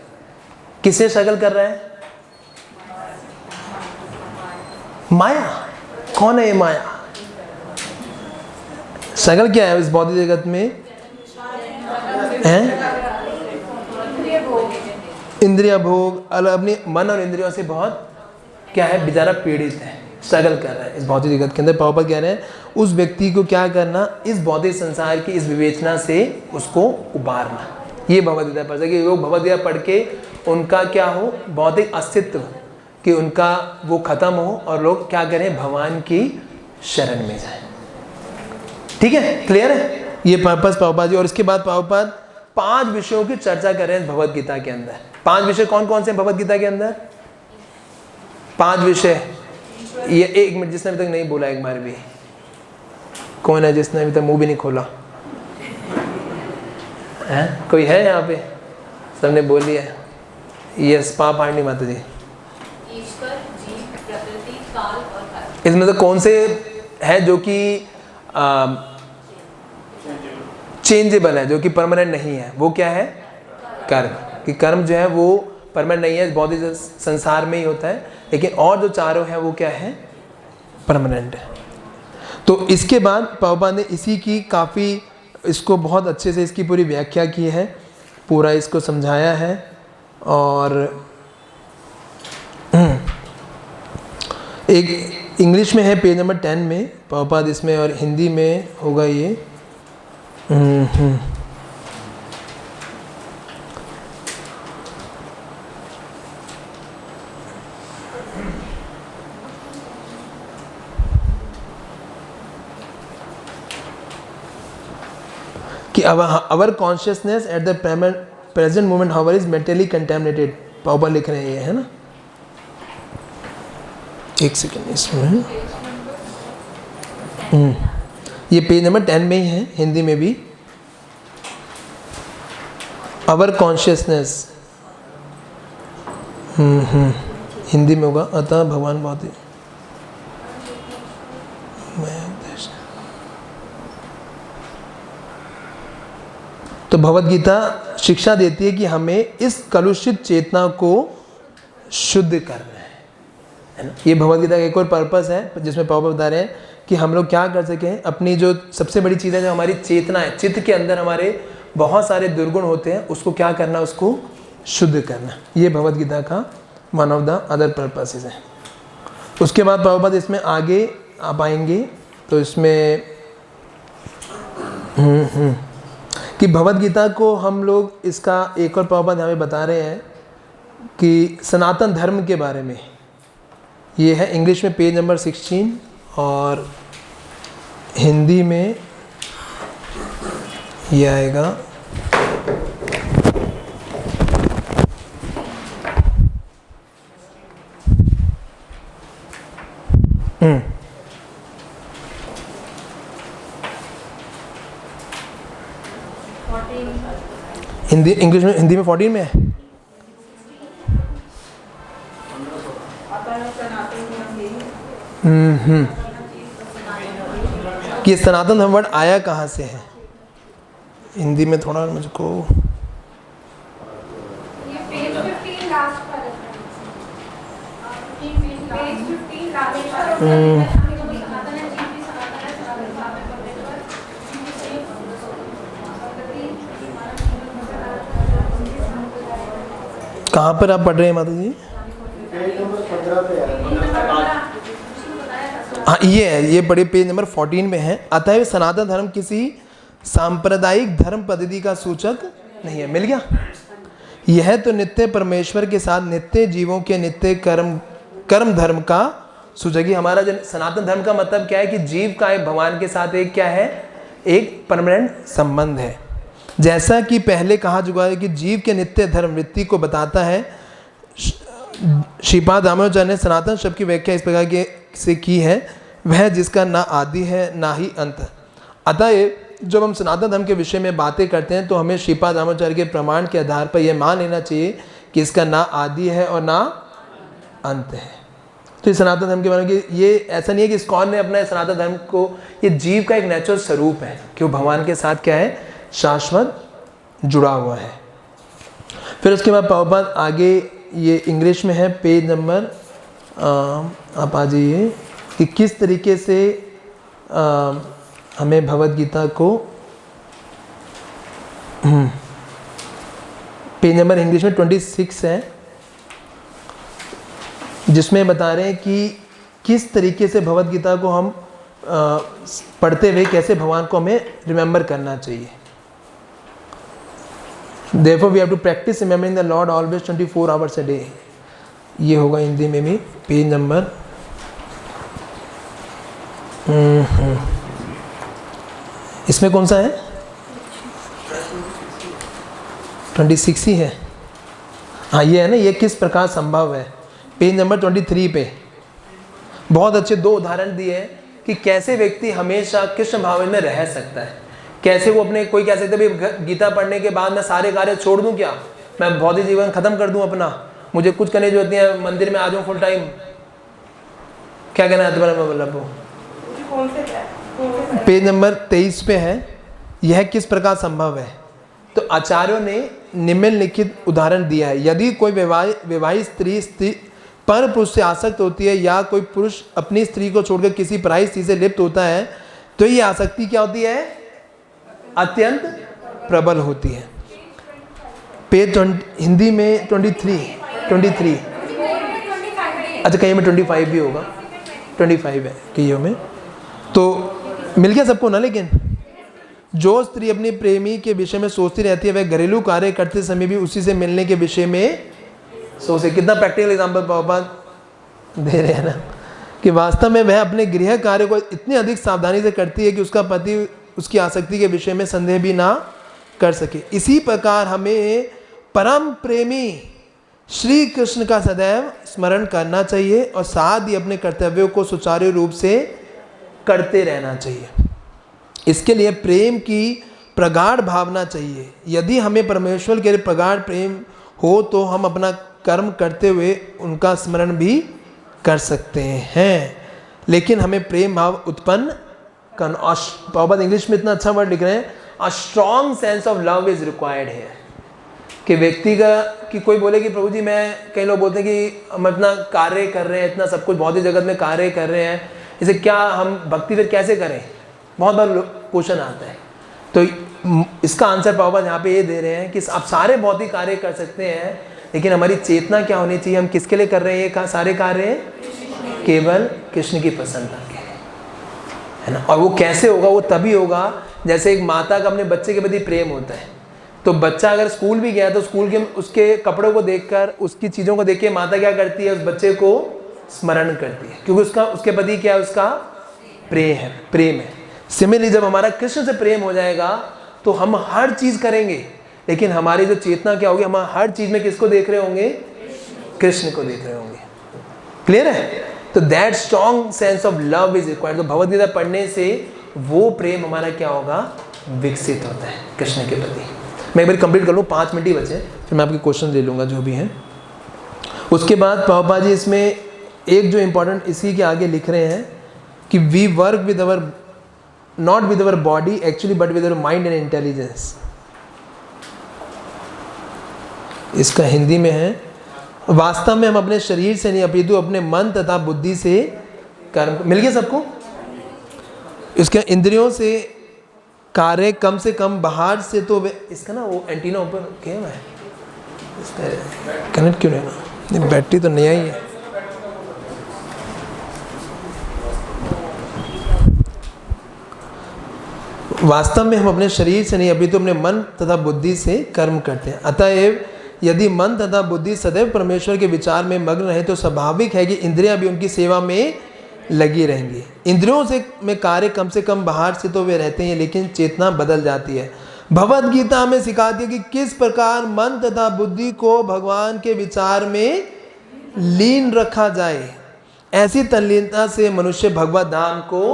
किससे स्ट्रगल कर रहा है? माया। कौन है ये माया? स्ट्रगल क्या है इस भौतिक जगत में? इंद्रिय भोग, अपने मन और इंद्रियों से बहुत क्या है, बेचारा पीड़ित है, स्ट्रगल कर रहा है इस भौतिक जगत के अंदर। प्रभुपाद कह रहे हैं उस व्यक्ति को क्या करना, इस भौतिक संसार की इस विवेचना से उसको उबारना। ये भगवद गीता पढ़ कि लोग भगवद गीता पढ़ के उनका क्या हो, भौतिक अस्तित्व कि उनका वो खत्म हो और लोग क्या करें, भगवान की शरण में जाएं। ठीक है, क्लियर है ये पर्पस प्रभुपाद जी। और इसके बाद प्रभुपाद 5 विषयों की चर्चा कर रहे हैं भगवद गीता के अंदर। 5 विषय कौन कौन से हैं भगवद गीता के अंदर? 5 विषय। ये 1 मिनट, जिसने अभी तक नहीं बोला एक बार भी, कौन है जिसने अभी तक मुंह भी नहीं खोला है? कोई है यहाँ पे? सबने बोल लिया। यस, पाप आंटी माता जी। ईश्वर, जीव, प्रकृति, इसमें से कौन से है जो कि चेंजेबल है, जो कि परमानेंट नहीं है? वो क्या है? कर्म। कि कर्म जो है वो परमानेंट नहीं है, बहुत ही संसार में ही होता है, लेकिन और जो चारों हैं वो क्या है? परमानेंट है। तो इसके बाद प्रभुपाद ने इसी की काफ़ी, इसको बहुत अच्छे से इसकी पूरी व्याख्या की है, पूरा इसको समझाया है। और एक इंग्लिश में है पेज नंबर 10 में प्रभुपाद इसमें, और हिंदी में होगा ये कि our consciousness at the present moment however is mentally contaminated। Prabhupada लिख रहे हैं ये, है ना? एक सेकेंड, इसमें ये पेज नंबर 10 में ही है, हिंदी में भी। our consciousness हिंदी में होगा, अतः भगवान बहुत ही तो भगवद गीता शिक्षा देती है कि हमें इस कलुषित चेतना को शुद्ध करना है ना? ये भगवद गीता का एक और पर्पस है जिसमें प्रभुपाद बता रहे हैं कि हम लोग क्या कर सकें, अपनी जो सबसे बड़ी चीज़ है, जो हमारी चेतना है, चित्त के अंदर हमारे बहुत सारे दुर्गुण होते हैं, उसको क्या करना, उसको शुद्ध करना। ये भगवद गीता का one of the other purposes है। उसके बाद प्रभुपाद इसमें आगे आप आएंगे तो इसमें कि भगवद गीता को हम लोग, इसका एक और प्रभुपाद हमें बता रहे हैं कि सनातन धर्म के बारे में। ये है इंग्लिश में पेज नंबर 16 और हिंदी में ये आएगा हिंदी, इंग्लिश में, हिंदी में 14 में है। कि सनातन धर्म वर्ड आया कहाँ से है? हिंदी में थोड़ा मुझको ये पेज 15 लास्ट पर है। पेज 15 लास्ट पर कहाँ पर आप पढ़ रहे हैं माता जी? हाँ ये है, ये पढ़े पेज नंबर 14 में है। अतः सनातन धर्म किसी सांप्रदायिक धर्म पद्धति का सूचक नहीं है। मिल गया? यह तो नित्य परमेश्वर के साथ नित्य जीवों के नित्य कर्म धर्म का सूचक ही। हमारा जो सनातन धर्म का मतलब क्या है कि जीव का एक भगवान के साथ एक क्या है, एक परमानेंट संबंध है। जैसा कि पहले कहा चुका है कि जीव के नित्य धर्म वृत्ति को बताता है। श्रीपाद रामानुजाचार्य ने सनातन शब्द की व्याख्या इस प्रकार के से की है, वह जिसका ना आदि है ना ही अंत। अतः जब हम सनातन धर्म के विषय में बातें करते हैं तो हमें श्रीपाद रामानुजाचार्य के प्रमाण के आधार पर यह मान लेना चाहिए कि इसका ना आदि है और ना अंत है। तो इस सनातन धर्म के बारे में ये ऐसा नहीं है कि इस्कॉन ने अपना सनातन धर्म को, ये जीव का एक नेचुरल स्वरूप है कि वो भगवान के साथ क्या है, शाश्वत जुड़ा हुआ है। फिर उसके बाद प्रभुपाद आगे ये इंग्लिश में है पेज नंबर आप आ जाइए कि किस तरीके से हमें भगवद गीता को पेज नंबर इंग्लिश में 26 है, जिसमें बता रहे हैं कि किस तरीके से भगवद गीता को हम पढ़ते हुए कैसे भगवान को हमें रिमेंबर करना चाहिए। Therefore we have to practice remembering the Lord always 24 hours a day। ये होगा हिंदी में भी पेज नंबर इसमें कौन सा है, 26 ही है। हाँ ये है ना, ये किस प्रकार संभव है, पेज नंबर 23 पे बहुत अच्छे 2 उदाहरण दिए हैं कि कैसे व्यक्ति हमेशा कृष्ण भाव में रह सकता है। कैसे वो अपने, कोई कह सकता है भाई गीता पढ़ने के बाद मैं सारे कार्य छोड़ दूं क्या, मैं भौतिक जीवन खत्म कर दूं अपना, मुझे कुछ करने जो होती है, मंदिर में आ जाऊं फुल टाइम, क्या कहना है तुम्हारा बल्लभ? कौन से पेज नंबर 23 पे है, यह किस प्रकार संभव है। तो आचार्यों ने निम्नलिखित उदाहरण दिया है। यदि कोई विवाहित स्त्री पर पुरुष से आसक्त होती है या कोई पुरुष अपनी स्त्री को छोड़कर किसी पराई स्त्री से लिप्त होता है तो ये आसक्ति क्या होती है? अत्यंत प्रबल होती है। पेज हिंदी में 23 अच्छा कहीं में 25 भी होगा, 25 है कईयों में। तो मिल गया सबको ना। लेकिन जो स्त्री अपनी प्रेमी के विषय में सोचती रहती है वह घरेलू कार्य करते समय भी उसी से मिलने के विषय में सोचे। कितना प्रैक्टिकल एग्जाम्पल प्रभुपाद दे रहे हैं ना, कि वास्तव में वह अपने गृह कार्य को इतनी अधिक सावधानी से करती है कि उसका पति उसकी आसक्ति के विषय में संदेह भी ना कर सके। इसी प्रकार हमें परम प्रेमी श्री कृष्ण का सदैव स्मरण करना चाहिए और साथ ही अपने कर्तव्यों को सुचारू रूप से करते रहना चाहिए। इसके लिए प्रेम की प्रगाढ़ भावना चाहिए। यदि हमें परमेश्वर के लिए प्रगाढ़ प्रेम हो तो हम अपना कर्म करते हुए उनका स्मरण भी कर सकते हैं। लेकिन हमें प्रेम भाव उत्पन्न करना, प्रभुपाद इंग्लिश में इतना अच्छा वर्ड लिख रहे हैं, a strong sense of love is required है। कि व्यक्ति का कि कोई बोले कि प्रभु जी मैं, कई लोग बोलते हैं कि हम इतना कार्य कर रहे हैं, इतना सब कुछ भौतिक जगत में कार्य कर रहे हैं, इसे क्या हम भक्ति फिर कैसे करें, बहुत बार क्वेश्चन आता है। तो इसका आंसर प्रभुपाद यहाँ पे ये दे रहे हैं कि आप सारे भौतिक कार्य कर सकते हैं, लेकिन हमारी चेतना क्या होनी चाहिए, हम किसके लिए कर रहे हैं ये सारे कार्य? केवल कृष्ण की प्रसन्नता के लिए, है ना। और वो कैसे होगा? वो तभी होगा जैसे एक माता का अपने बच्चे के प्रति प्रेम होता है। तो बच्चा अगर स्कूल भी गया तो स्कूल के उसके कपड़ों को देखकर, उसकी चीज़ों को देख के माता क्या करती है? उस बच्चे को स्मरण करती है, क्योंकि उसके प्रति क्या है? उसका प्रेम है। सिमिलरली जब हमारा कृष्ण से प्रेम हो जाएगा तो हम हर चीज़ करेंगे, लेकिन हमारी जो चेतना क्या होगी? हम हर चीज़ में किसको देख रहे होंगे? कृष्ण को देख रहे होंगे। क्लियर है? तो that strong sense of love is required. तो भगवद गीता पढ़ने से वो प्रेम हमारा क्या होगा? विकसित होता है कृष्ण के प्रति। मैं एक बार कंप्लीट कर लूँ, 5 मिनट ही बचे, फिर मैं आपके क्वेश्चन ले लूँगा जो भी हैं। उसके बाद प्रभुपाद जी इसमें एक जो इम्पोर्टेंट इसी के आगे लिख रहे हैं कि we work with our not with our body actually but with our mind and intelligence. इसका हिंदी में है, वास्तव में हम अपने शरीर से नहीं अपितु अपने मन तथा बुद्धि से कर्म। मिल गया सबको? इसके इंद्रियों से कार्य कम से कम बाहर से तो इसका ना वो एंटीना ऊपर क्या है, इसका कनेक्ट क्यों नहीं ना? बैटरी तो नया ही है। वास्तव में हम अपने शरीर से नहीं अभी तो अपने मन तथा बुद्धि से कर्म करते हैं। अतएव यदि मन तथा बुद्धि सदैव परमेश्वर के विचार में मग्न रहे तो स्वाभाविक है कि इंद्रियां भी उनकी सेवा में लगी रहेंगी। इंद्रियों से में कार्य कम से कम बाहर से तो वे रहते हैं, लेकिन चेतना बदल जाती है। भगवद गीता हमें सिखाती है कि किस प्रकार मन तथा बुद्धि को भगवान के विचार में लीन रखा जाए। ऐसी तल्लीनता से मनुष्य भगवत धाम को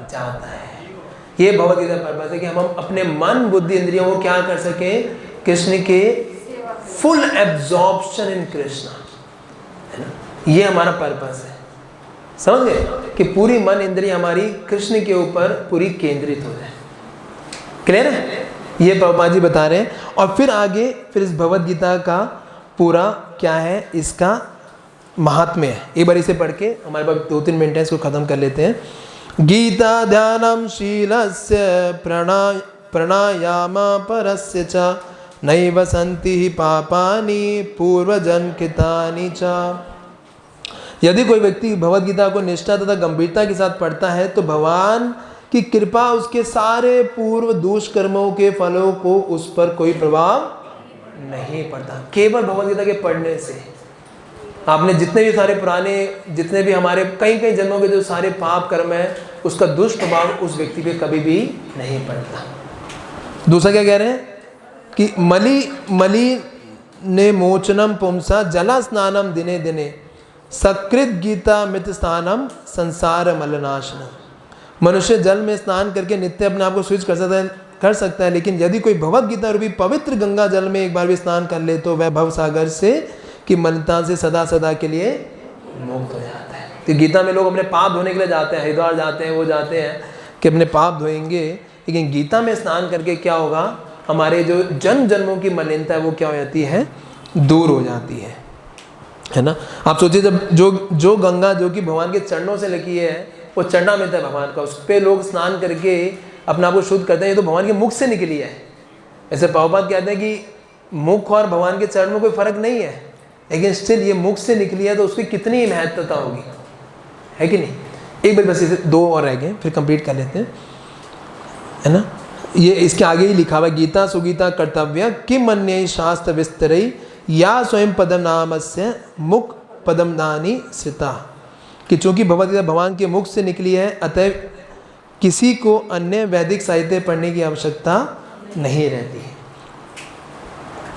जाता है। ये भगवद गीता पर्पस है कि हम अपने मन बुद्धि इंद्रियों को क्या कर सकें? कृष्ण के फुल एब्जॉर्प्शन इन कृष्ण, है ना। ये हमारा पर्पस है, समझ गए? कि पूरी मन इंद्रिय हमारी कृष्ण के ऊपर पूरी केंद्रित हो जाए। क्लियर है? ये प्रभुपाद जी बता रहे हैं। और फिर आगे फिर इस भगवद गीता का पूरा क्या है, इसका महात्म्य है। एक बार इसे पढ़ के हमारे पास 2-3 मिनट है, इसको खत्म कर लेते हैं। गीता ध्यानम शीलस्य प्राणायाम परस्य च नैव सन्ति पापानि पूर्वजन्म कृतानि च। यदि कोई व्यक्ति भगवद गीता को निष्ठा तथा गंभीरता के साथ पढ़ता है तो भगवान की कृपा उसके सारे पूर्व दुष्कर्मों के फलों को उस पर कोई प्रभाव नहीं पड़ता। केवल भगवद गीता के पढ़ने से आपने जितने भी सारे पुराने, जितने भी हमारे कई कई जन्मों के जो सारे पाप कर्म है, उसका दुष्प्रभाव उस व्यक्ति पे कभी भी नहीं पड़ता। दूसरा क्या कह रहे हैं कि मली ने मोचनम पुंसा जला स्नानम दिने दिने सकृत गीता मित स्थानम संसार मलनाशनम। मनुष्य जल में स्नान करके नित्य अपने आप को स्विच कर सकता है, लेकिन यदि कोई भगवद गीता रूपी पवित्र गंगा जल में एक बार भी स्नान कर ले तो वह भव सागर से की मलिनता से सदा सदा के लिए मुक्त हो जाता है। तो गीता में लोग अपने पाप धोने के लिए जाते हैं, हरिद्वार जाते हैं, वो जाते हैं कि अपने पाप धोएंगे, लेकिन गीता में स्नान करके क्या होगा, हमारे जो जन्म जन्मों की मलिनता है वो क्या हो जाती है, दूर हो जाती है ना। आप सोचिए जब जो गंगा जो कि भगवान के चरणों से लगी है, वो चरणामृत है भगवान का, उस पर लोग स्नान करके अपना आप को शुद्ध करते हैं, ये तो भगवान के मुख से निकली है। ऐसे प्रभुपाद कहते हैं कि मुख और भगवान के चरण में कोई फर्क नहीं है, लेकिन स्टिल ये मुख से निकली है तो उसकी कितनी महत्वता होगी, है कि नहीं। एक बार बस इसे 2 और रह गए फिर कंप्लीट कर लेते हैं, है ना। ये इसके आगे ही लिखा हुआ, गीता सुगीता कर्तव्य किम अन्य शास्त्र विस्तरई या स्वयं पदम नामस्य मुख पदम दानी श्रिता, कि चूंकि भगवद्गीता भगवान के मुख से निकली है, अतः किसी को अन्य वैदिक साहित्य पढ़ने की आवश्यकता नहीं रहती है,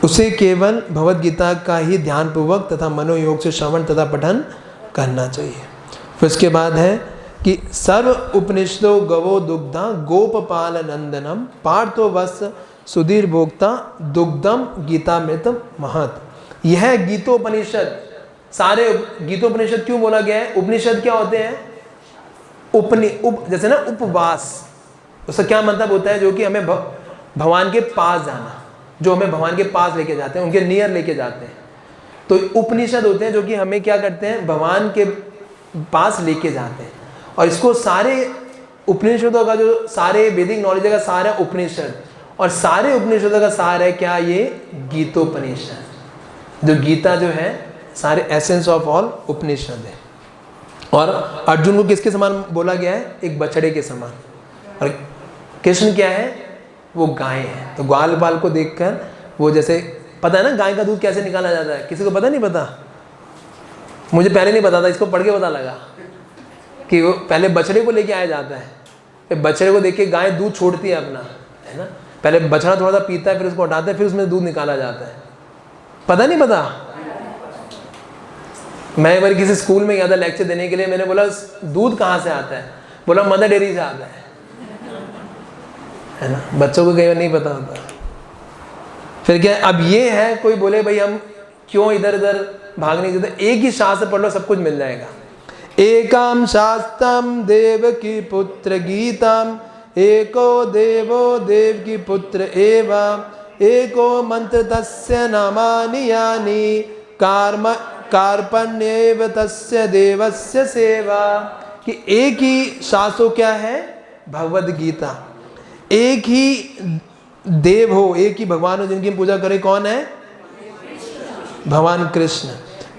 उसे केवल भगवद गीता का ही ध्यानपूर्वक तथा मनोयोग से श्रवण तथा पठन करना चाहिए। फिर उसके बाद है कि सर्व उपनिषदो गवो दुग्धा गोपपाल नंदनम पार्थो वस सुधीर भोक्ता दुग्धम गीतामृतम महत। यह गीतोपनिषद, सारे गीतोपनिषद क्यों बोला गया है, उपनिषद क्या होते हैं, जैसे ना उपवास, उसका क्या मतलब होता है, जो कि हमें भगवान के पास जाना, जो हमें भगवान के पास लेके जाते हैं, उनके नियर लेके जाते हैं, तो उपनिषद होते हैं जो कि हमें क्या करते हैं, भगवान के पास लेके जाते हैं। और इसको सारे उपनिषदों का जो सारे वैदिक नॉलेज का सारा उपनिषद, और सारे उपनिषदों का सार है क्या, ये गीतोपनिषद। जो गीता जो है सारे एसेंस ऑफ ऑल उपनिषद है। और अर्जुन को किसके समान बोला गया है, एक बछड़े के समान, और कृष्ण क्या है, वो गाय है। तो ग्वाल बाल को देखकर वो, जैसे पता है ना गाय का दूध कैसे निकाला जाता है, किसी को पता नहीं पता, मुझे पहले नहीं पता था, इसको पढ़ के पता लगा कि वो पहले बछड़े को लेके आया जाता है, फिर बछड़े को देख के गाय दूध छोड़ती है अपना, है ना। पहले बछड़ा थोड़ा सा पीता है, फिर उसको हटाता है, फिर उसमें दूध निकाला जाता है। पता नहीं पता। मैं एक बार किसी स्कूल में गया था लेक्चर देने के लिए, मैंने बोला दूध कहाँ से आता है, बोला मदर डेयरी से आता है ना। बच्चों को कई बार नहीं पता होता। फिर क्या, अब ये है कोई बोले भाई हम क्यों इधर उधर भागने के, एक ही शास्त्र पढ़ लो सब कुछ मिल जाएगा। एकाम शास्त्रम देव की पुत्र गीतम एको देवो देव की पुत्र एवं एको मंत्र तस्य नामानि यानि कर्म कार्पण्येव तस्य देवस्य सेवा। कि एक ही शास्त्र क्या है, भगवद गीता, एक ही देव हो, एक ही भगवान हो जिनकी हम पूजा करें, कौन है, भगवान कृष्ण।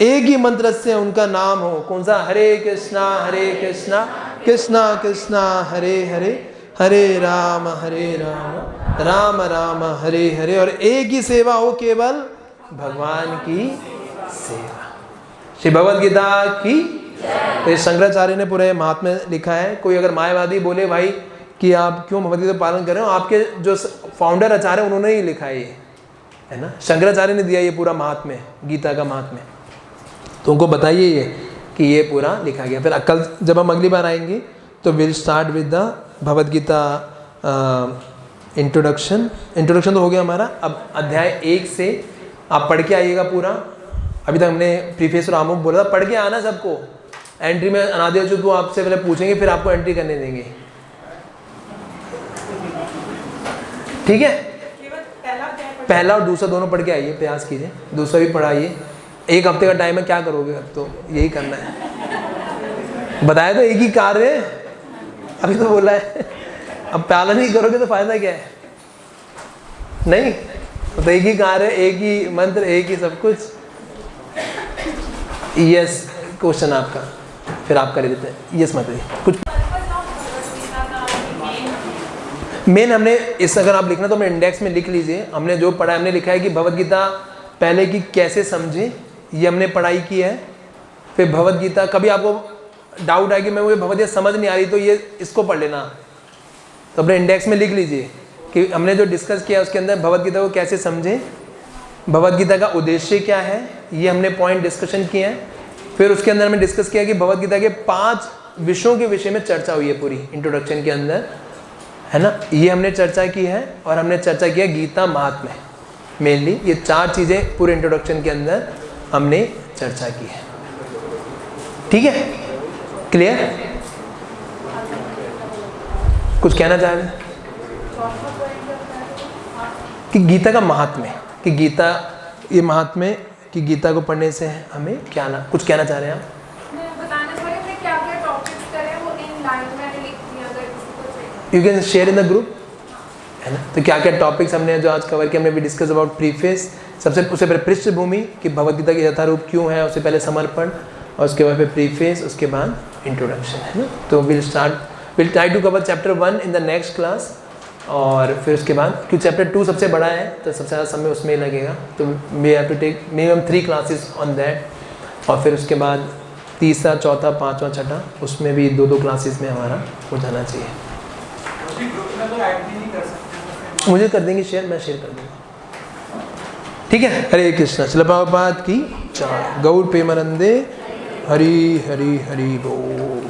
एक ही मंत्र से उनका नाम हो, कौन सा, हरे कृष्णा कृष्णा कृष्णा हरे हरे, हरे राम राम राम हरे हरे। और एक ही सेवा हो, केवल भगवान की सेवा। श्री भगवद गीता की। तो शंकराचार्य ने पूरे महात्म्य लिखा है। कोई अगर मायावादी बोले भाई कि आप क्यों भगवद गीता पालन कर रहे हो, आपके जो फाउंडर आचार्य उन्होंने ही लिखा है ये, है ना। शंकराचार्य ने दिया ये पूरा महात्म्य, गीता का महात्म्य। तो उनको बताइए ये कि ये पूरा लिखा गया। फिर कल जब हम अगली बार आएंगे तो will start with the Bhagavad Gita introduction तो हो गया हमारा। अब अध्याय 1 से आप पढ़ के आइएगा पूरा। अभी तक हमने प्रीफेस और आमुख बोला था, पढ़ के आना सबको। एंट्री में अनादि जो तो आपसे पहले पूछेंगे, फिर आपको एंट्री करने देंगे, ठीक है। पहला और दूसरा दोनों पढ़ के आइए, प्रयास कीजिए। दूसरा भी पढ़ाइए। 1 हफ्ते का टाइम है, क्या करोगे, अब तो यही करना है। बताया तो एक ही कार्य है, अभी तो बोला है। अब पालन नहीं करोगे तो फायदा क्या है, नहीं। तो एक ही कार्य, एक ही मंत्र, एक ही सब कुछ। यस, क्वेश्चन आपका, फिर आप कर देते हैं। यस मत कुछ मेन हमने इस, अगर आप लिखना तो हमने इंडेक्स में लिख लीजिए। हमने जो पढ़ा है, हमने लिखा है कि भगवद गीता पहले की कैसे समझे, ये हमने पढ़ाई की है। फिर भगवद गीता, कभी आपको डाउट है कि मैं मुझे भगवद गीता समझ नहीं आ रही, तो ये इसको पढ़ लेना। तो अपने इंडेक्स में लिख लीजिए कि हमने जो डिस्कस किया उसके अंदर भगवद गीता को कैसे समझे, भगवद गीता का उद्देश्य क्या है, ये हमने पॉइंट डिस्कशन किए हैं। फिर उसके अंदर हमने डिस्कस किया कि भगवद गीता के 5 विषयों के विषय में चर्चा हुई है पूरी इंट्रोडक्शन के अंदर, है ना। ये हमने चर्चा की है। और हमने चर्चा किया गीता महात्म्य, मेनली ये 4 चीज़ें पूरे इंट्रोडक्शन के अंदर हमने चर्चा की है, ठीक है। क्लियर? कुछ कहना चाह रहे? कि गीता का महात्म्य, कि गीता ये महात्म्य, कि गीता को पढ़ने से हमें क्या ना, कुछ कहना चाह रहे हैं आप? मैं बताना चाह रही थी क्या क्या टॉपिक्स करें, वो इन लाइन में लिख दिया अगर किसी को चाहिए। You can share in the group, है ना? तो क्या क्या टॉपिक्स हमने जो आज कवर किया, हमने भी डिस्कस अबाउट प्रीफेस, सबसे उससे पहले पृष्ठभूमि कि भगवद गीता की यथारूप क्यों है, उससे पहले समर्पण, और उसके बाद फिर प्रीफेस, उसके बाद इंट्रोडक्शन, है ना? तो will try to cover chapter 1 in the next class, और फिर उसके बाद क्योंकि चैप्टर 2 सबसे बड़ा है तो सबसे ज़्यादा समय उसमें ही लगेगा, तो we have to take minimum 3 classes on that, और फिर उसके बाद तीसरा, चौथा, पाँचवा, छठा, उसमें भी 2-2 क्लासेस में हमारा हो जाना चाहिए। मुझे कर देंगे शेयर, मैं शेयर कर दूँगा, ठीक है? हरे कृष्णा। शिला प्रभुपाद की जय। गौर प्रेमानंदे हरि हरि हरि बोल।